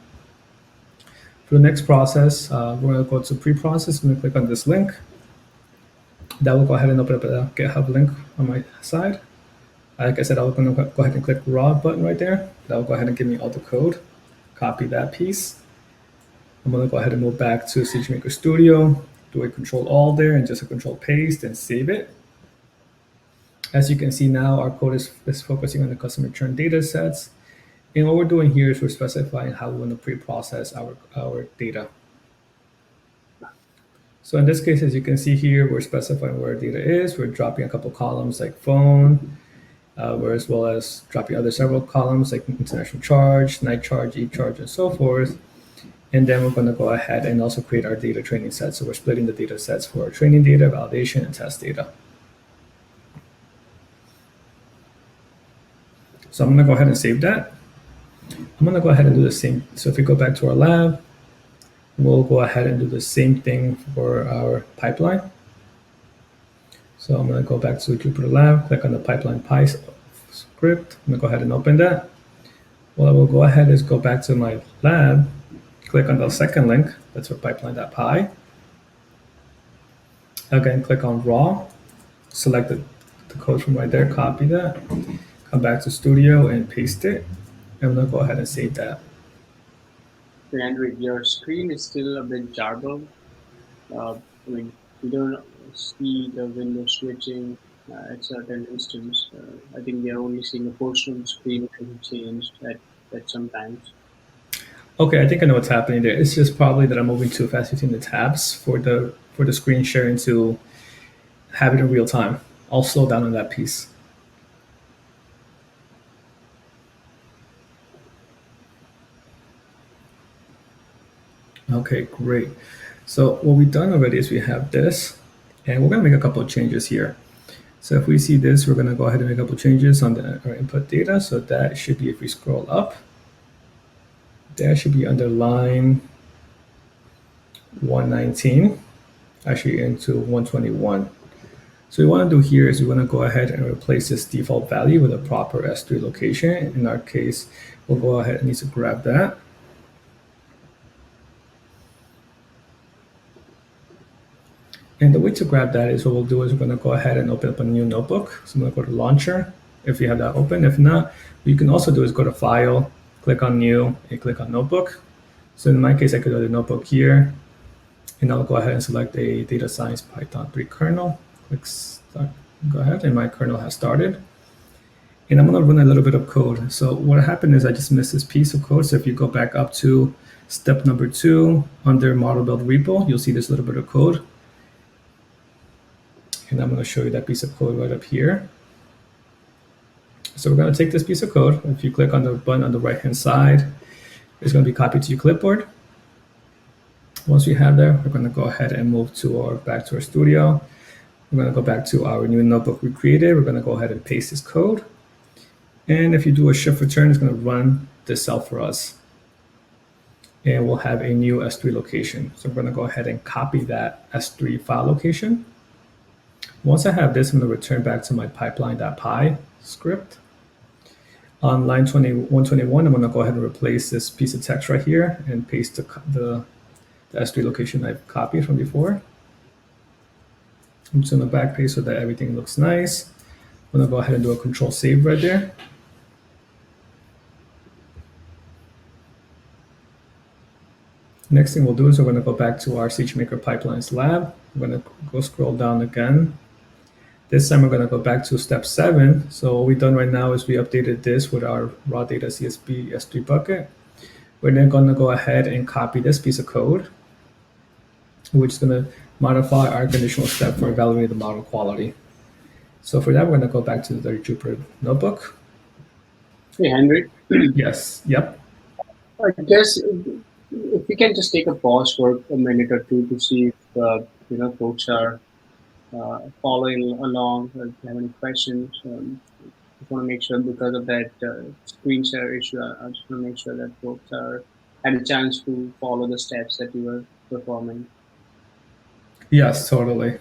For the next process, we're going to go to pre-process. I'm going to click on this link. That will go ahead and open up a GitHub link on my side. Like I said, I'm going to go ahead and click raw button right there. That will go ahead and give me all the code. Copy that piece. I'm going to go ahead and move back to SageMaker Studio, do a Control-Alt there, and just a Control-Paste and save it. As you can see now, our code is focusing on the customer churn data sets. And what we're doing here is we're specifying how we want to pre-process our data. So in this case, as you can see here, we're specifying where our data is. We're dropping a couple columns like phone, as well as dropping other several columns like international charge, night charge, e-charge, and so forth. And then we're going to go ahead and also create our data training set. So we're splitting the data sets for our training data, validation, and test data. So I'm going to go ahead and save that. I'm going to go ahead and do the same. So if we go back to our lab, we'll go ahead and do the same thing for our pipeline. So I'm going to go back to Jupyter Lab, click on the pipeline py script. I'm going to go ahead and open that. What I will go ahead is go back to my lab, click on the second link, that's for pipeline.py. Again, click on raw, select the code from right there, copy that, come back to Studio and paste it. And I'm going to go ahead and save that. Andrew, your screen is still a bit jarbled. I mean, you don't see the window switching at certain instance. I think we are only seeing a portion of the screen being changed at some times. Okay, I think I know what's happening there. It's just probably that I'm moving too fast between the tabs for the screen sharing to have it in real time. I'll slow down on that piece. Okay, great. So what we've done already is we have this, and we're going to make a couple of changes here. So if we see this, we're going to go ahead and make a couple of changes on our input data. So that should be, if we scroll up, that should be under line 119, actually into 121. So what we want to do here is we want to go ahead and replace this default value with a proper S3 location. In our case, we'll go ahead and need to grab that. And the way to grab that is what we'll do is we're going to go ahead and open up a new notebook. So I'm going to go to Launcher if you have that open. If not, what you can also do is go to File, click on New, and click on Notebook. So in my case, I could go to Notebook here, and I'll go ahead and select a Data Science Python 3 kernel. Click Start. Go ahead, and my kernel has started. And I'm going to run a little bit of code. So what happened is I just missed this piece of code. So if you go back up to step number 2 under Model Build Repo, you'll see this little bit of code. And I'm going to show you that piece of code right up here. So we're going to take this piece of code. If you click on the button on the right-hand side, it's going to be copied to your clipboard. Once we have that, we're going to go ahead and move back to our studio. We're going to go back to our new notebook we created. We're going to go ahead and paste this code. And if you do a shift return, it's going to run this cell for us. And we'll have a new S3 location. So we're going to go ahead and copy that S3 file location. Once I have this, I'm going to return back to my pipeline.py script. On line 121, I'm going to go ahead and replace this piece of text right here and paste the S3 location I've copied from before. I'm just going to backpaste so that everything looks nice. I'm going to go ahead and do a control save right there. Next thing we'll do is we're going to go back to our Sagemaker pipelines lab. We're going to go scroll down again. This time we're going to go back to step 7. So what we've done right now is we updated this with our raw data CSV S3 bucket. We're then going to go ahead and copy this piece of code, which is going to modify our conditional step for evaluating the model quality. So for that, we're going to go back to the Jupyter notebook. Hey, Henry. Yes. Yep. I guess if we can just take a pause for a minute or two to see if folks are following along, or if you have any questions. Just want to make sure, because of that screen share issue, I just want to make sure that folks had a chance to follow the steps that you were performing. Yes, totally.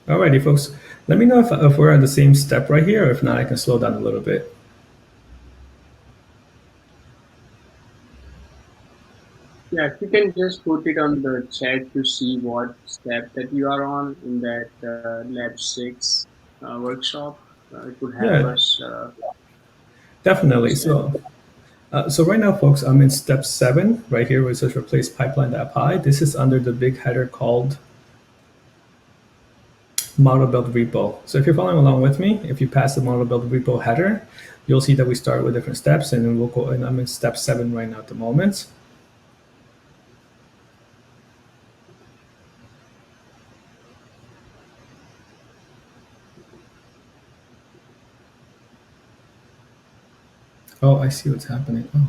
Alrighty, folks. Let me know if we're on the same step right here, or if not, I can slow down a little bit. Yeah, if you can just put it on the chat to see what step that you are on in that Lab 6 workshop, it would help us. Definitely. So right now, folks, I'm in step 7 right here, where it says replace pipeline.py. This is under the big header called model build repo. So if you're following along with me, if you pass the model build repo header, you'll see that we start with different steps, and then we'll go, and I'm in step 7 right now at the moment. Oh, I see what's happening. Oh.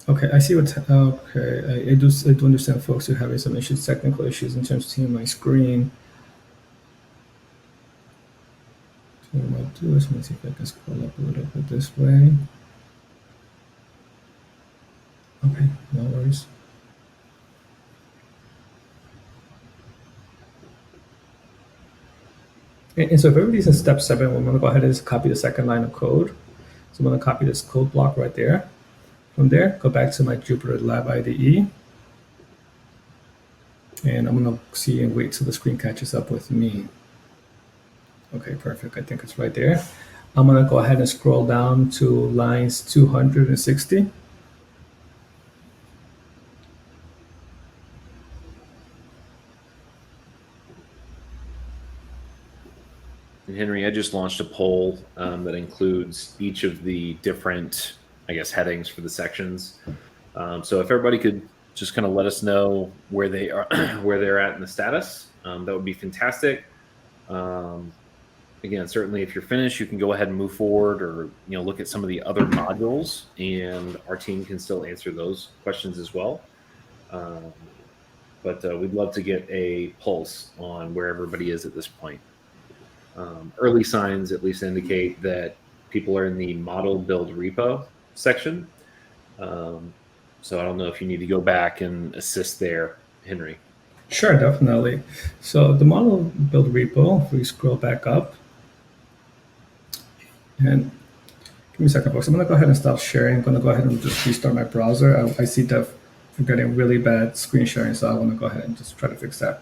Okay, I see what's okay. I do understand folks are having some issues, technical issues in terms of seeing my screen. So what I might do is, let me see if I can scroll up a little bit this way. Okay, no worries. And so if everybody's in step 7, what I'm going to go ahead and just copy the second line of code. So I'm going to copy this code block right there. From there, go back to my Jupyter Lab IDE. And I'm going to see and wait till the screen catches up with me. Okay, perfect. I think it's right there. I'm going to go ahead and scroll down to lines 260. And Henry, I just launched a poll that includes each of the different, I guess, headings for the sections. So if everybody could just kind of let us know where they are, where they're at in the status, that would be fantastic. Again, certainly if you're finished, you can go ahead and move forward, or look at some of the other modules, and our team can still answer those questions as well. But we'd love to get a pulse on where everybody is at this point. Early signs at least indicate that people are in the model build repo section. So I don't know if you need to go back and assist there, Henry. Sure, definitely. So the model build repo, if we scroll back up, and give me a second, folks. I'm going to go ahead and stop sharing. I'm going to go ahead and just restart my browser. I see that I'm getting really bad screen sharing, so I want to go ahead and just try to fix that.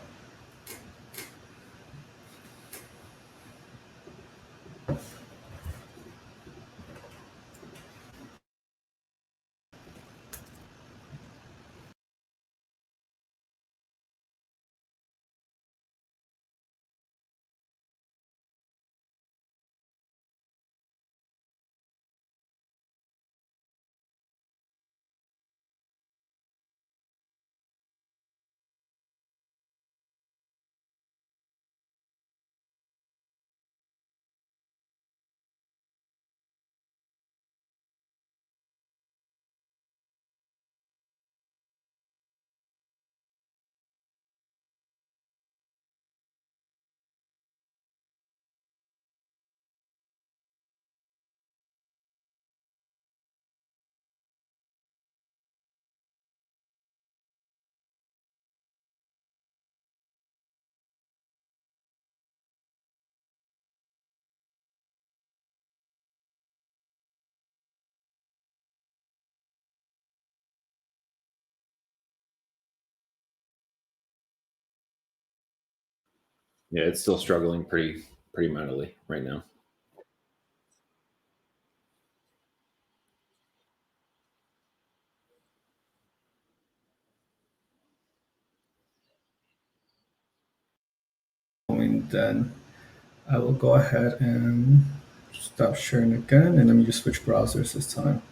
Yeah, it's still struggling pretty mightily right now. And then I will go ahead and stop sharing again, and let me just switch browsers this time.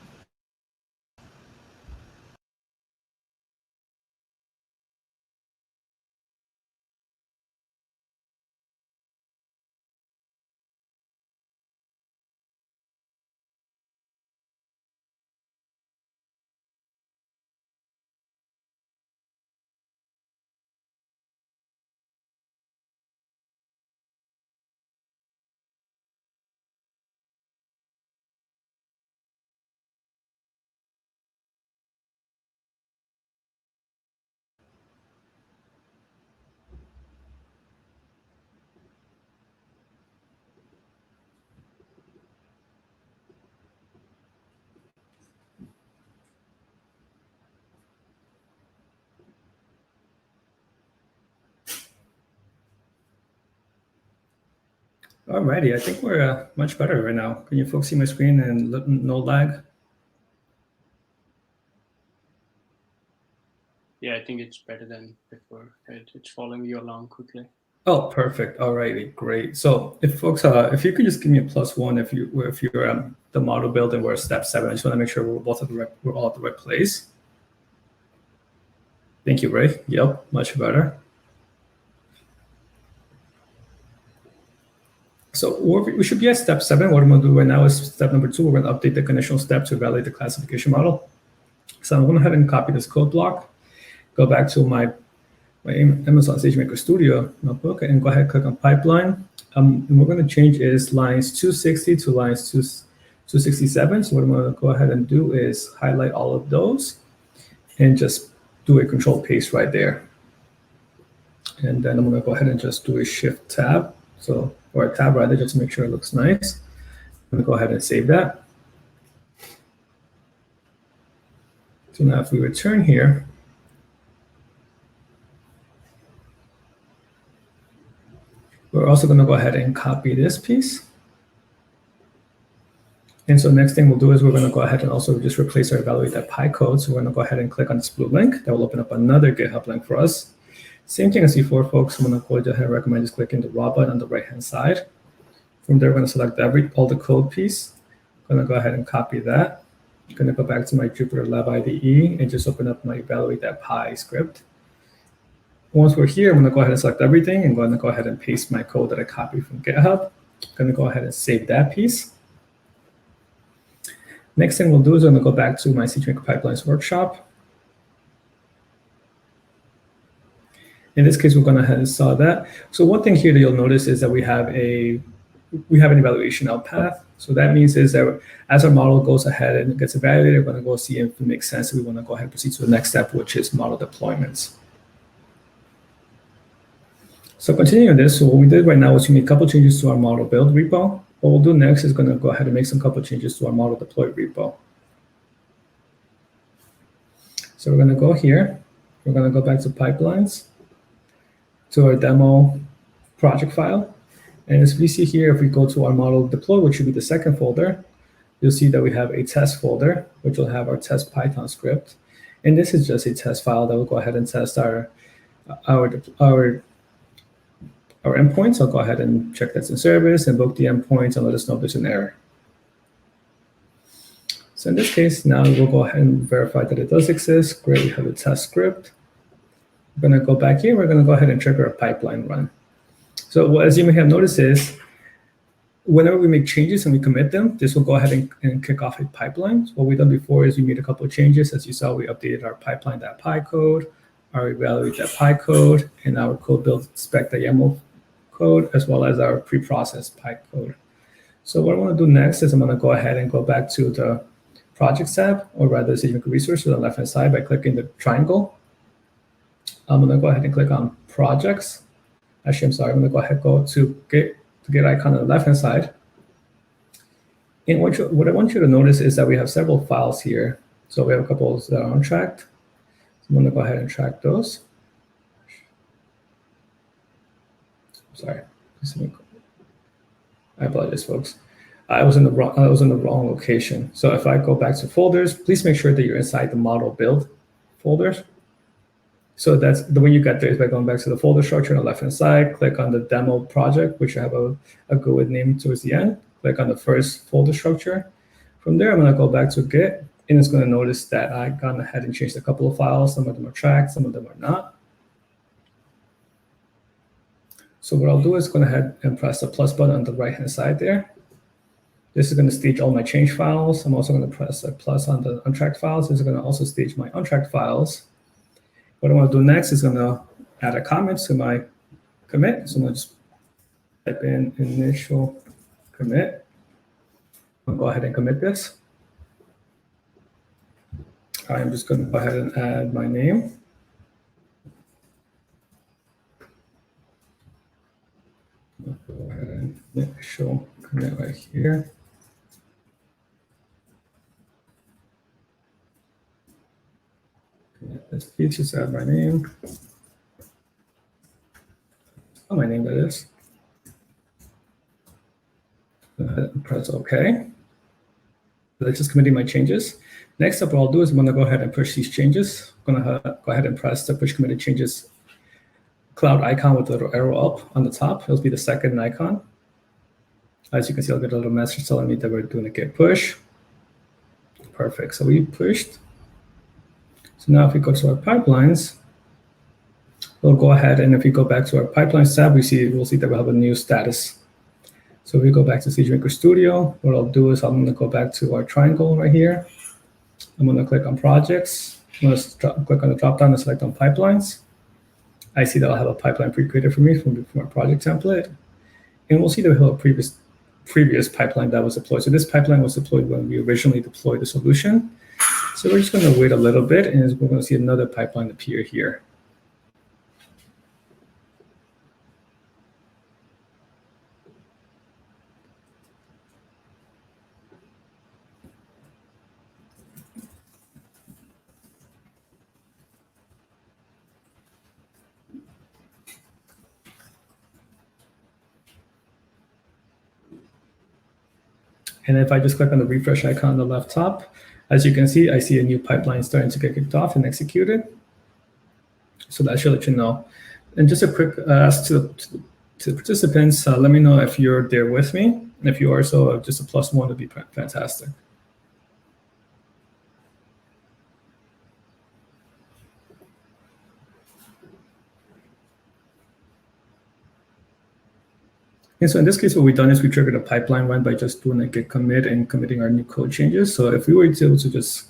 Alrighty, I think we're much better right now. Can you folks see my screen and no lag? Yeah, I think it's better than before. It's following you along quickly. Oh, perfect. Alrighty, great. So if folks, if you could just give me a +1 if you're the model build and we're step 7. I just want to make sure we're all at the right place. Thank you, Ray. Yep, much better. So we should be at step 7. What I'm going to do right now is step number 2. We're going to update the conditional step to evaluate the classification model. So I'm going to go ahead and copy this code block, go back to my Amazon Sagemaker Studio notebook, and go ahead and click on pipeline. And what we're going to change is lines 260 to lines 267. So what I'm going to go ahead and do is highlight all of those and just do a control paste right there. And then I'm going to go ahead and just do a shift tab. Or a tab rather, just to make sure it looks nice. I'm going to go ahead and save that. So now if we return here, we're also going to go ahead and copy this piece. And so next thing we'll do is we're going to go ahead and also just replace our evaluate that py code. So we're going to go ahead and click on this blue link. That will open up another GitHub link for us. Same thing as before, folks. I'm going to go ahead and recommend just clicking the raw button on the right-hand side. From there, we're going to select all the code piece. I'm going to go ahead and copy that. I'm going to go back to my Jupyter Lab IDE and just open up my evaluate that py script. Once we're here, I'm going to go ahead and select everything and go ahead and paste my code that I copied from GitHub. I'm going to go ahead and save that piece. Next thing we'll do is I'm going to go back to my Sagemaker Pipelines workshop. In this case, we're going to head and saw that. So one thing here that you'll notice is that we have an evaluation out path. So that means is that as our model goes ahead and gets evaluated, we're going to go see if it makes sense. We want to go ahead and proceed to the next step, which is model deployments. So continuing this, so what we did right now is we made a couple changes to our model build repo. What we'll do next is going to go ahead and make some couple changes to our model deploy repo. So we're going to go here. We're going to go back to pipelines, to our demo project file. And as we see here, if we go to our model deploy, which should be the second folder, you'll see that we have a test folder, which will have our test Python script. And this is just a test file that will go ahead and test our endpoints. I'll go ahead and check that's in service, invoke the endpoints, and let us know if there's an error. So in this case, now we'll go ahead and verify that it does exist. Great, we have a test script. We're going to go back here. We're going to go ahead and trigger a pipeline run. So as you may have noticed is, whenever we make changes and we commit them, this will go ahead and kick off a pipeline. So what we've done before is we made a couple of changes. As you saw, we updated our pipeline.py code, our evaluate.py code, and our code build spec.yaml code, as well as our preprocessed py code. So what I want to do next is I'm going to go ahead and go back to the project tab, or rather Sagemaker resource on the left-hand side by clicking the triangle. I'm going to go ahead and click on projects. Actually, I'm sorry, I'm going to go ahead and go to Git icon on the left-hand side. And what I want you to notice is that we have several files here. So we have a couple that are untracked. So I'm going to go ahead and track those. Sorry, I apologize, folks. I was in the wrong location. So if I go back to folders, please make sure that you're inside the model build folders. So that's the way you get there is by going back to the folder structure on the left-hand side, click on the demo project, which I have a good name towards the end. Click on the first folder structure. From there, I'm going to go back to Git, and it's going to notice that I've gone ahead and changed a couple of files. Some of them are tracked, some of them are not. So what I'll do is go ahead and press the plus button on the right-hand side there. This is going to stage all my change files. I'm also going to press a plus on the untracked files. This is going to also stage my untracked files. What I want to do next is going to add a comment to my commit. So I'm going to just type in initial commit. I'll go ahead and commit this. I'm just going to go ahead and add my name. I'll go ahead and initial commit right here. This piece, just add my name. Oh, my name, that is. Press OK. That's just committing my changes. Next up, what I'll do is I'm going to go ahead and push these changes. I'm going to go ahead and press the push committed changes cloud icon with the little arrow up on the top. It'll be the second icon. As you can see, I'll get a little message telling me that we're doing a git push. Perfect. So we pushed. So now if we go to our pipelines, we'll go ahead, and if we go back to our pipelines tab, we'll see that we have a new status. So if we go back to Sagemaker Studio, what I'll do is I'm going to go back to our triangle right here. I'm going to click on projects. I'm going to click on the drop down and select on pipelines. I see that I'll have a pipeline pre-created for me from our project template. And we'll see that we have a previous pipeline that was deployed. So this pipeline was deployed when we originally deployed the solution. So we're just going to wait a little bit, and we're going to see another pipeline appear here. And if I just click on the refresh icon on the left top, as you can see, I see a new pipeline starting to get kicked off and executed. So that should let you know. And just a quick ask to the participants, let me know if you're there with me. And if you are, so just a +1 would be fantastic. And so in this case, what we've done is we triggered a pipeline run by just doing a git commit and committing our new code changes. So if we were to just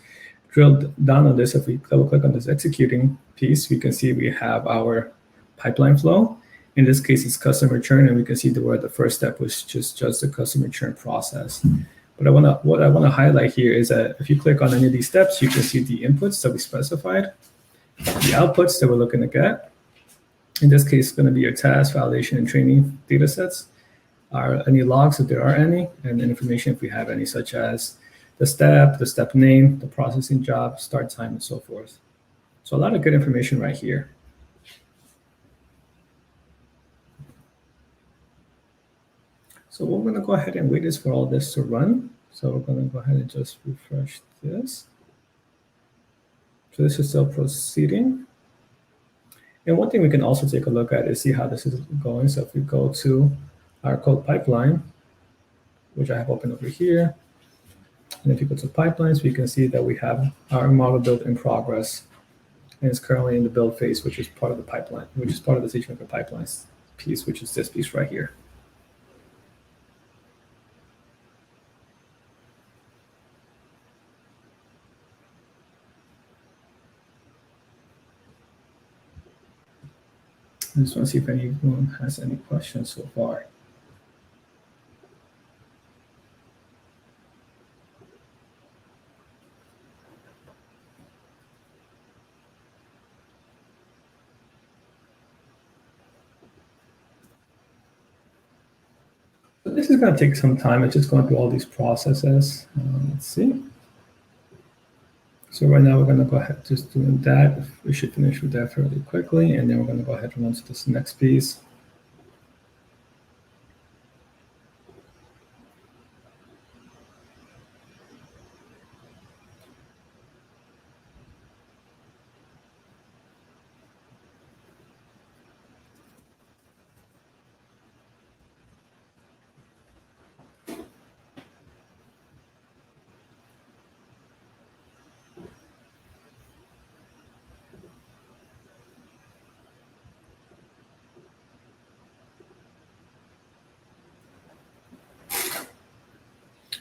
drill down on this, if we double click on this executing piece, we can see we have our pipeline flow. In this case, it's customer churn, and we can see that where the first step was just the customer churn process. But what I want to highlight here is that if you click on any of these steps, you can see the inputs that we specified, the outputs that we're looking to get. In this case, it's going to be your task, validation, and training data sets. Any logs, if there are any, and information if we have any, such as the step name, the processing job, start time, and so forth. So a lot of good information right here. So we're going to go ahead and wait this for all this to run. So we're going to go ahead and just refresh this. So this is still proceeding. And one thing we can also take a look at is see how this is going. So if we go to our code pipeline, which I have open over here, and if you go to pipelines, we can see that we have our model build in progress, and it's currently in the build phase, which is part of the pipeline, which is part of the Sagemaker pipelines piece, which is this piece right here. I just want to see if anyone has any questions so far. So this is going to take some time. It's just going through all these processes. Let's see. So right now we're going to go ahead just doing that. We should finish with that fairly quickly, and then we're going to go ahead and run to this next piece.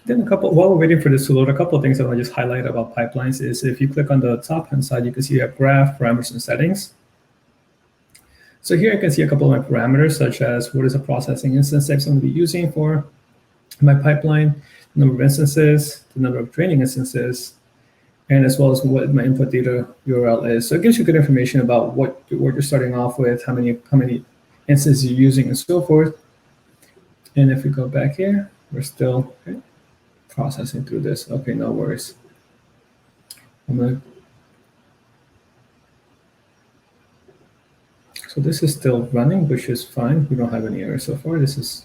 Then while we're waiting for this to load, a couple of things I want to just highlight about pipelines is if you click on the top-hand side, you can see you have graph, parameters, and settings. So here I can see a couple of my parameters, such as what is a processing instance type I'm going to be using for my pipeline, the number of instances, the number of training instances, and as well as what my input data URL is. So it gives you good information about what you're starting off with, how many instances you're using, and so forth. And if we go back here, we're still processing through this. Okay, no worries. So this is still running, which is fine. We don't have any errors so far. This is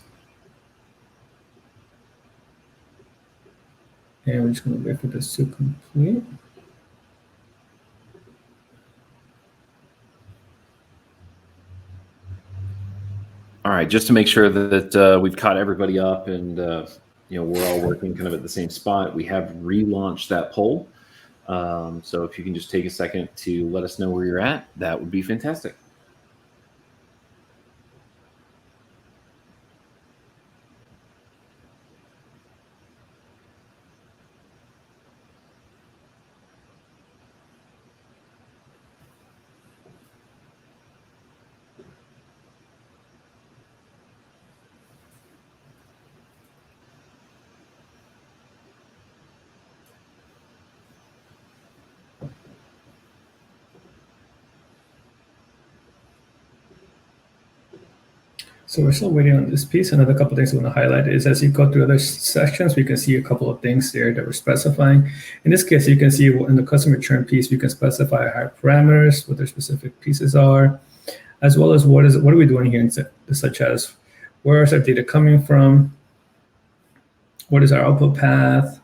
And we're just going to wait for this to complete. All right, just to make sure that we've caught everybody up and we're all working kind of at the same spot, we have relaunched that poll. So if you can just take a second to let us know where you're at, that would be fantastic. So we're still waiting on this piece. Another couple of things I want to highlight is as you go through other sections, we can see a couple of things there that we're specifying. In this case, you can see in the customer churn piece, we can specify our parameters, what their specific pieces are, as well as what are we doing here, such as where is our data coming from, what is our output path,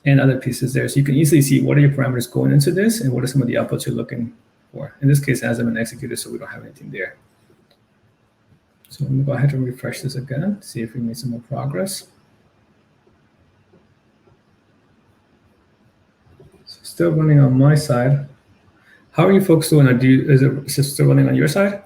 and other pieces there. So you can easily see what are your parameters going into this and what are some of the outputs you're looking for. In this case, it hasn't been executed, so we don't have anything there. So I'm going to go ahead and refresh this again, see if we made some more progress. So still running on my side. How are you folks doing? Is it still running on your side?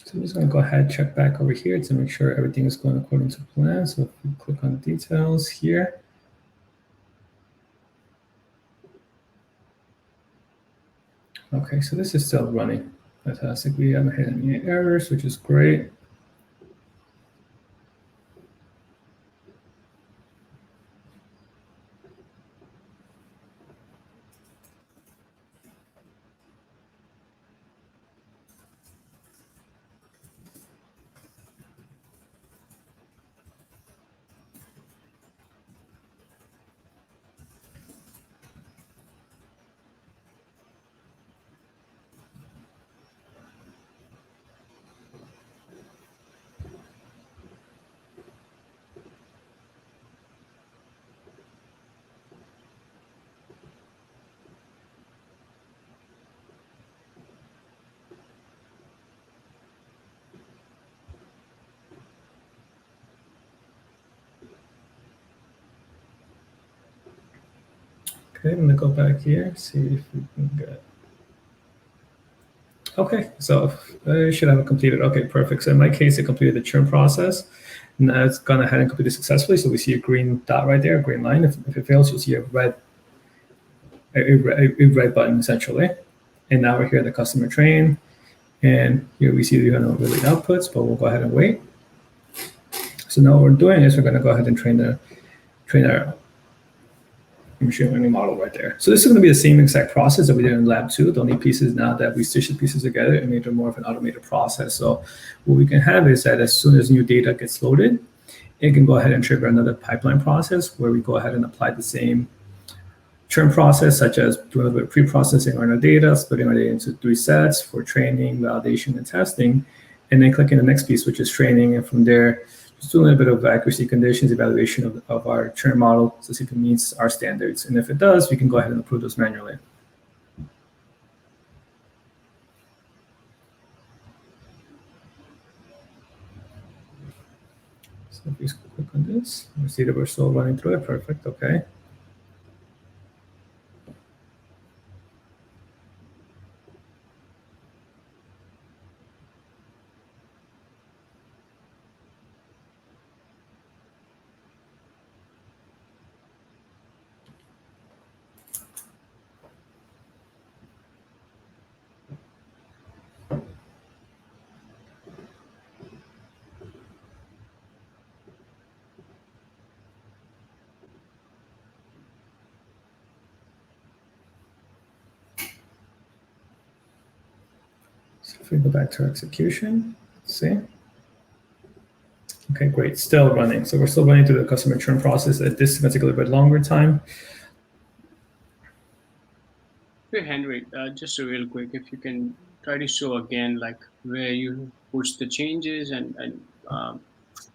So I'm just going to go ahead and check back over here to make sure everything is going according to plan. So if we click on details here. Okay, so this is still running. Fantastic. We haven't had any errors, which is great. Okay, I'm going to go back here, see if we can get. Okay, so I should have it completed. Okay, perfect. So in my case, it completed the churn process. Now it's gone ahead and completed successfully. So we see a green dot right there, a green line. If it fails, you'll see a red button essentially. And now we're here at the customer train. And here we see the related outputs, but we'll go ahead and wait. So now what we're doing is we're going to go ahead and train our machine learning model right there. So this is going to be the same exact process that we did in lab 2. The only piece is now that we stitched the pieces together and made it more of an automated process. So what we can have is that as soon as new data gets loaded, it can go ahead and trigger another pipeline process where we go ahead and apply the same churn process, such as doing a little bit of pre-processing on our data, splitting our data into 3 sets for training, validation, and testing, and then clicking the next piece, which is training. And from there, just do a little bit of accuracy conditions, evaluation of our churn model to see if it meets our standards. And if it does, we can go ahead and approve those manually. So if we click on this, we see that we're still running through it. Perfect. Okay. So if we go back to our execution, let's see. Okay, great, still running. So we're still running through the customer churn process at this particular bit longer time. Hey, Henry, just a real quick, if you can try to show again, like where you push the changes and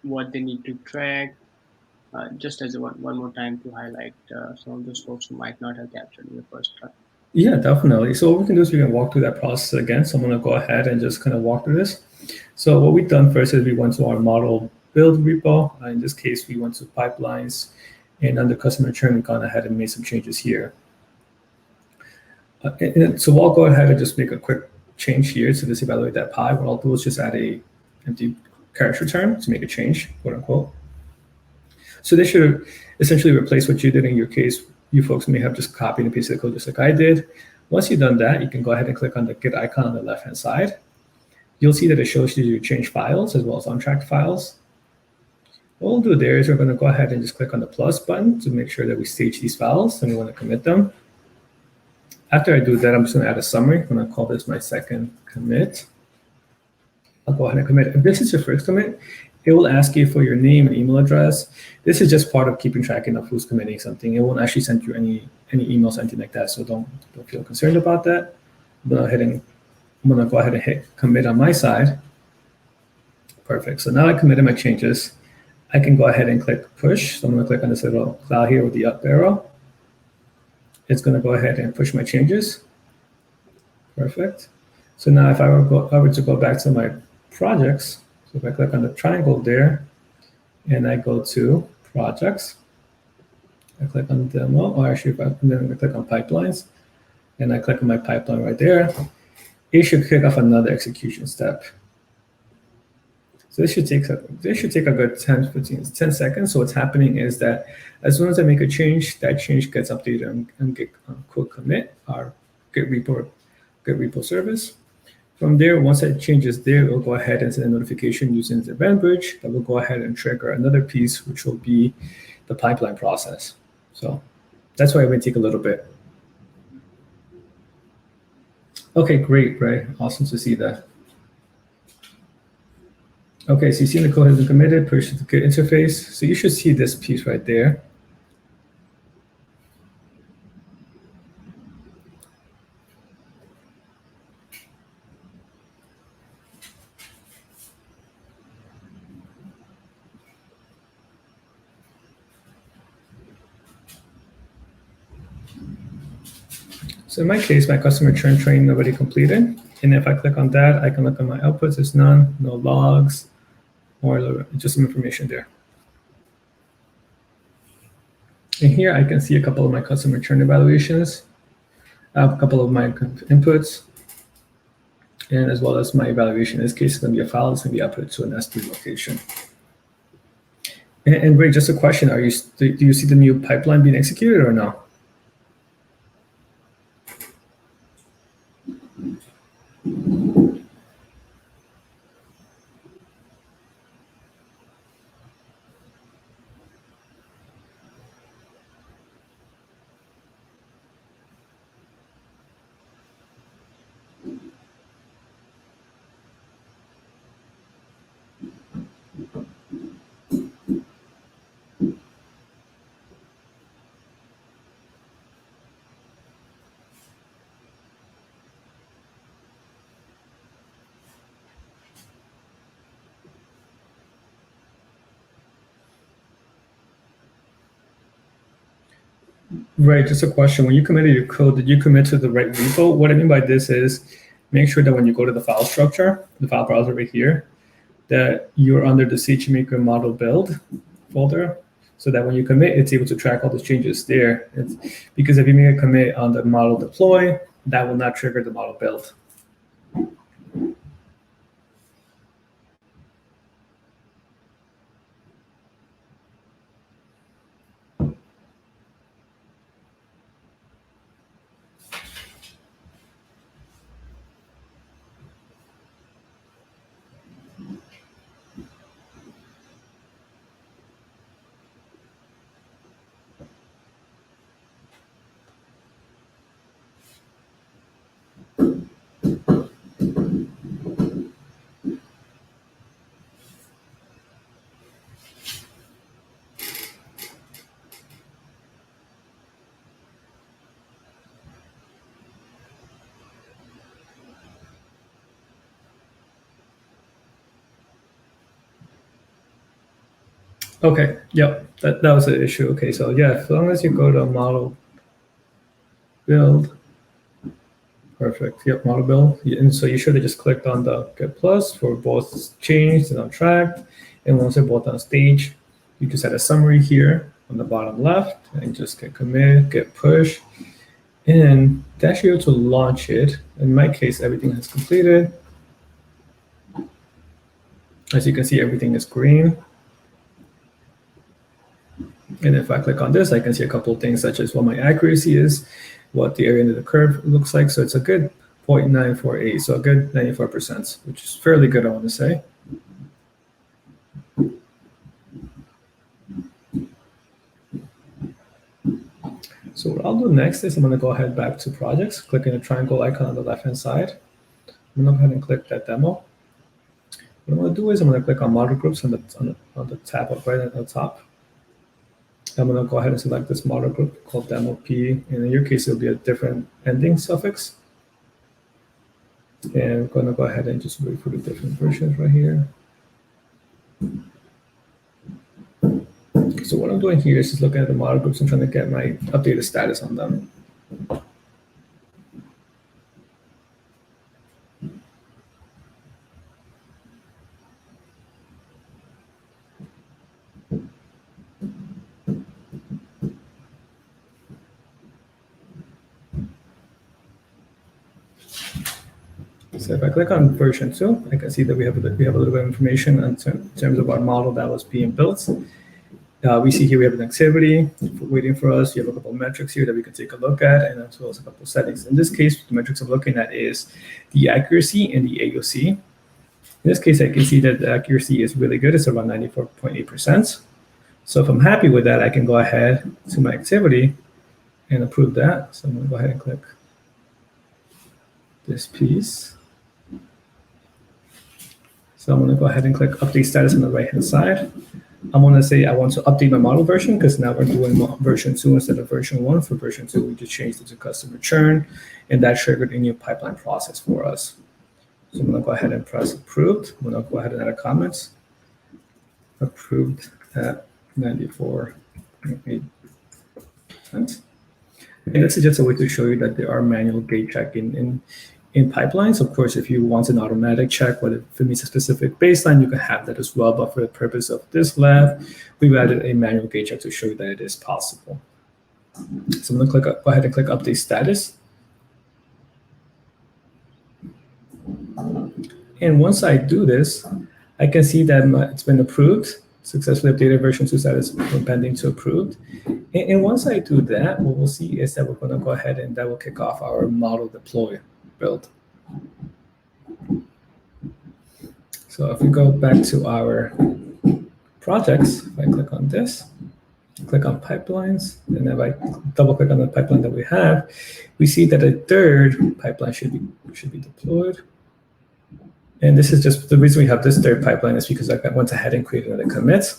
what they need to track, just as one more time to highlight some of those folks who might not have captured in the first try. Yeah, definitely. So what we can do is we can walk through that process again. So I'm going to go ahead and just kind of walk through this. So what we've done first is we went to our model build repo. In this case, we went to pipelines, and under customer churn, we've gone ahead and made some changes here. So I'll go ahead and just make a quick change here to just evaluate that pi. What I'll do is just add a empty character return to make a change, quote unquote. So this should essentially replace what you did in your case. You folks may have just copied and pasted the code just like I did. Once you've done that, you can go ahead and click on the Git icon on the left-hand side. You'll see that it shows you your change files as well as untracked files. What we'll do there is we're going to go ahead and just click on the plus button to make sure that we stage these files and we want to commit them. After I do that, I'm just going to add a summary. I'm going to call this my second commit. I'll go ahead and commit. If this is your first commit, it will ask you for your name and email address. This is just part of keeping track of who's committing something. It won't actually send you any emails or anything like that, so don't feel concerned about that. I'm going to go ahead and hit commit on my side. Perfect. So now I committed my changes. I can go ahead and click push. So I'm going to click on this little cloud here with the up arrow. It's going to go ahead and push my changes. Perfect. So now if I were to go back to my projects, so if I click on the triangle there, and I go to projects, I click on demo, or actually then I click on pipelines, and I click on my pipeline right there, it should kick off another execution step. So this should take a good 10 seconds. So what's happening is that as soon as I make a change, that change gets updated on Git code commit, our Git repo service. From there, once that change is there, we'll go ahead and send a notification using the event bridge that will go ahead and trigger another piece, which will be the pipeline process. So that's why it may take a little bit. Okay, great, Ray. Awesome to see that. Okay, so you see the code has been committed, push to the Git interface. So you should see this piece right there. So in my case, my customer churn training already completed. And if I click on that, I can look at my outputs. There's none, no logs, or just some information there. And here I can see a couple of my customer churn evaluations, a couple of my inputs, and as well as my evaluation. In this case, it's going to be a file that's going to be uploaded to an S3 location. And Ray, just a question: do you see the new pipeline being executed or no? Right, just a question. When you committed your code, did you commit to the right repo? What I mean by this is make sure that when you go to the file structure, the file browser right here, that you're under the Sagemaker model build folder, so that when you commit, it's able to track all the changes there. Because if you make a commit on the model deploy, that will not trigger the model build. Okay, yep, that was the issue. Okay, so yeah, as long as you go to model build, perfect. Yep, model build. And so you should have just clicked on the get plus for both changed and untracked. And once they're both on stage, you just had a summary here on the bottom left and just get commit, get push. And dash you to launch it. In my case, everything has completed. As you can see, everything is green. And if I click on this, I can see a couple of things such as what my accuracy is, what the area under the curve looks like. So it's a good 0.948, so a good 94%, which is fairly good, I want to say. So what I'll do next is I'm going to go ahead back to projects, clicking the triangle icon on the left-hand side. I'm going to go ahead and click that demo. What I'm going to do is I'm going to click on model groups on the tab up right at the top. I'm going to go ahead and select this model group called demo P. And in your case, it'll be a different ending suffix. And I'm going to go ahead and just wait for the different versions right here. So what I'm doing here is just looking at the model groups and trying to get my updated status on them. So if I click on version 2, I can see that we have a little bit of information in terms of our model that was being built. We see here we have an activity waiting for us. You have a couple of metrics here that we can take a look at, and as well as a couple of settings. In this case, the metrics I'm looking at is the accuracy and the AOC. In this case, I can see that the accuracy is really good. It's around 94.8%. So if I'm happy with that, I can go ahead to my activity and approve that. So I'm going to go ahead and click this piece. So I'm going to go ahead and click update status on the right-hand side. I'm going to say I want to update my model version because now we're doing version 2 instead of version 1. For version 2, we just changed it to customer churn, and that triggered a new pipeline process for us. So I'm going to go ahead and press approved. I'm going to go ahead and add a comment. Approved at 94.8%. And this is just a way to show you that there are manual gate checking in pipelines. Of course, if you want an automatic check, whether if it meets a specific baseline, you can have that as well. But for the purpose of this lab, we've added a manual gate check to show you that it is possible. So I'm going to go ahead and click update status. And once I do this, I can see that it's been approved. Successfully updated version 2 status from pending to approved. And once I do that, what we'll see is that we're going to go ahead and that will kick off our model deploy build. So if we go back to our projects, if I click on this, click on pipelines, and if I double click on the pipeline that we have, we see that a third pipeline should be deployed. And this is just the reason we have this third pipeline is because I went ahead and created another commit.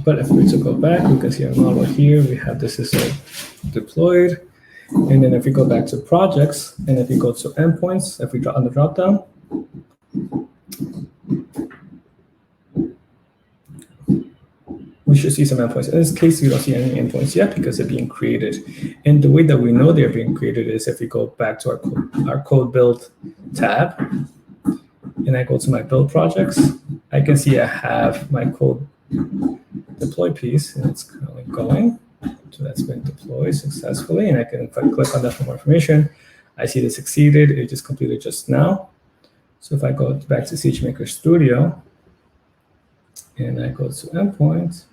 But if we were to go back, we can see our model here. We have this is deployed. And then if we go back to projects, and if we go to endpoints, if we drop on the drop down, we should see some endpoints. In this case, we don't see any endpoints yet because they're being created. And the way that we know they're being created is if we go back to our code build tab, and I go to my build projects, I can see I have my code deploy piece, and it's currently going. So that's been deployed successfully. And I can, if I click on that for more information, I see it succeeded. It just completed just now. So if I go back to Sagemaker Studio, and I go to endpoint,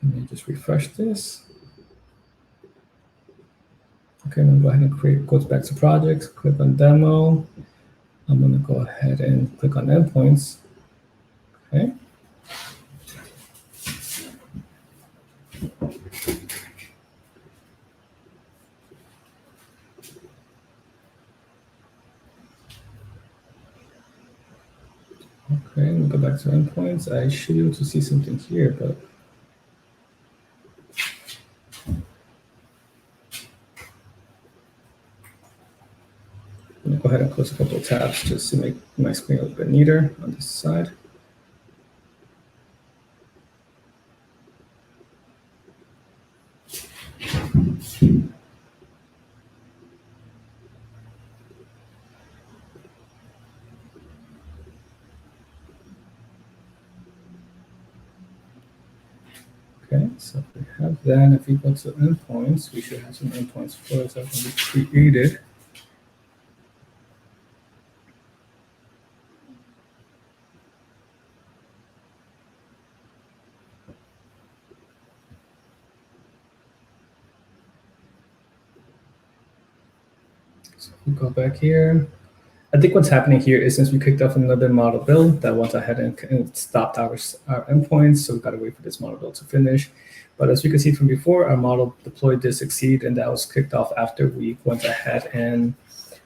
let me just refresh this. Okay, I'm going to go ahead and go back to projects, click on demo. I'm going to go ahead and click on endpoints. Okay. Okay, let me go back to endpoints. I should be able to see something here, but ahead and close a couple of tabs just to make my screen a little bit neater on this side. Okay, so if we have that, if we go to endpoints, we should have some endpoints for us that can be created. So if we go back here, I think what's happening here is since we kicked off another model build that went ahead and stopped our endpoints, so we've got to wait for this model build to finish. But as you can see from before, our model deploy did succeed, and that was kicked off after we went ahead and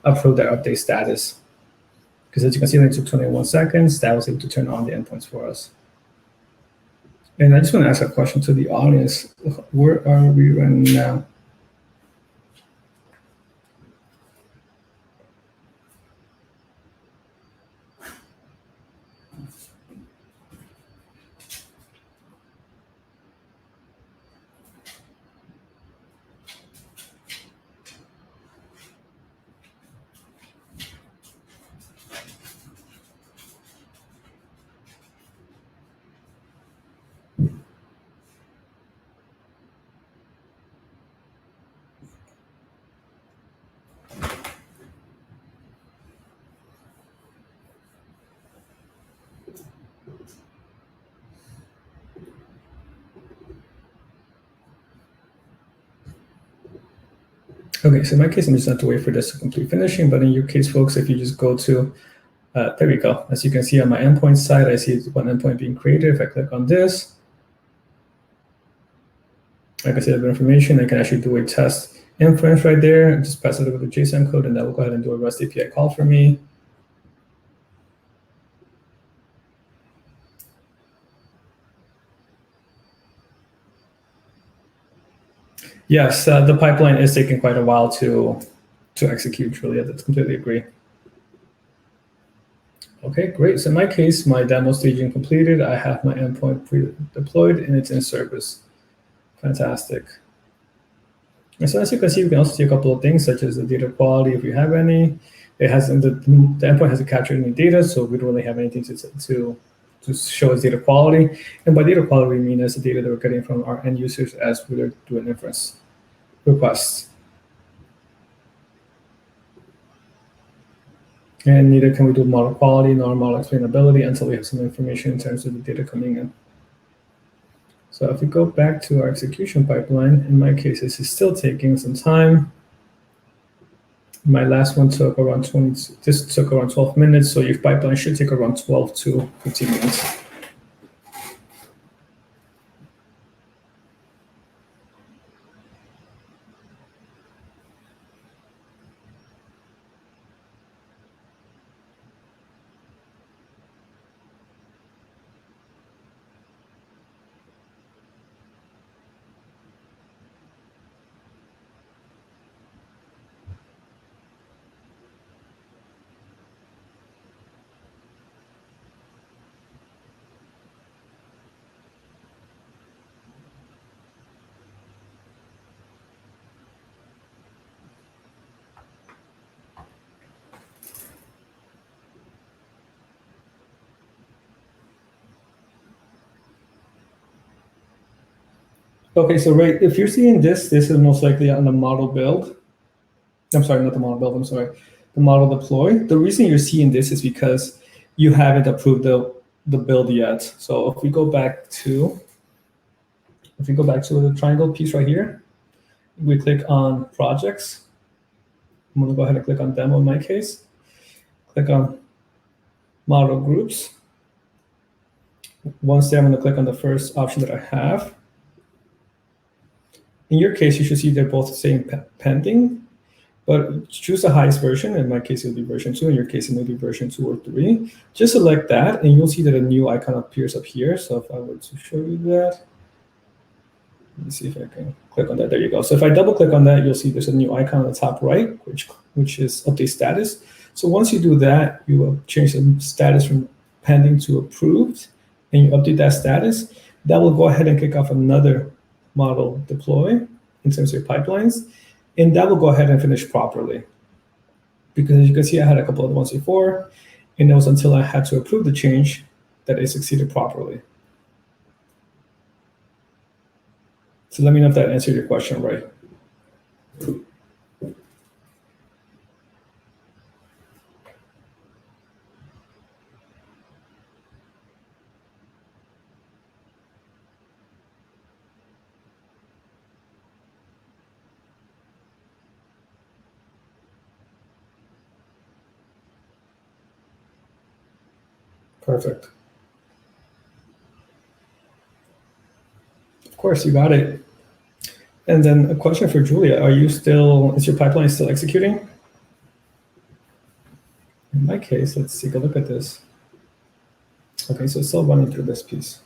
approved our update status. Because as you can see, it took 21 seconds. That was able to turn on the endpoints for us. And I just want to ask a question to the audience. Where are we right now? Okay, so in my case, I'm just going to wait for this to complete finishing. But in your case, folks, if you just go to, there we go. As you can see on my endpoint side, I see one endpoint being created. If I click on this, I can see the information. I can actually do a test inference right there and just pass it over to JSON code, and that will go ahead and do a REST API call for me. Yes, the pipeline is taking quite a while to execute, truly. I completely agree. Okay, great. So in my case, my demo staging completed. I have my endpoint pre-deployed, and it's in service. Fantastic. And so as you can see, we can also see a couple of things, such as the data quality, if you have any. It has the endpoint hasn't captured any data, so we don't really have anything to show as data quality. And by data quality, we mean as the data that we're getting from our end users as we're doing inference requests. And neither can we do model quality nor model explainability until we have some information in terms of the data coming in. So if we go back to our execution pipeline, in my case, this is still taking some time. My last one took around 12 minutes, so your pipeline should take around 12 to 15 minutes. Okay, so Ray, if you're seeing this is most likely on the model build. I'm sorry, not the model build, I'm sorry, the model deploy. The reason you're seeing this is because you haven't approved the build yet. So if we go back to the triangle piece right here, we click on projects. I'm gonna go ahead and click on demo in my case. Click on model groups. Once there, I'm gonna click on the first option that I have. In your case, you should see they're both saying pending, but choose the highest version. In my case, it'll be version 2. In your case, it may be version 2 or 3. Just select that, and you'll see that a new icon appears up here. So if I were to show you that, let me see if I can click on that. There you go. So if I double click on that, you'll see there's a new icon on the top right, which is update status. So once you do that, you will change the status from pending to approved, and you update that status. That will go ahead and kick off another model deploy in terms of your pipelines, and that will go ahead and finish properly. Because as you can see, I had a couple of ones before, and it was until I had to approve the change that it succeeded properly. So let me know if that answered your question right. Perfect. Of course, you got it. And then a question for Julia, is your pipeline still executing? In my case, let's take a look at this. Okay, so it's still running through this piece.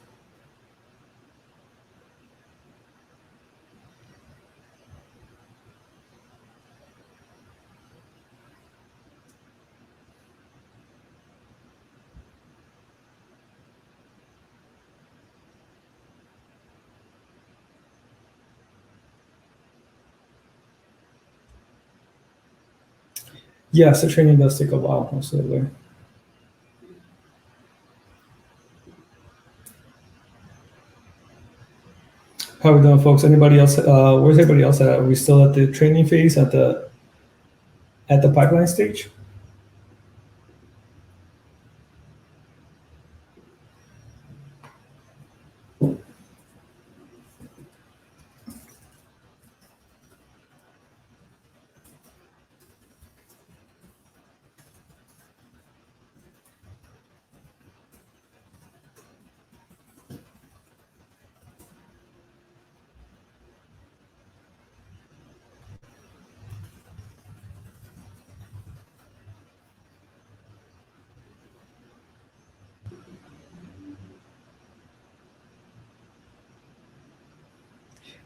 Yes, the training does take a while, absolutely. How are we doing, folks? Anybody else? Where's everybody else at? Are we still at the training phase at the pipeline stage?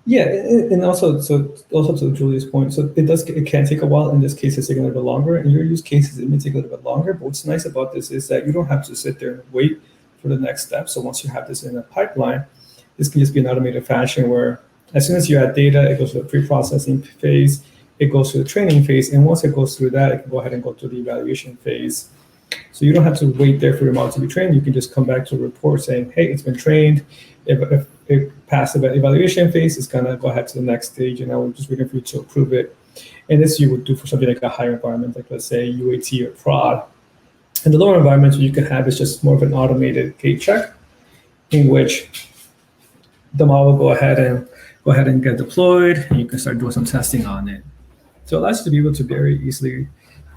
Yeah, and also to Julia's point, so it can take a while. In this case, it's taking a little bit longer. In your use cases, it may take a little bit longer. But what's nice about this is that you don't have to sit there and wait for the next step. So once you have this in a pipeline, this can just be an automated fashion where as soon as you add data, it goes to the pre-processing phase, it goes to the training phase, and once it goes through that, it can go ahead and go to the evaluation phase. So you don't have to wait there for your model to be trained. You can just come back to a report saying, hey, it's been trained. If it passed the evaluation phase, it's gonna go ahead to the next stage, and now we're just waiting for you to approve it. And this you would do for something like a higher environment, like let's say UAT or prod. And the lower environments you can have is just more of an automated gate check, in which the model will go ahead and get deployed, and you can start doing some testing on it. So it allows you to be able to very easily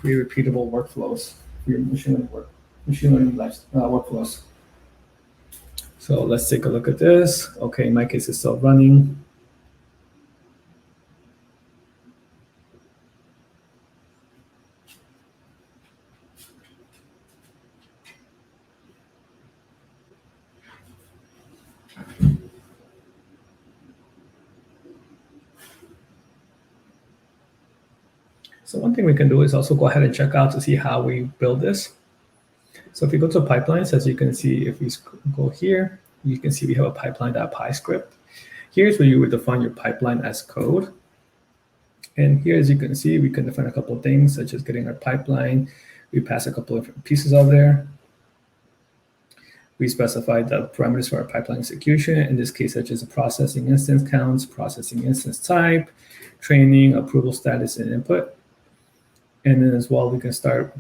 create repeatable workflows for your machine learning workflows. So let's take a look at this. Okay, in my case, it's still running. So one thing we can do is also go ahead and check out to see how we build this. So if you go to pipelines, as you can see, if we go here, you can see we have a pipeline.py script. Here's where you would define your pipeline as code. And here, as you can see, we can define a couple of things, such as getting our pipeline. We pass a couple of pieces of there. We specify the parameters for our pipeline execution, in this case, such as the processing instance counts, processing instance type, training, approval status, and input. And then as well, we can start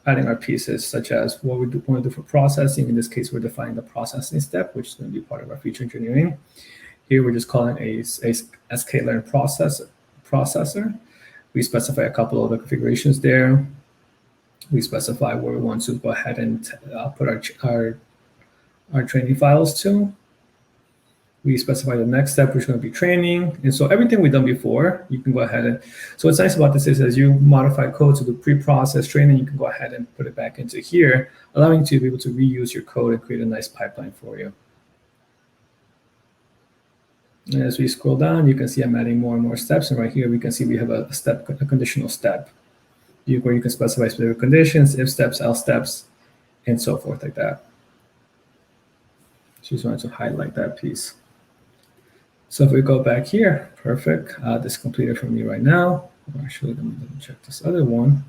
adding our pieces, such as what we want to do for processing. In this case, we're defining the processing step, which is going to be part of our feature engineering. Here, we're just calling a sklearn processor. We specify a couple of the configurations there. We specify where we want to go ahead and put our training files to. We specify the next step, which is going to be training. And so everything we've done before, you can go ahead and, so what's nice about this is as you modify code to do pre-process training, you can go ahead and put it back into here, allowing you to be able to reuse your code and create a nice pipeline for you. And as we scroll down, you can see I'm adding more and more steps. And right here, we can see we have a conditional step. where you can specify specific conditions, if steps, else steps, and so forth like that. Just wanted to highlight that piece. So if we go back here, perfect. This is completed for me right now. Actually, let me check this other one.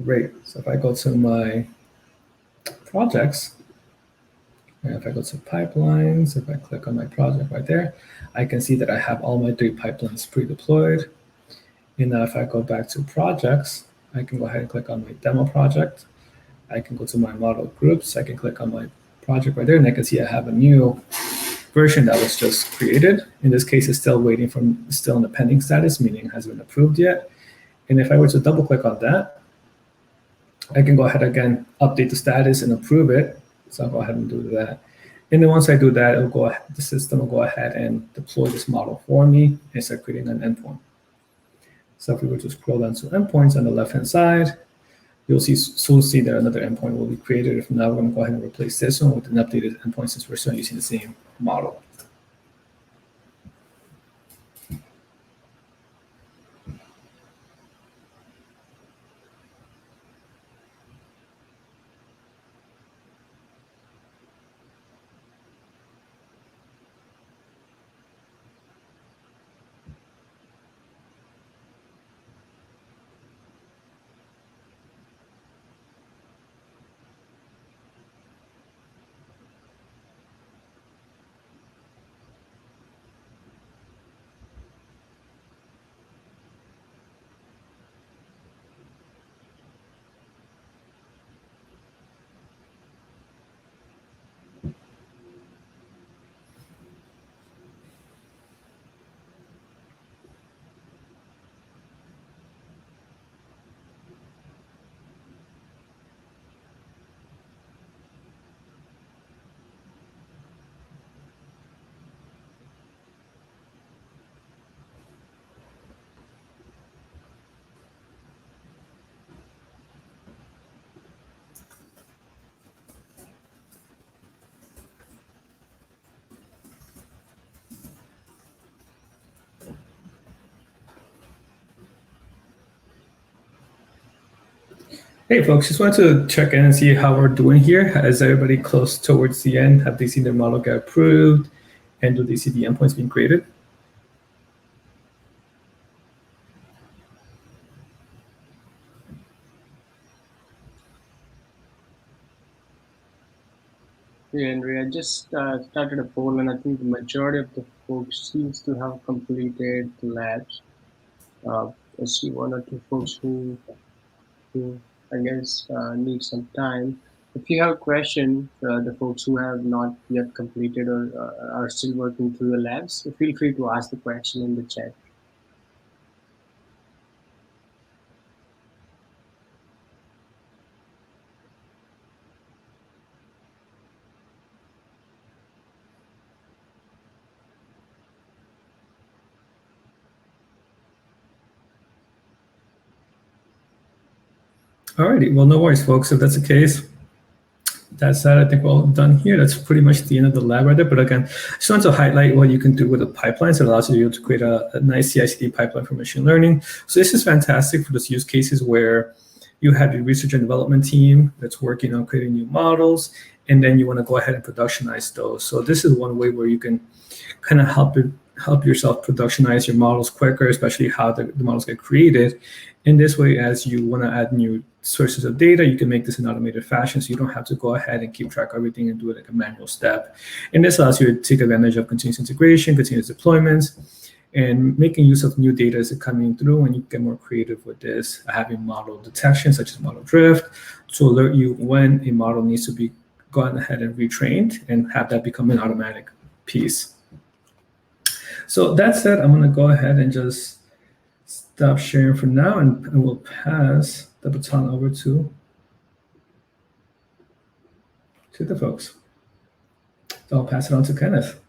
Great. So if I go to my projects, and if I go to pipelines, if I click on my project right there, I can see that I have all my 3 pipelines pre-deployed. And now if I go back to projects, I can go ahead and click on my demo project. I can go to my model groups. I can click on my project right there, and I can see I have a new version that was just created. In this case, it's still waiting still in the pending status, meaning it hasn't been approved yet. And if I were to double click on that, I can go ahead again, update the status and approve it. So I'll go ahead and do that. And then once I do that, the system will go ahead and deploy this model for me and start creating an endpoint. So if we were to scroll down to endpoints on the left-hand side, you'll see that another endpoint will be created. If not, we're going to go ahead and replace this one with an updated endpoint since we're still using the same model. Hey folks, just wanted to check in and see how we're doing here. Is everybody close towards the end? Have they seen their model get approved? And do they see the endpoints being created? Yeah, Andrea, I just started a poll, and I think the majority of the folks seems to have completed the labs. I see 1 or 2 folks who I guess need some time. If you have a question, the folks who have not yet completed or are still working through the labs, feel free to ask the question in the chat. Alrighty, well, no worries, folks. If that's the case, that said, I think we're all done here. That's pretty much the end of the lab right there. But again, I just want to highlight what you can do with the pipelines. It allows you to create a nice CI/CD pipeline for machine learning. So this is fantastic for those use cases where you have your research and development team that's working on creating new models, and then you want to go ahead and productionize those. So this is one way where you can kind of help yourself productionize your models quicker, especially how the models get created. In this way, as you want to add new sources of data, you can make this in automated fashion, so you don't have to go ahead and keep track of everything and do it like a manual step. And this allows you to take advantage of continuous integration, continuous deployments, and making use of new data as it's coming through, and you get more creative with this, having model detection, such as model drift, to alert you when a model needs to be gone ahead and retrained, and have that become an automatic piece. So that said, I'm going to go ahead and just stop sharing for now, and we'll pass the baton over to the folks. So I'll pass it on to Kenneth.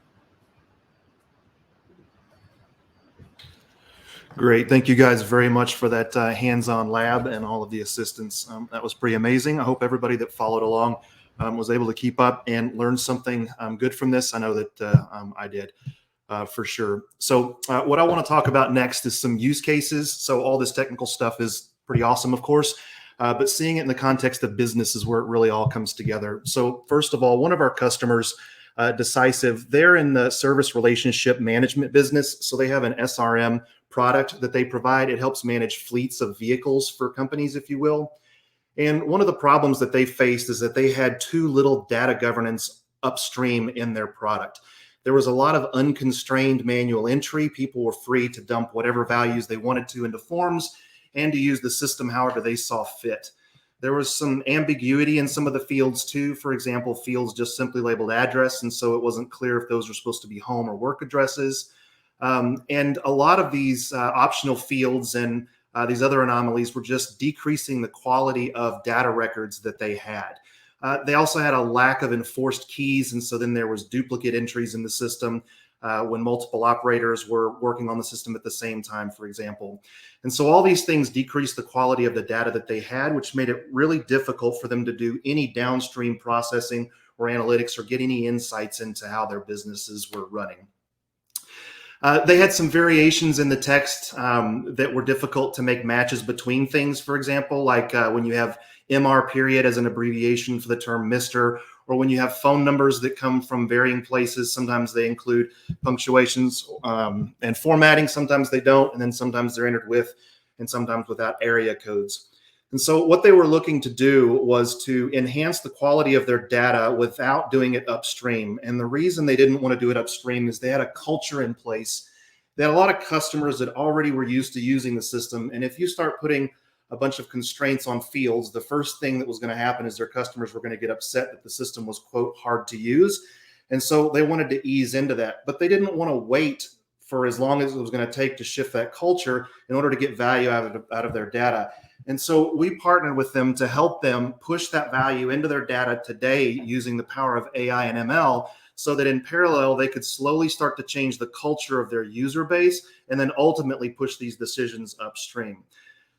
Great. Thank you guys very much for that hands-on lab and all of the assistance. That was pretty amazing. I hope everybody that followed along was able to keep up and learn something good from this. I know that I did. for sure. So what I want to talk about next is some use cases. So all this technical stuff is pretty awesome, of course, but seeing it in the context of business is where it really all comes together. So first of all, one of our customers, Decisive, they're in the service relationship management business. So they have an SRM product that they provide. It helps manage fleets of vehicles for companies, if you will. And one of the problems that they faced is that they had too little data governance upstream in their product. There was a lot of unconstrained manual entry. People were free to dump whatever values they wanted to into forms and to use the system however they saw fit. There was some ambiguity in some of the fields too. For example, fields just simply labeled address, and so it wasn't clear if those were supposed to be home or work addresses. And a lot of these optional fields and these other anomalies were just decreasing the quality of data records that they had. They also had a lack of enforced keys, and so then there was duplicate entries in the system when multiple operators were working on the system at the same time, for example. And so all these things decreased the quality of the data that they had, which made it really difficult for them to do any downstream processing or analytics or get any insights into how their businesses were running. They had some variations in the text that were difficult to make matches between things, for example, like when you have MR period as an abbreviation for the term Mr., or when you have phone numbers that come from varying places. Sometimes they include punctuations and formatting, sometimes they don't, and then sometimes they're entered with and sometimes without area codes. And so what they were looking to do was to enhance the quality of their data without doing it upstream. And the reason they didn't want to do it upstream is they had a culture in place. They had a lot of customers that already were used to using the system. And if you start putting a bunch of constraints on fields, the first thing that was going to happen is their customers were going to get upset that the system was, quote, hard to use. And so they wanted to ease into that, but they didn't want to wait for as long as it was going to take to shift that culture in order to get value out of their data. And so we partnered with them to help them push that value into their data today using the power of AI and ML, so that in parallel, they could slowly start to change the culture of their user base and then ultimately push these decisions upstream.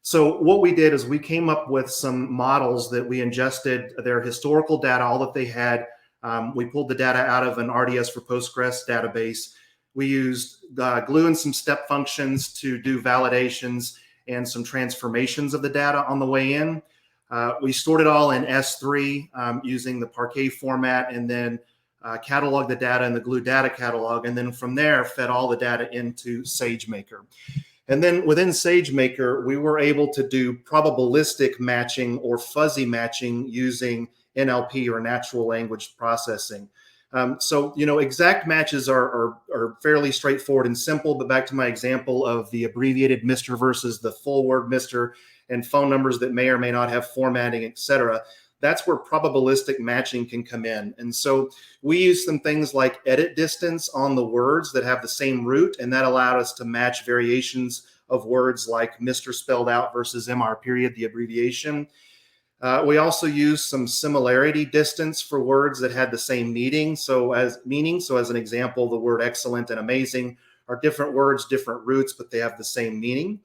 So what we did is we came up with some models that we ingested their historical data, all that they had. We pulled the data out of an RDS for Postgres database. We used Glue and some step functions to do validations and some transformations of the data on the way in. We stored it all in S3 using the Parquet format, and then cataloged the data in the Glue data catalog. And then from there, fed all the data into Sagemaker. And then within Sagemaker, we were able to do probabilistic matching or fuzzy matching using NLP or natural language processing. So, you know, exact matches are fairly straightforward and simple, but back to my example of the abbreviated Mr. versus the full word Mr. and phone numbers that may or may not have formatting, etc. That's where probabilistic matching can come in. And so we use some things like edit distance on the words that have the same root, and that allowed us to match variations of words like Mr. spelled out versus MR period, the abbreviation. We also use some similarity distance for words that had the same meaning. So as an example, the word excellent and amazing are different words, different roots, but they have the same meaning.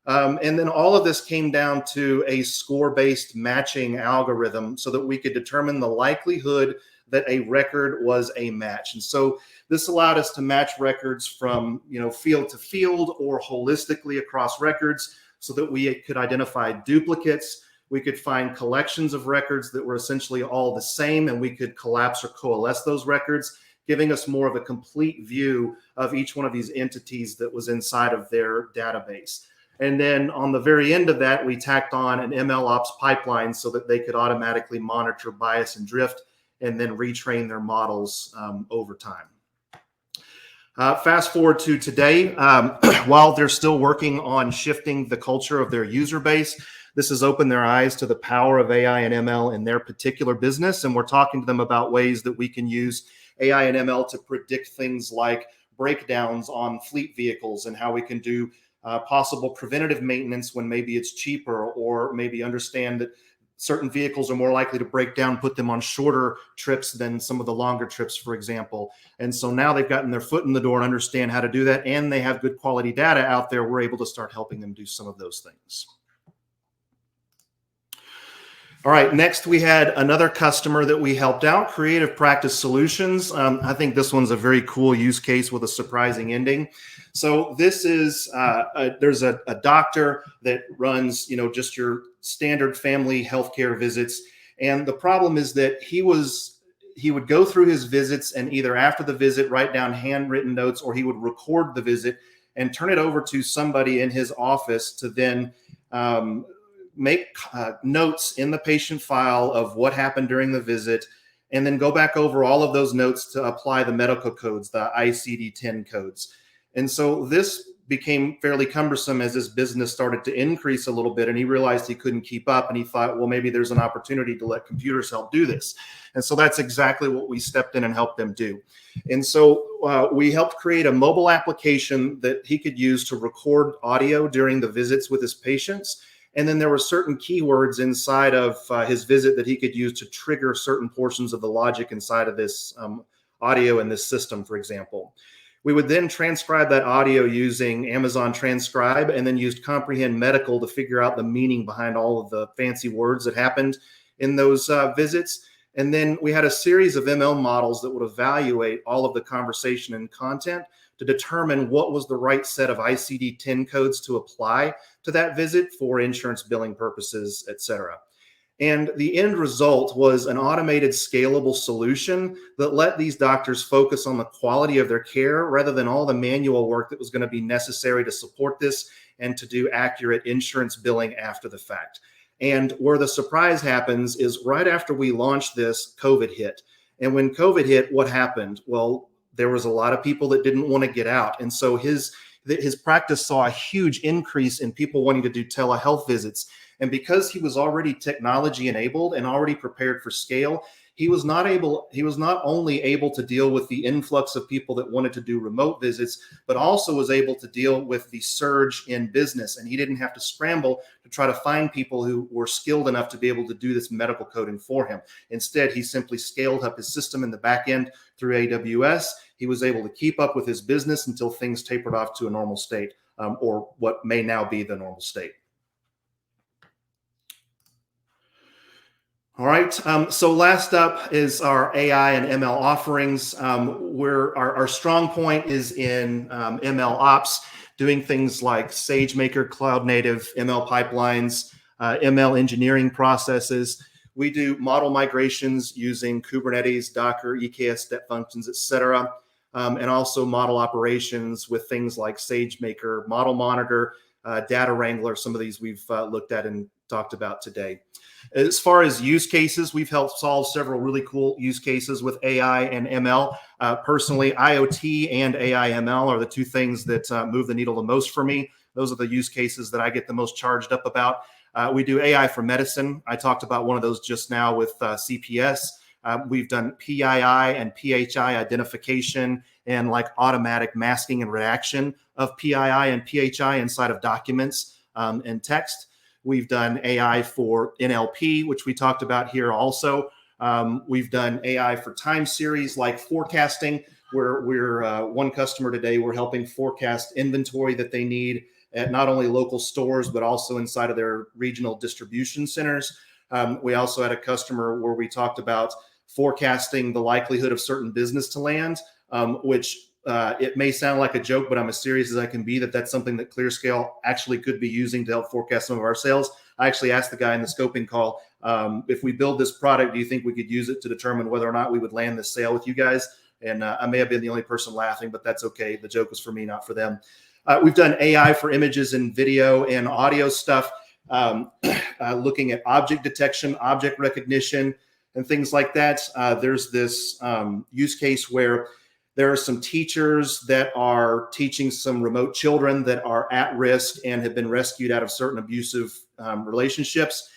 And then all of this came down to a score-based matching algorithm so that we could determine the likelihood that a record was a match. And so this allowed us to match records from, you know, field to field or holistically across records so that we could identify duplicates. We could find collections of records that were essentially all the same, and we could collapse or coalesce those records, giving us more of a complete view of each one of these entities that was inside of their database. And then on the very end of that, we tacked on an ML ops pipeline so that they could automatically monitor bias and drift and then retrain their models over time. Fast forward to today, while they're still working on shifting the culture of their user base, this has opened their eyes to the power of AI and ML in their particular business. And we're talking to them about ways that we can use AI and ML to predict things like breakdowns on fleet vehicles and how we can do possible preventative maintenance when maybe it's cheaper, or maybe understand that certain vehicles are more likely to break down, put them on shorter trips than some of the longer trips, for example. And so now they've gotten their foot in the door and understand how to do that, and they have good quality data out there. We're able to start helping them do some of those things. All right, next we had another customer that we helped out, Creative Practice Solutions. I think this one's a very cool use case with a surprising ending. So this is, there's a doctor that runs, just your standard family healthcare visits. And the problem is that he would go through his visits and either after the visit write down handwritten notes, or he would record the visit and turn it over to somebody in his office to then make notes in the patient file of what happened during the visit, and then go back over all of those notes to apply the medical codes, the ICD-10 codes. And so this became fairly cumbersome as his business started to increase a little bit, and he realized he couldn't keep up, and he thought, well, maybe there's an opportunity to let computers help do this. And so that's exactly what we stepped in and helped them do. And so we helped create a mobile application that he could use to record audio during the visits with his patients. And then there were certain keywords inside of his visit that he could use to trigger certain portions of the logic inside of this audio in this system, for example. We would then transcribe that audio using Amazon Transcribe, and then used Comprehend Medical to figure out the meaning behind all of the fancy words that happened in those visits. And then we had a series of ML models that would evaluate all of the conversation and content to determine what was the right set of ICD-10 codes to apply to that visit for insurance billing purposes, et cetera. And the end result was an automated, scalable solution that let these doctors focus on the quality of their care rather than all the manual work that was going to be necessary to support this and to do accurate insurance billing after the fact. And where the surprise happens is right after we launched this, COVID hit. And when COVID hit, what happened? Well, there was a lot of people that didn't want to get out. And so his practice saw a huge increase in people wanting to do telehealth visits. And because he was already technology enabled and already prepared for scale, he was not only able to deal with the influx of people that wanted to do remote visits, but also was able to deal with the surge in business. And he didn't have to scramble to try to find people who were skilled enough to be able to do this medical coding for him. Instead, he simply scaled up his system in the back end through AWS. He was able to keep up with his business until things tapered off to a normal state, or what may now be the normal state. All right, so last up is our AI and ML offerings. Our strong point is in ML ops, doing things like Sagemaker, cloud native ML pipelines, ML engineering processes. We do model migrations using Kubernetes, Docker, EKS step functions, et cetera. And also model operations with things like Sagemaker, Model Monitor, Data Wrangler. Some of these we've looked at and talked about today. As far as use cases, we've helped solve several really cool use cases with AI and ML. Personally, IoT and AI ML are the two things that move the needle the most for me. Those are the use cases that I get the most charged up about. We do AI for medicine. I talked about one of those just now with CPS. We've done PII and PHI identification and like automatic masking and redaction of PII and PHI inside of documents and text. We've done AI for NLP, which we talked about here also. We've done AI for time series like forecasting, where we're one customer today, we're helping forecast inventory that they need at not only local stores, but also inside of their regional distribution centers. We also had a customer where we talked about forecasting the likelihood of certain business to land, which it may sound like a joke, but I'm as serious as I can be that's something that ClearScale actually could be using to help forecast some of our sales. I actually asked the guy in the scoping call, if we build this product, do you think we could use it to determine whether or not we would land this sale with you guys? And I may have been the only person laughing, but that's okay. The joke was for me, not for them. We've done AI for images and video and audio stuff, looking at object detection, object recognition, and things like that. There's this use case where there are some teachers that are teaching some remote children that are at risk and have been rescued out of certain abusive relationships.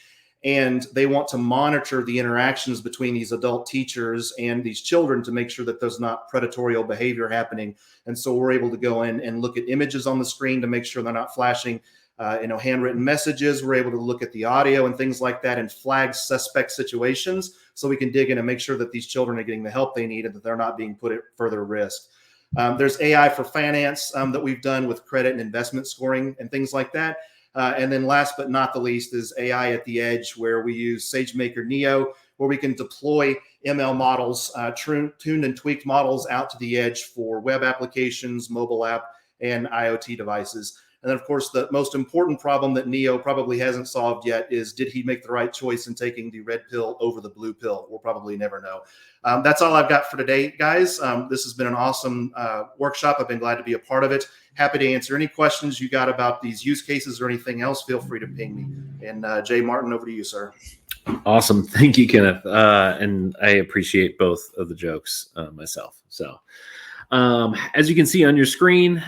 And they want to monitor the interactions between these adult teachers and these children to make sure that there's not predatory behavior happening. And so we're able to go in and look at images on the screen to make sure they're not flashing handwritten messages. We're able to look at the audio and things like that and flag suspect situations so we can dig in and make sure that these children are getting the help they need and that they're not being put at further risk. There's AI for finance that we've done with credit and investment scoring and things like that. And then last but not the least is AI at the edge, where we use SageMaker Neo, where we can deploy ML models, tuned and tweaked models out to the edge for web applications, mobile app, and IoT devices. And then, of course, the most important problem that Neo probably hasn't solved yet is, did he make the right choice in taking the red pill over the blue pill? We'll probably never know. That's all I've got for today, guys. This has been an awesome workshop. I've been glad to be a part of it. Happy to answer any questions you got about these use cases or anything else. Feel free to ping me. And Jay Martin, over to you, sir. Awesome. Thank you, Kenneth. And I appreciate both of the jokes myself. So as you can see on your screen,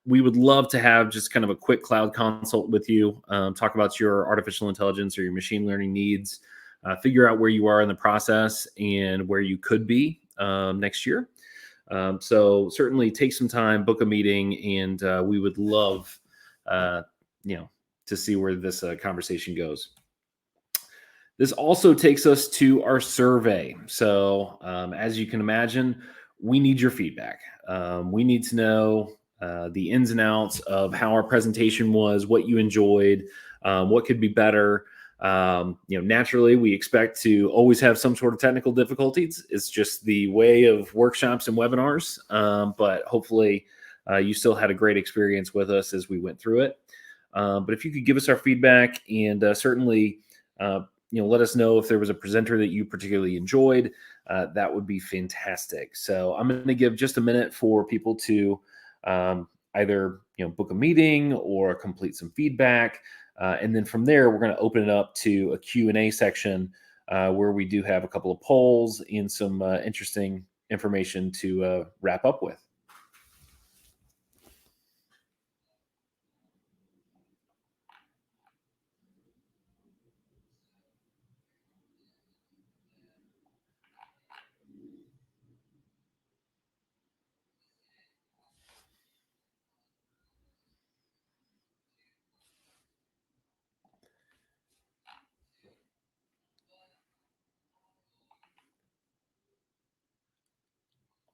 we would love to have just kind of a quick cloud consult with you, talk about your artificial intelligence or your machine learning needs, figure out where you are in the process and where you could be next year. So certainly take some time, book a meeting, and we would love, to see where this conversation goes. This also takes us to our survey. So as you can imagine, we need your feedback. We need to know the ins and outs of how our presentation was, what you enjoyed, what could be better. Naturally, we expect to always have some sort of technical difficulties. It's just the way of workshops and webinars. But hopefully you still had a great experience with us as we went through it. But if you could give us our feedback and certainly, let us know if there was a presenter that you particularly enjoyed, that would be fantastic. So I'm going to give just a minute for people to either book a meeting or complete some feedback. And then from there, we're going to open it up to a Q&A section where we do have a couple of polls and some interesting information to wrap up with.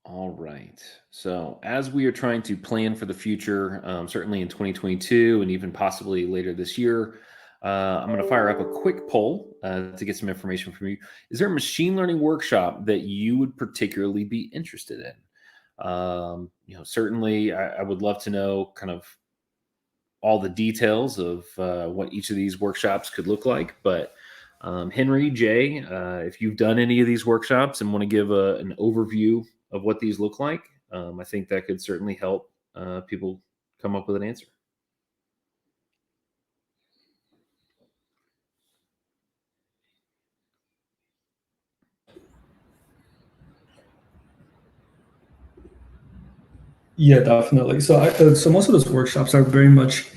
All right. So as we are trying to plan for the future, certainly in 2022 and even possibly later this year, I'm going to fire up a quick poll to get some information from you. Is there a machine learning workshop that you would particularly be interested in? Certainly I would love to know kind of all the details of what each of these workshops could look like. But Henry, Jay, if you've done any of these workshops and want to give an overview of what these look like, I think that could certainly help people come up with an answer. Yeah, definitely. So, so most of those workshops are very much,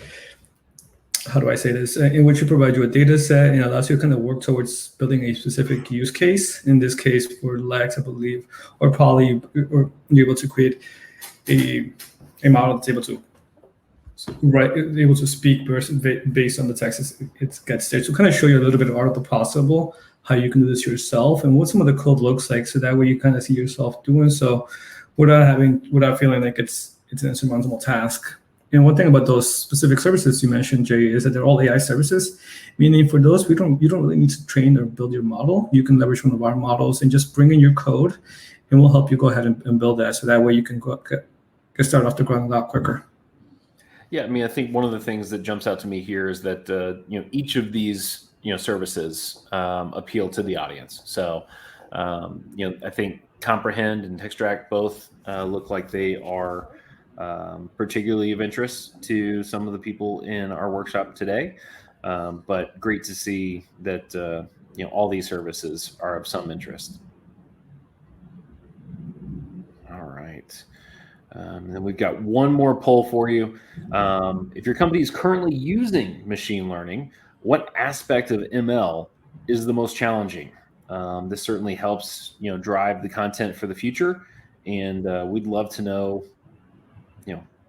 how do I say this, in which you provide you a data set and allows you to kind of work towards building a specific use case. In this case, for Lex, I believe, or probably, or you're able to create a model that's able to able to speak based on the text it gets there. So kind of show you a little bit of art of the possible, how you can do this yourself, and what some of the code looks like. So that way you kind of see yourself doing so without feeling like it's an insurmountable task. And one thing about those specific services you mentioned, Jay, is that they're all AI services, meaning for those, you don't really need to train or build your model. You can leverage one of our models and just bring in your code, and we'll help you go ahead and build that. So that way you can get started off the ground a lot quicker. Yeah, I mean, I think one of the things that jumps out to me here is that each of these services appeal to the audience. So I think Comprehend and Textract both look like they are particularly of interest to some of the people in our workshop today. But great to see that all these services are of some interest. All right. And then we've got one more poll for you. If your company is currently using machine learning, what aspect of ML is the most challenging? This certainly helps, drive the content for the future. And we'd love to know,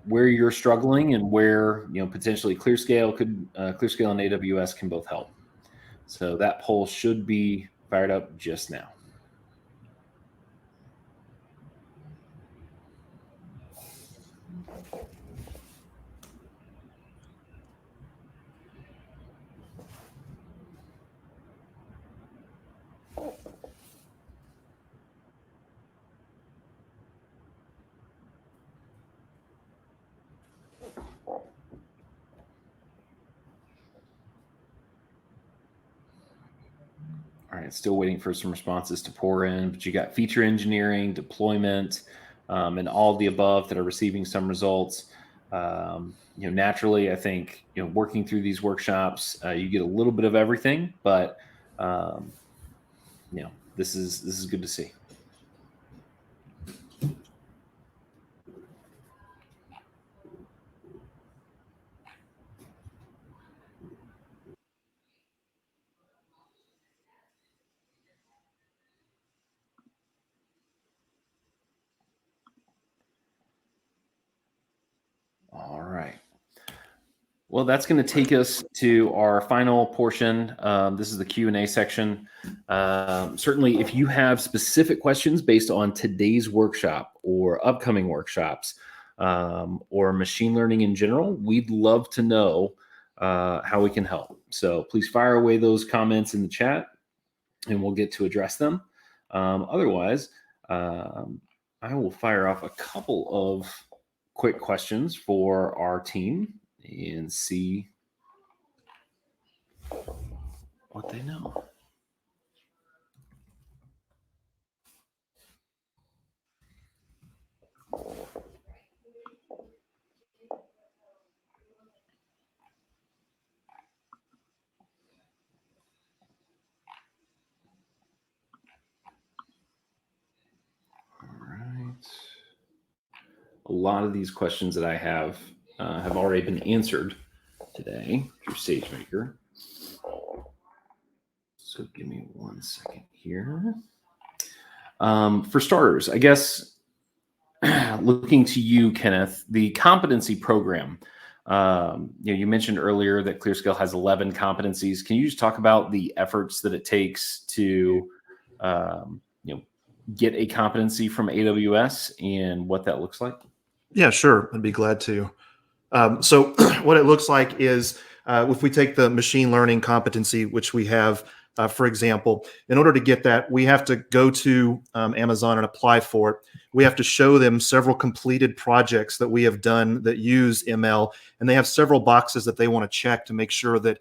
where you're struggling and where, potentially ClearScale and AWS can both help. So that poll should be fired up just now. still waiting for some responses to pour in, but you got feature engineering, deployment, and all of the above that are receiving some results. Naturally, I think, working through these workshops, you get a little bit of everything, but, this is good to see. All right. Well, that's going to take us to our final portion. This is the Q&A section. Certainly, if you have specific questions based on today's workshop or upcoming workshops or machine learning in general, we'd love to know how we can help. So please fire away those comments in the chat, and we'll get to address them. Otherwise, I will fire off a couple of quick questions for our team and see what they know. A lot of these questions that I have already been answered today through Sagemaker. So give me 1 second here. For starters, I guess, looking to you, Kenneth, the competency program. You mentioned earlier that ClearScale has 11 competencies. Can you just talk about the efforts that it takes to get a competency from AWS and what that looks like? Yeah, sure. I'd be glad to. So what it looks like is if we take the machine learning competency, which we have, for example, in order to get that, we have to go to Amazon and apply for it. We have to show them several completed projects that we have done that use ML, and they have several boxes that they want to check to make sure that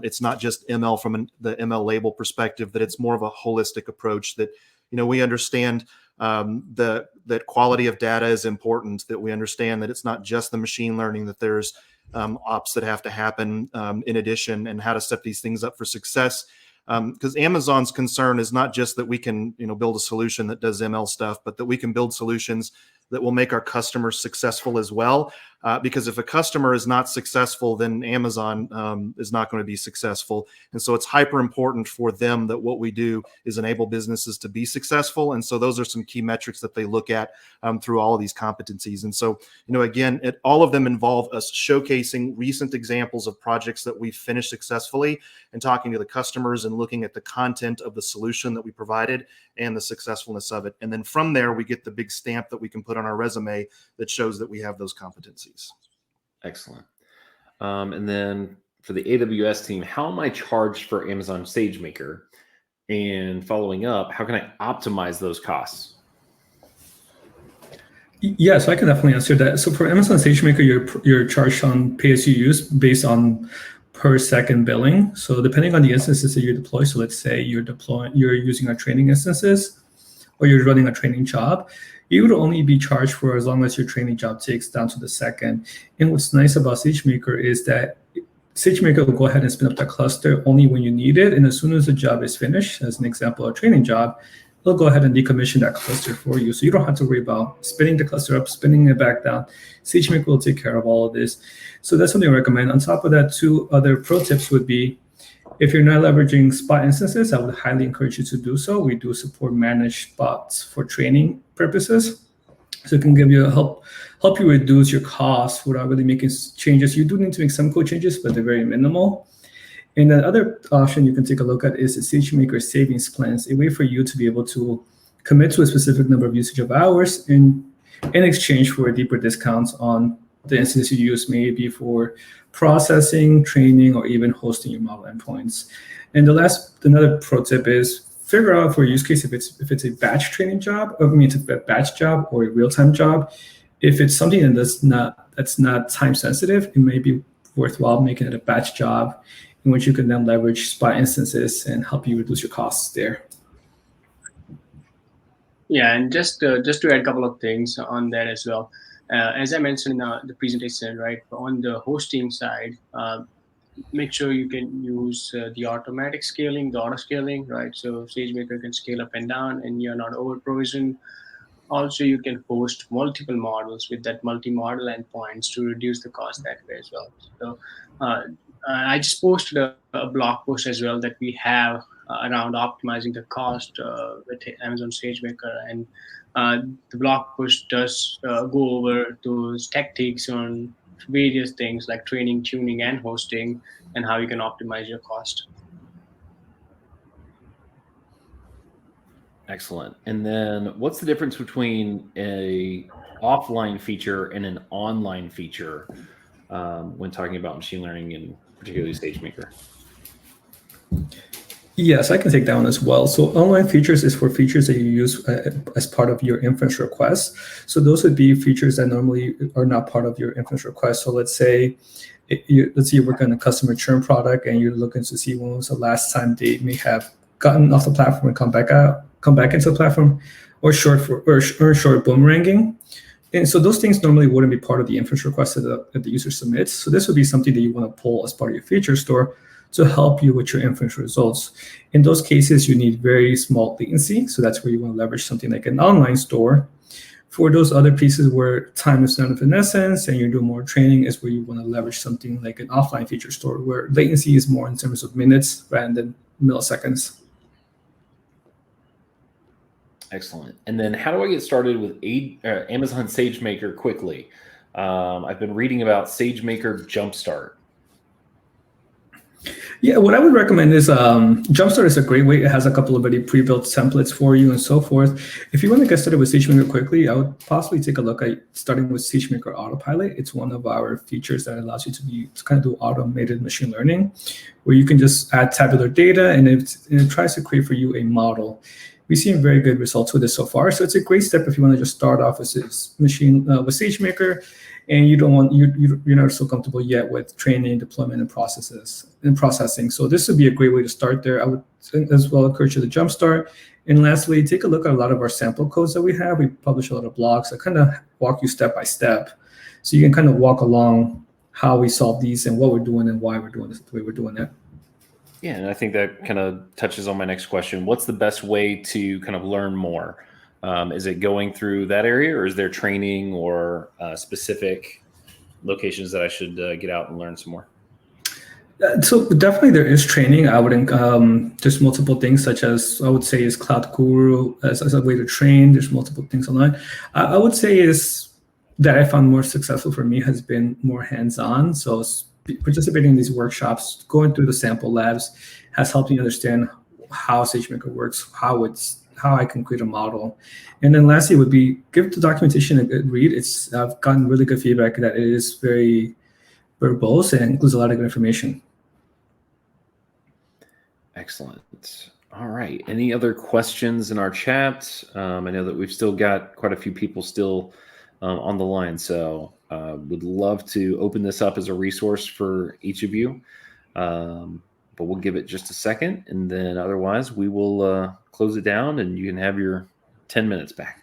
it's not just ML from the ML label perspective, that it's more of a holistic approach, that we understand that quality of data is important, that we understand that it's not just the machine learning, that there's ops that have to happen in addition, and how to set these things up for success. Because Amazon's concern is not just that we can build a solution that does ML stuff, but that we can build solutions that will make our customers successful as well. Because if a customer is not successful, then Amazon is not going to be successful. And so it's hyper important for them that what we do is enable businesses to be successful. And so those are some key metrics that they look at through all of these competencies. And so, again, all of them involve us showcasing recent examples of projects that we've finished successfully and talking to the customers and looking at the content of the solution that we provided and the successfulness of it. And then from there, we get the big stamp that we can put on our resume that shows that we have those competencies. Excellent. And then for the AWS team, how am I charged for Amazon SageMaker? And following up, how can I optimize those costs? Yeah, so I can definitely answer that. So for Amazon SageMaker, you're charged on pay-as-you-use based on per second billing. So depending on the instances that you deploy, so let's say you're using our training instances, or you're running a training job, you would only be charged for as long as your training job takes down to the second. And what's nice about SageMaker is that SageMaker will go ahead and spin up that cluster only when you need it. And as soon as the job is finished, as an example, a training job, it'll go ahead and decommission that cluster for you. So you don't have to worry about spinning the cluster up, spinning it back down. SageMaker will take care of all of this. So that's something I recommend. On top of that, 2 other pro tips would be, if you're not leveraging spot instances, I would highly encourage you to do so. We do support managed spots for training purposes. So it can give you help you reduce your costs without really making changes. You do need to make some code changes, but they're very minimal. And the other option you can take a look at is the SageMaker savings plans, a way for you to be able to commit to a specific number of usage of hours in exchange for deeper discounts on the instance you use, maybe for processing, training, or even hosting your model endpoints. And another pro tip is figure out for a use case if it's a batch training job, it's a batch job or a real-time job. If it's something that's not time sensitive, it may be worthwhile making it a batch job in which you can then leverage spot instances and help you reduce your costs there. Yeah, and just to add a couple of things on that as well. As I mentioned in the presentation, right, on the hosting side, make sure you can use the automatic scaling, the auto scaling, right? So SageMaker can scale up and down, and you're not over provisioned. Also, you can host multiple models with that multi-model endpoints to reduce the cost that way as well. So I just posted a blog post as well that we have around optimizing the cost with Amazon SageMaker, and the blog post does go over those tactics on various things like training, tuning, and hosting, and how you can optimize your cost. Excellent. And then what's the difference between a offline feature and an online feature when talking about machine learning and particularly SageMaker? Yes, I can take that one as well. So online features is for features that you use as part of your inference request. So those would be features that normally are not part of your inference request. So let's say you work on a customer churn product and you're looking to see when was the last time they may have gotten off the platform and come back into the platform, or short boomeranging. And so those things normally wouldn't be part of the inference request that the user submits. So this would be something that you want to pull as part of your feature store to help you with your inference results. In those cases, you need very small latency. So that's where you want to leverage something like an online store. For those other pieces where time is not of an essence and you're doing more training is where you want to leverage something like an offline feature store where latency is more in terms of minutes rather than milliseconds. Excellent. And then how do I get started with Amazon SageMaker quickly? I've been reading about SageMaker Jumpstart. Yeah, what I would recommend is Jumpstart is a great way. It has a couple of already pre-built templates for you and so forth. If you want to get started with SageMaker quickly, I would possibly take a look at starting with SageMaker Autopilot. It's one of our features that allows you to kind of do automated machine learning, where you can just add tabular data and it tries to create for you a model. We've seen very good results with this so far. So it's a great step if you want to just start off with SageMaker, and you're not so comfortable yet with training, deployment, and processing. So this would be a great way to start there. I would as well encourage you to jumpstart. And lastly, take a look at a lot of our sample codes that we have. We publish a lot of blogs that kind of walk you step by step, so you can kind of walk along how we solve these and what we're doing and why we're doing this the way we're doing it. Yeah, and I think that kind of touches on my next question. What's the best way to kind of learn more? Is it going through that area, or is there training or specific locations that I should get out and learn some more? So definitely there is training. I would there's multiple things such as I would say is Cloud Guru as a way to train. There's multiple things online. I would say is that I found more successful for me has been more hands-on. So participating in these workshops, going through the sample labs has helped me understand how SageMaker works, how I can create a model. And then lastly would be give the documentation a good read. I've gotten really good feedback that it is very verbose and includes a lot of good information. Excellent. All right. Any other questions in our chat? I know that we've still got quite a few people still on the line, so would love to open this up as a resource for each of you. But we'll give it just a second, and then otherwise we will close it down and you can have your 10 minutes back.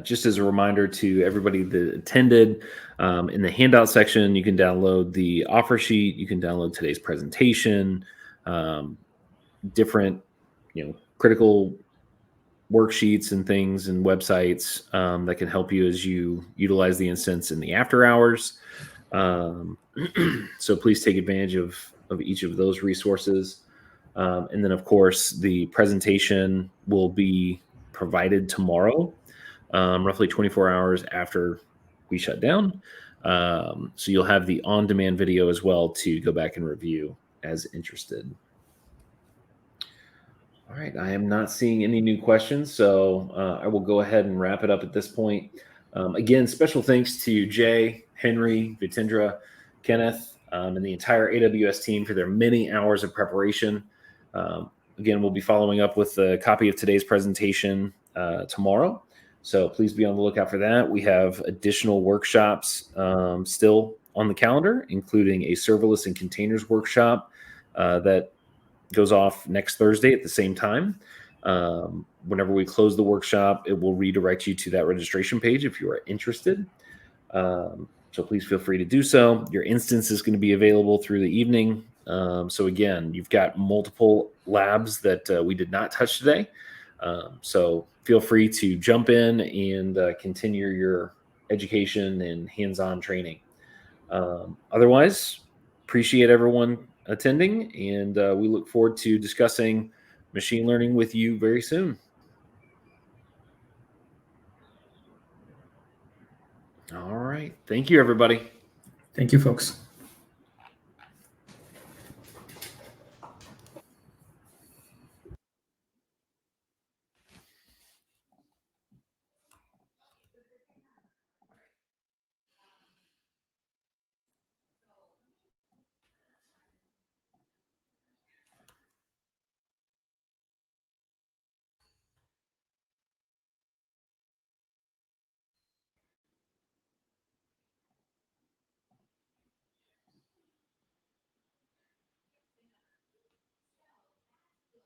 Just as a reminder to everybody that attended, in the handout section, you can download the offer sheet. You can download today's presentation, different, critical worksheets and things and websites that can help you as you utilize the instance in the after hours. So please take advantage of each of those resources. And then, of course, the presentation will be provided tomorrow, roughly 24 hours after we shut down. So you'll have the on-demand video as well to go back and review as interested. All right, I am not seeing any new questions, so I will go ahead and wrap it up at this point. Again, special thanks to Jay, Henry, Vitendra, Kenneth, and the entire AWS team for their many hours of preparation. Again, we'll be following up with a copy of today's presentation tomorrow. So please be on the lookout for that. We have additional workshops still on the calendar, including a serverless and containers workshop that goes off next Thursday at the same time. Whenever we close the workshop, it will redirect you to that registration page if you are interested. So please feel free to do so. Your instance is going to be available through the evening. So again, you've got multiple labs that we did not touch today. So feel free to jump in and continue your education and hands-on training. Otherwise, appreciate everyone attending, and we look forward to discussing machine learning with you very soon. All right. Thank you, everybody. Thank you, folks.